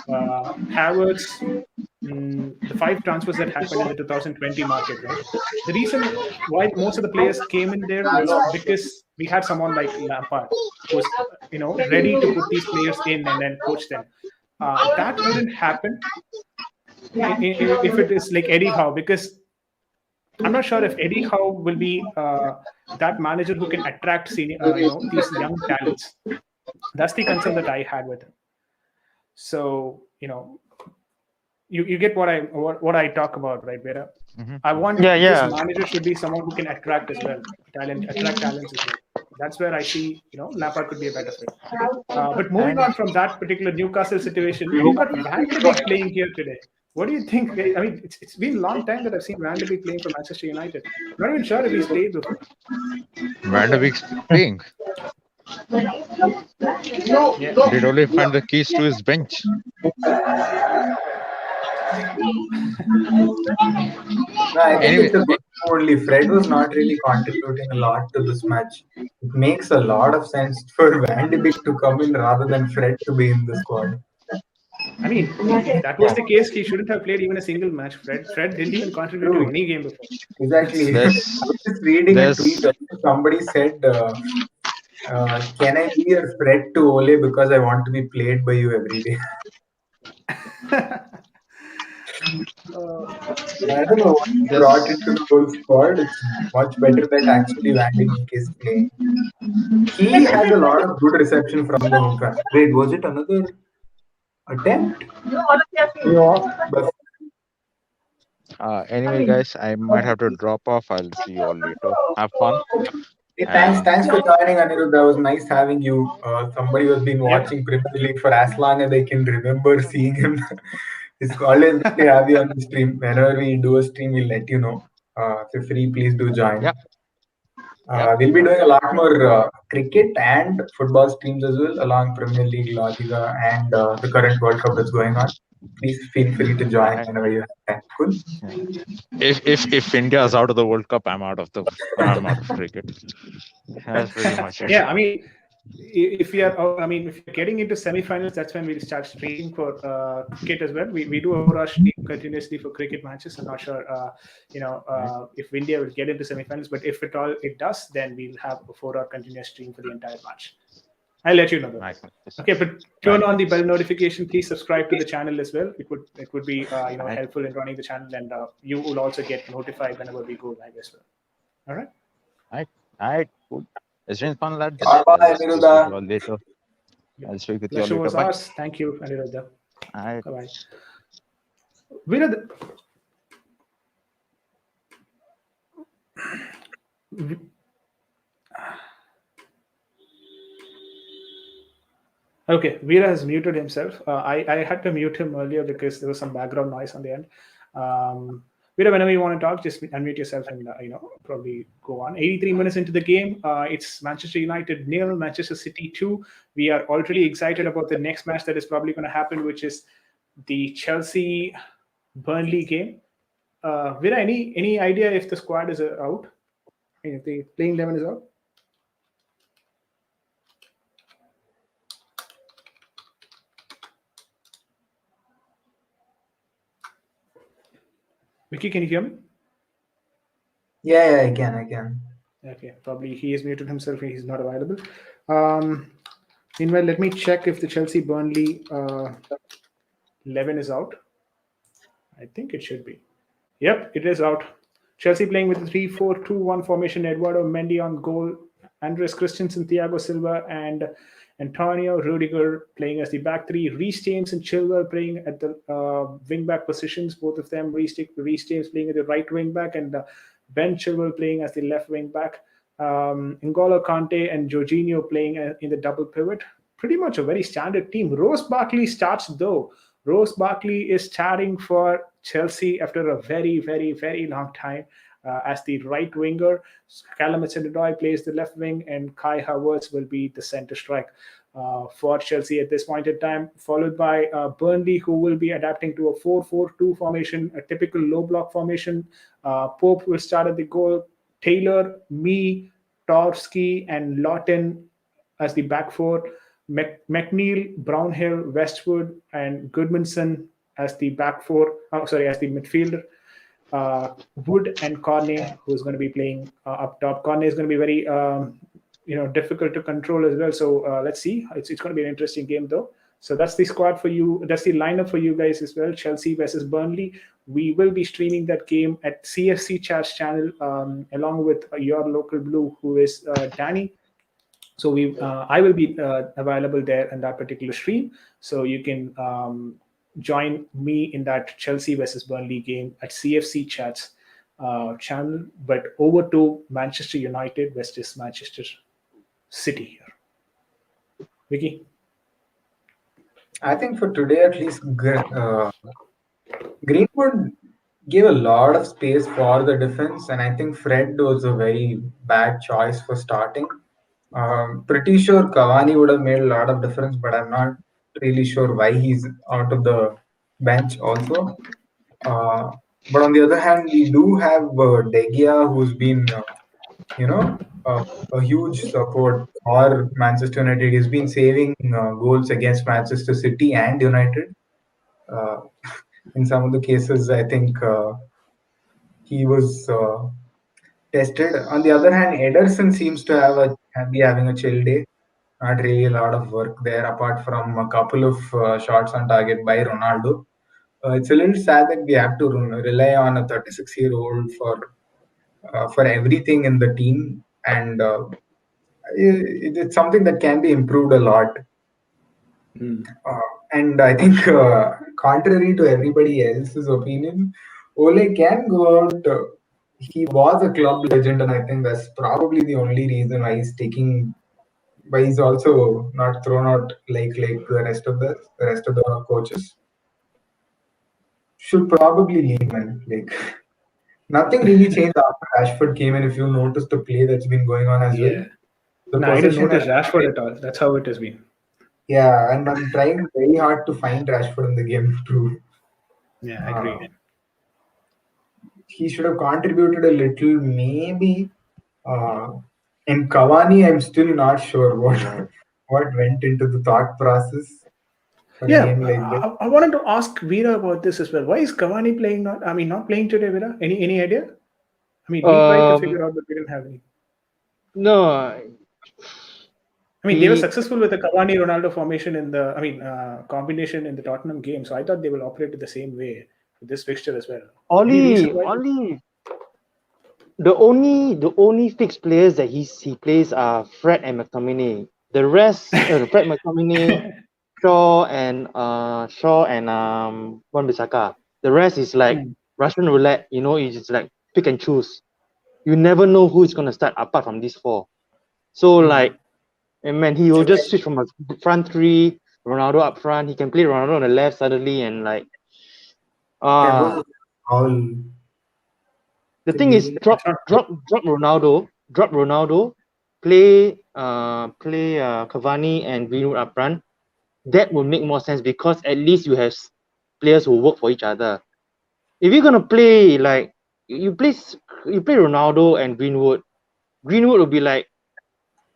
S1: Havertz, the five transfers that happened in the 2020 market, right? The reason why most of the players came in there was because we had someone like Lampard who was, ready to put these players in and then coach them. That wouldn't happen if it is like Eddie Howe, because I'm not sure if Eddie Howe will be that manager who can attract these young talents. That's the concern that I had with him. So you get what I talk about, right, Vera?
S3: Mhm.
S1: I want
S5: Yeah,
S1: this
S5: yeah.
S1: manager should be someone who can attract as well, attract talents as well. That's where I see Lampard could be a better fit. But moving
S3: And
S1: on from that particular Newcastle situation, we've got Van de Beek playing here today. What do you think? I mean, it's been a long time that I've seen Van de Beek playing for Manchester United. I'm not even sure if he's played before.
S3: Van de Beek's playing.
S1: Yeah.
S3: Did only find the keys to his bench.
S2: No, I think
S3: Anyway,
S2: it's a good move only. Fred was not really contributing a lot to this match. It makes a lot of sense for Van de Beek to come in rather than Fred to be in the squad.
S1: I mean, if that was the case, he shouldn't have played even a single match. Fred didn't even contribute to
S2: True.
S1: any game before.
S2: Exactly. I
S3: there's
S2: was just reading a tweet.
S3: there's
S2: Somebody said, "Can I be your Fred to Ole because I want to be played by you every day?" I don't know what he brought
S3: there's
S2: into the whole squad. It's much better that actually Van de Beek is playing. He has a lot of good reception from the home fans. Wait, was it another attempt? But
S3: anyway, guys, I might have to drop off. I'll see you all later. Have fun.
S2: hey,
S3: And
S2: thanks for joining, Anirudh. That was nice having you. Somebody who's been
S1: Yep.
S2: watching Premier League for as long as I can remember seeing him. It's always good to have you on the stream. Whenever we do a stream, we'll let you know. So free, please do join.
S3: Yep. Yep.
S2: We'll be doing a lot more cricket and football streams as well, along Premier League, La Liga, and the current World Cup that's going on. please feel free to join
S3: I,
S2: whenever you have time. Cool.
S3: yeah. If India is out of the World Cup, I'm out of cricket. That's pretty much it.
S1: Yeah, I mean, if we are, I mean, if you're getting into semifinals, that's when we'll start streaming for cricket as well. We do a 4 hour stream continuously for cricket matches. I'm not sure,
S3: Right.
S1: if India will get into semifinals, but if at all it does, then we'll have a 4 hour continuous stream for the entire match. I'll let you know though.
S3: Magnificent.
S1: Okay, but turn on the bell
S3: Magnificent.
S1: notification. Please subscribe to the channel as well. It would be
S3: Right.
S1: helpful in running the channel, and you will also get notified whenever we go live as well. All right.
S3: Right. Right. Good. It's been fun, lads.
S2: Bye bye,
S3: I'll speak with you
S2: Aniruddha.
S3: all later. I'll speak with you all
S1: Pleasure
S3: later.
S1: was
S3: Bye.
S1: ours. Thank you, Aniruddha.
S3: All right.
S1: Bye bye. Virad, okay, Veera has muted himself. I had to mute him earlier because there was some background noise on the end. Veera, whenever you want to talk, just unmute yourself and probably go on. 83 minutes into the game, it's Manchester United 0, Manchester City 2. We are already excited about the next match that is probably going to happen, which is the Chelsea Burnley game. Veera, any idea if the squad is out? I mean, if the playing 11 is out? Vicky, can you hear me?
S2: Yeah, I can.
S1: Okay, probably he has muted himself. He's not available. Meanwhile, let me check if the Chelsea Burnley 11 is out. I think it should be. Yep, it is out. Chelsea playing with the 3-4-2-1 formation. Eduardo Mendy on goal. Andres Christensen, Thiago Silva, and Antonio Rudiger playing as the back three. Reece James and Chilwell playing at the wing back positions. Both of them. Reece James playing at the right wing back, and Ben Chilwell playing as the left wing back. N'Golo Kante and Jorginho playing in the double pivot. Pretty much a very standard team. Ross Barkley starts though. Ross Barkley is starting for Chelsea after a very, very, very long time as the right winger. Callum Hudson-Odoi plays the left wing, and Kai Havertz will be the centre strike for Chelsea at this point in time, followed by Burnley, who will be adapting to a 4-4-2 formation, a typical low block formation. Pope will start at the goal. Taylor, Mee, Torski, and Lawton as the back four. McNeil, Brownhill, Westwood, and Goodmanson as the back four. As the midfielder. Wood and Cornet, who's going to be playing up top. Cornet is going to be very difficult to control as well. So let's see. It's going to be an interesting game though. So that's the squad for you. That's the lineup for you guys as well. Chelsea versus Burnley. We will be streaming that game at CFC Chat's channel along with your local blue, who is Danny. So I will be available there in that particular stream. So you can join me in that Chelsea versus Burnley game at CFC Chats channel. But over to Manchester United versus Manchester City here. Vicky?
S2: I think for today at least, Greenwood gave a lot of space for the defense, and I think Fred was a very bad choice for starting. Pretty sure Cavani would have made a lot of difference, but I'm not really sure why he's out of the bench also. But on the other hand, we do have De Gea, who's been, a huge support for Manchester United. He's been saving goals against Manchester City and United. In some of the cases, I think he was tested. On the other hand, Ederson seems to be having a chill day. Not really a lot of work there, apart from a couple of shots on target by Ronaldo. It's a little sad that we have to rely on a 36-year-old for everything in the team, and it's something that can be improved a lot. And I think, contrary to everybody else's opinion, Ole can go out. He was a club legend, and I think that's probably the only reason why he's also not thrown out like the rest of the coaches. Should probably leave, man. Like nothing really changed after Rashford came in. If you notice the play that's been going on as well,
S1: I didn't notice Rashford at all. That's how it has been.
S2: Yeah, and I'm trying very hard to find Rashford in the game too.
S1: Yeah, I
S2: Uh,
S1: agree.
S2: he should have contributed a little, maybe. Uh, in Cavani, I'm still not sure what what went into the thought process for a
S1: Yeah,
S2: game like this.
S1: I wanted to ask Veera about this as well. Why is Cavani playing not? I mean, not playing today, Veera? Any idea? I mean, we tried to
S6: Um,
S1: figure out, but we didn't have any.
S6: no,
S1: I mean, they were
S6: he
S1: successful with the Cavani Ronaldo formation in the, I mean, combination in the Tottenham game. So I thought they will operate it the same way with this fixture as well. Any reason why?
S6: only the only fixed players that he plays are Fred and McTominay. The rest, Fred, McTominay, Shaw and Wan Bissaka. The rest is like
S1: Hmm,
S6: Russian roulette. You just like pick and choose. You never know who is gonna start apart from these four. So
S1: hmm.
S6: like, and man, he will just switch from a front three, Ronaldo up front. He can play Ronaldo on the left suddenly, and like,
S2: There
S6: ah,
S2: was all
S6: the
S2: the
S6: thing is,
S2: game.
S6: drop
S1: It's not.
S6: drop drop Ronaldo, play Cavani and Greenwood up front. That would make more sense because at least you have players who work for each other. If you're gonna play like you play you play Ronaldo and Greenwood, Greenwood will be like,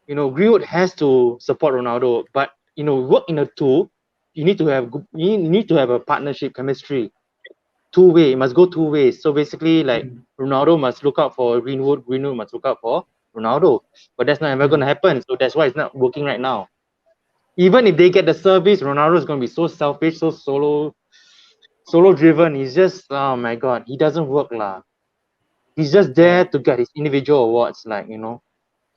S6: Greenwood has to support Ronaldo, but work in a two. You need to have a partnership chemistry, two way. It must go two ways. So basically, like
S1: Hmm,
S6: Ronaldo must look out for Greenwood, Greenwood must look out for Ronaldo. But that's not ever
S1: hmm.
S6: gonna happen. So that's why it's not working right now. Even if they get the service, Ronaldo is gonna be so selfish, so solo driven. He's just, oh my god, he doesn't work lah. He's just
S1: Yeah.
S6: there to get his individual awards. Like,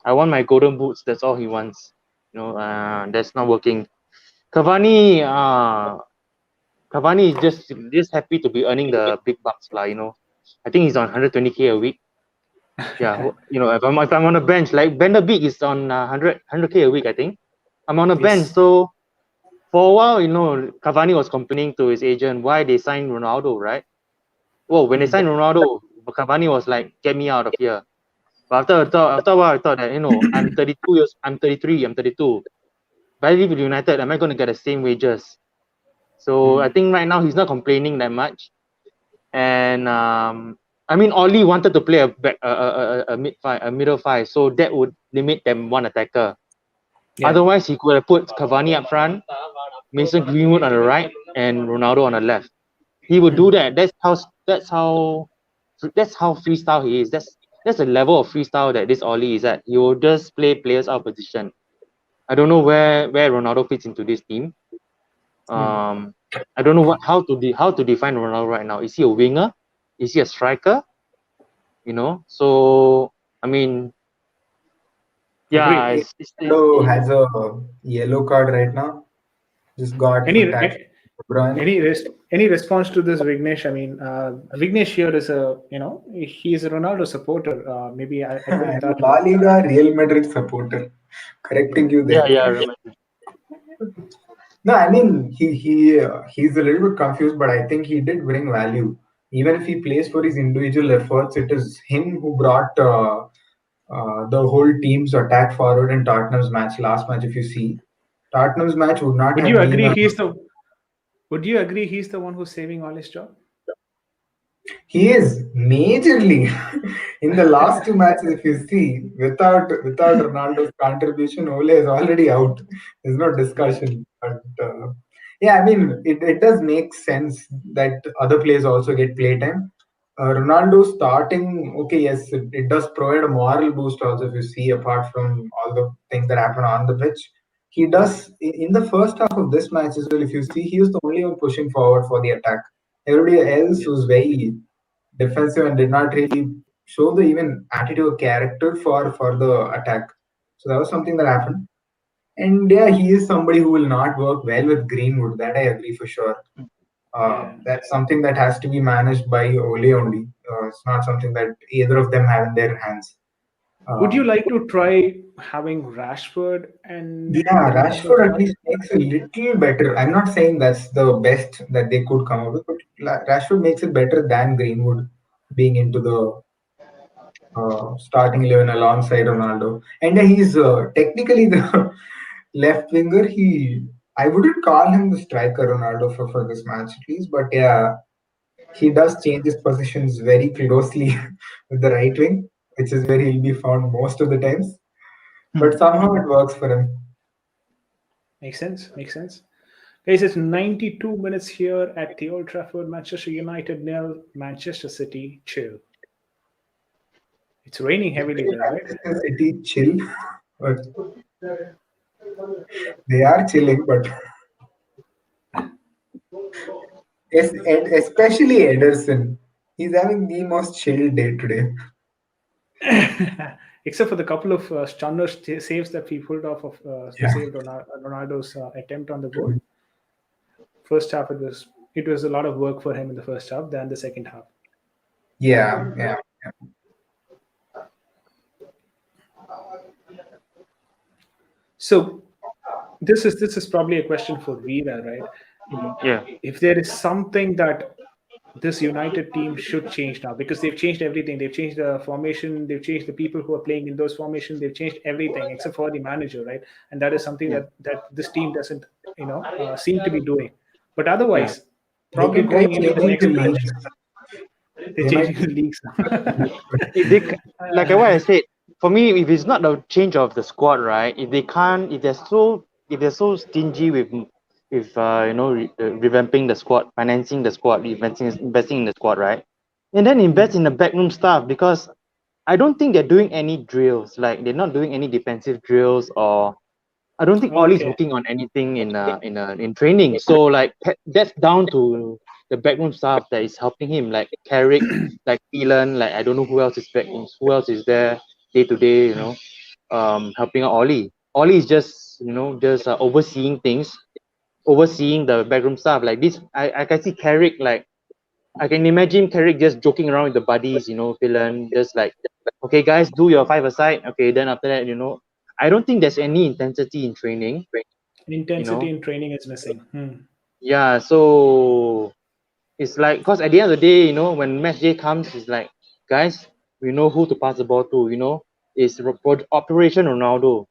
S6: I want my golden boots. That's all he wants. That's not working. Cavani, uh, Cavani is just happy to be earning the big bucks lah. I think he's on 120K a week. Yeah, if I'm on a bench, like Bender Beek is on 100K a week, I think. I'm on a bench,
S1: Yes.
S6: so for a while, Cavani was complaining to his agent why they signed Ronaldo, right? Well, when they
S1: Hmm,
S6: signed Ronaldo, Cavani was like, "Get me out of here." But after a while, I thought that I'm 32 years, I'm 33, I'm 32. If I leave with United, am I going to get the same wages? So I
S1: hmm.
S6: think right now he's not complaining that much. And I mean, Oli wanted to play a middle five, so that would limit them one attacker.
S1: Yeah.
S6: Otherwise, he could have put Cavani up front, Mason Greenwood on the right, and Ronaldo on the left. He would do
S1: Hmm.
S6: that. That's how freestyle he is. That's the level of freestyle that this Oli is at. He will just play players out of position. I don't know where Ronaldo fits into this team.
S1: Hmm.
S6: I don't know how to define Ronaldo right now. Is he a winger? Is he a striker? So I mean, yeah,
S1: Agreed.
S2: Ronaldo has a yellow card right now. Just got
S1: Any
S2: for tackling De Bruyne.
S1: any response to this, Vignesh? I mean, Vignesh here is he is a Ronaldo supporter. Maybe I couldn't
S2: I'm a
S1: touch,
S2: La
S1: but
S2: Liga Real Madrid supporter. Correcting you
S6: yeah,
S2: there.
S6: yeah. I remember.
S2: No, I mean he's a little bit confused, but I think he did bring value. Even if he plays for his individual efforts, it is him who brought the whole team's attack forward in Tottenham's match last match. If you see, Tottenham's match would not
S1: would you
S2: have been
S1: agree
S2: a.
S1: he's the one who's saving all his job?
S2: He is majorly in the last two matches. If you see, without Ronaldo's contribution, Ole is already out. There's no
S1: Yeah.
S2: discussion. But yeah, I mean, it does make sense that other players also get playtime. Ronaldo starting, okay, yes, it does provide a moral boost also. If you see, apart from all the things that happen on the pitch, he does in the first half of this match as well. If you see, he was the only one pushing forward for the attack. Everybody else
S1: Yeah.
S2: was very defensive and did not really show the even attitude or character for the attack. So that was something that happened. And yeah, he is somebody who will not work well with Greenwood. That I agree for sure.
S1: Yeah.
S2: That's something that has to be managed by Ole only. It's not something that either of them have in their hands.
S1: Would
S2: Uh,
S1: you like to try having Rashford and
S2: yeah,
S1: Ronaldo
S2: Rashford at
S1: start?
S2: least makes a little better. I'm not saying that's the best that they could come up with, but Rashford makes it better than Greenwood being into the starting 11 alongside Ronaldo. And he's technically the left winger. I wouldn't call him the striker Ronaldo for this match at least, but yeah, he does change his positions very closely with the right wing, which is where he'll be found most of the times. But somehow it works for him.
S1: Makes sense. Makes sense. Guys, it's 92 minutes here at the Old Trafford. Manchester United nil, Manchester City chill. It's raining heavily there, right?
S2: Manchester City chill, but they are chilling. But especially Ederson, he's having the most chill day today.
S1: Except for the couple of stunner saves that he pulled off of
S2: Yeah.
S1: saved Ronaldo's attempt on the goal. First half, it was a lot of work for him in the first half than the second half.
S2: Yeah.
S1: So this is probably a question for Veera, right?
S6: Yeah.
S1: If there is something that this United team should change now, because they've changed everything. They've changed the formation. They've changed the people who are playing in those formations. They've changed everything except for the manager, right? And that is something
S6: Yeah.
S1: that this team doesn't, seem to be doing. But otherwise,
S2: They
S1: probably
S2: can try
S1: going into the
S2: changing
S1: next
S2: the
S1: match,
S2: leagues.
S1: they're
S2: They might
S1: changing the leagues.
S6: If they like what I said, for me, if it's not a change of the squad, right? If they're so stingy with revamping the squad, financing the squad, investing in the squad, right? And then invest in the backroom staff, because I don't think they're doing any drills. Like they're not doing any defensive drills, or I don't think Ollie's
S1: Okay.
S6: working on anything in training. So like that's down to the backroom staff that is helping him, like Carrick, like Phelan, like I don't know who else is there day to day, helping out Ollie. Ollie is just overseeing things, overseeing the backroom staff. Like this, I can see Carrick, like I can imagine Carrick just joking around with the buddies, Phelan, just like, okay guys, do your five aside. Okay, then after that, I don't think there's any intensity in training.
S1: Intensity in training is missing.
S6: Yeah, so it's like, because at the end of the day, when match day comes, it's like, guys, we know who to pass the ball to. It's Operation Ronaldo.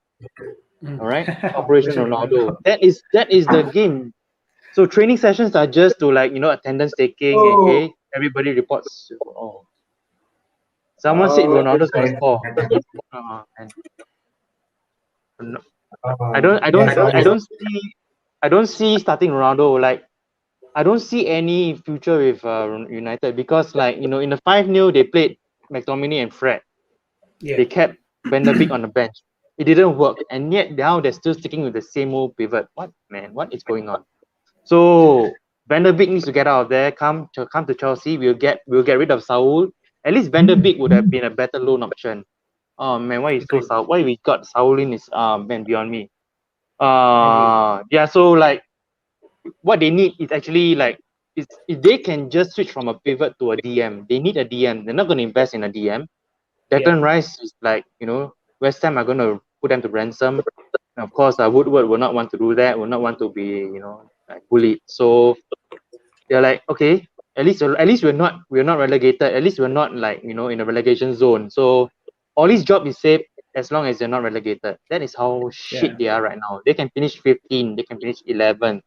S6: All right, Operation Ronaldo. That is the game. So training sessions are just to, like, attendance taking. Okay, everybody reports. Oh, someone said Ronaldo's gonna score. And I don't see starting Ronaldo. Like, I don't see any future with United, because, like, in the 5-0 they played McTominay and Fred.
S1: Yeah.
S6: They kept Van der Beek on the bench. It didn't work, and yet now they're still sticking with the same old pivot. What is going on? So Van der Beek needs to get out of there. Come to Chelsea. We'll get rid of Saul. At least Van der Beek would have been a better loan option. Oh man, why is so Saul? Why we got Saul in is man beyond me. Yeah. So, like, what they need is actually, like, if they can just switch from a pivot to a DM. They need a DM. They're not going to invest in a DM. Declan Rice is like, West Ham are going to put them to ransom. And of course, Woodward will not want to do that. Will not want to be, like, bullied. So they're like, okay, at least we're not relegated. At least we're not, like, in a relegation zone. So Ollie's job is safe as long as they're not relegated. That is how shit they are right now. They can finish 15. They can finish 11,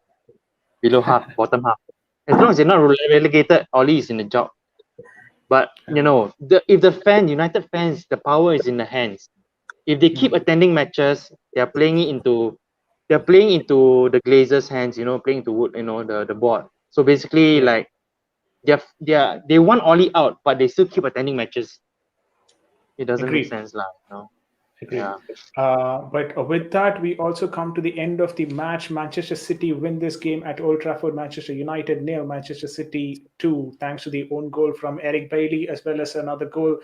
S6: below half, bottom half. As long as they're not relegated, Ollie is in the job. But if the United fans, the power is in the hands. If they keep attending matches, they're playing into the Glazers' hands. Playing into Wood, the board. So basically, like, they want Ollie out, but they still keep attending matches. It doesn't make sense, lah.
S1: Agreed.
S6: Yeah.
S1: But with that, we also come to the end of the match. Manchester City win this game at Old Trafford. Manchester United nil, Manchester City 2, thanks to the own goal from Eric Bailly, as well as another goal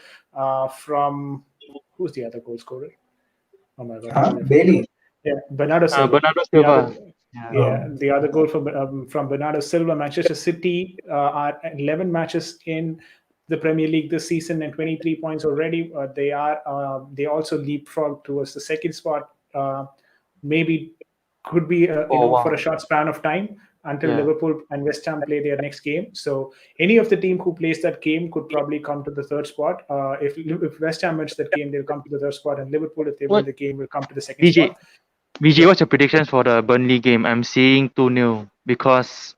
S1: from, who's the other goal scorer? Oh my God.
S2: Bailey.
S1: Yeah, Bernardo Silva.
S6: Bernardo Silva.
S1: The other goal from Bernardo Silva. Manchester City are 11 matches in the Premier League this season and 23 points already. They also leapfrog towards the second spot. Maybe could be for a short span of time until Liverpool and West Ham play their next game. So any of the team who plays that game could probably come to the third spot. If West Ham wins that game, they'll come to the third spot, and Liverpool, if they win the game, will come to the second spot.
S5: VJ, what's your predictions for the Burnley game? I'm seeing 2-0 because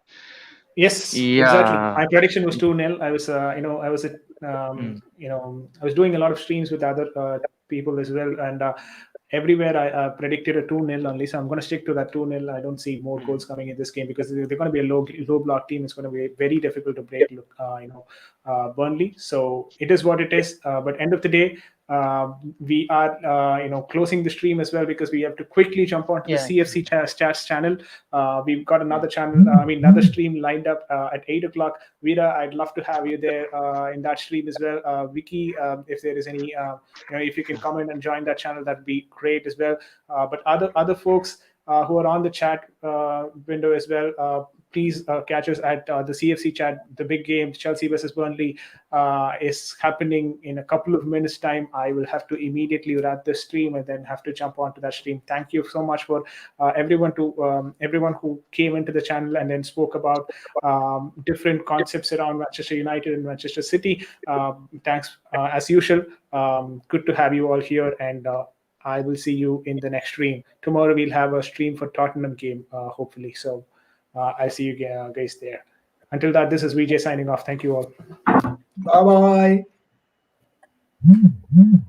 S1: Yes, exactly.
S5: yeah.
S1: My prediction was 2-0. I was,
S5: Mm.
S1: I was doing a lot of streams with other people as well, and everywhere I predicted a 2-0 only. So I'm going to stick to that 2-0. I don't see more goals coming in this game because they're going to be a low block team. It's going to be very difficult to break, Burnley. So it is what it is. But end of the day, we are closing the stream as well because we have to quickly jump onto the
S6: Yeah.
S1: CFC Chats channel. We've got another channel, another stream lined up at 8 o'clock. Vida, I'd love to have you there in that stream as well. Vicky, if there is any, if you can come in and join that channel, that'd be great as well. But other folks who are on the chat window as well, please catch us at the CFC chat. The big game, Chelsea versus Burnley, is happening in a couple of minutes' time. I will have to immediately wrap the stream and then have to jump onto that stream. Thank you so much for everyone who came into the channel and then spoke about different concepts around Manchester United and Manchester City. Thanks as usual. Good to have you all here, and I will see you in the next stream. Tomorrow we'll have a stream for Tottenham game, hopefully. So I'll see you guys there. Until that, this is VJ signing off. Thank you all.
S2: Bye bye.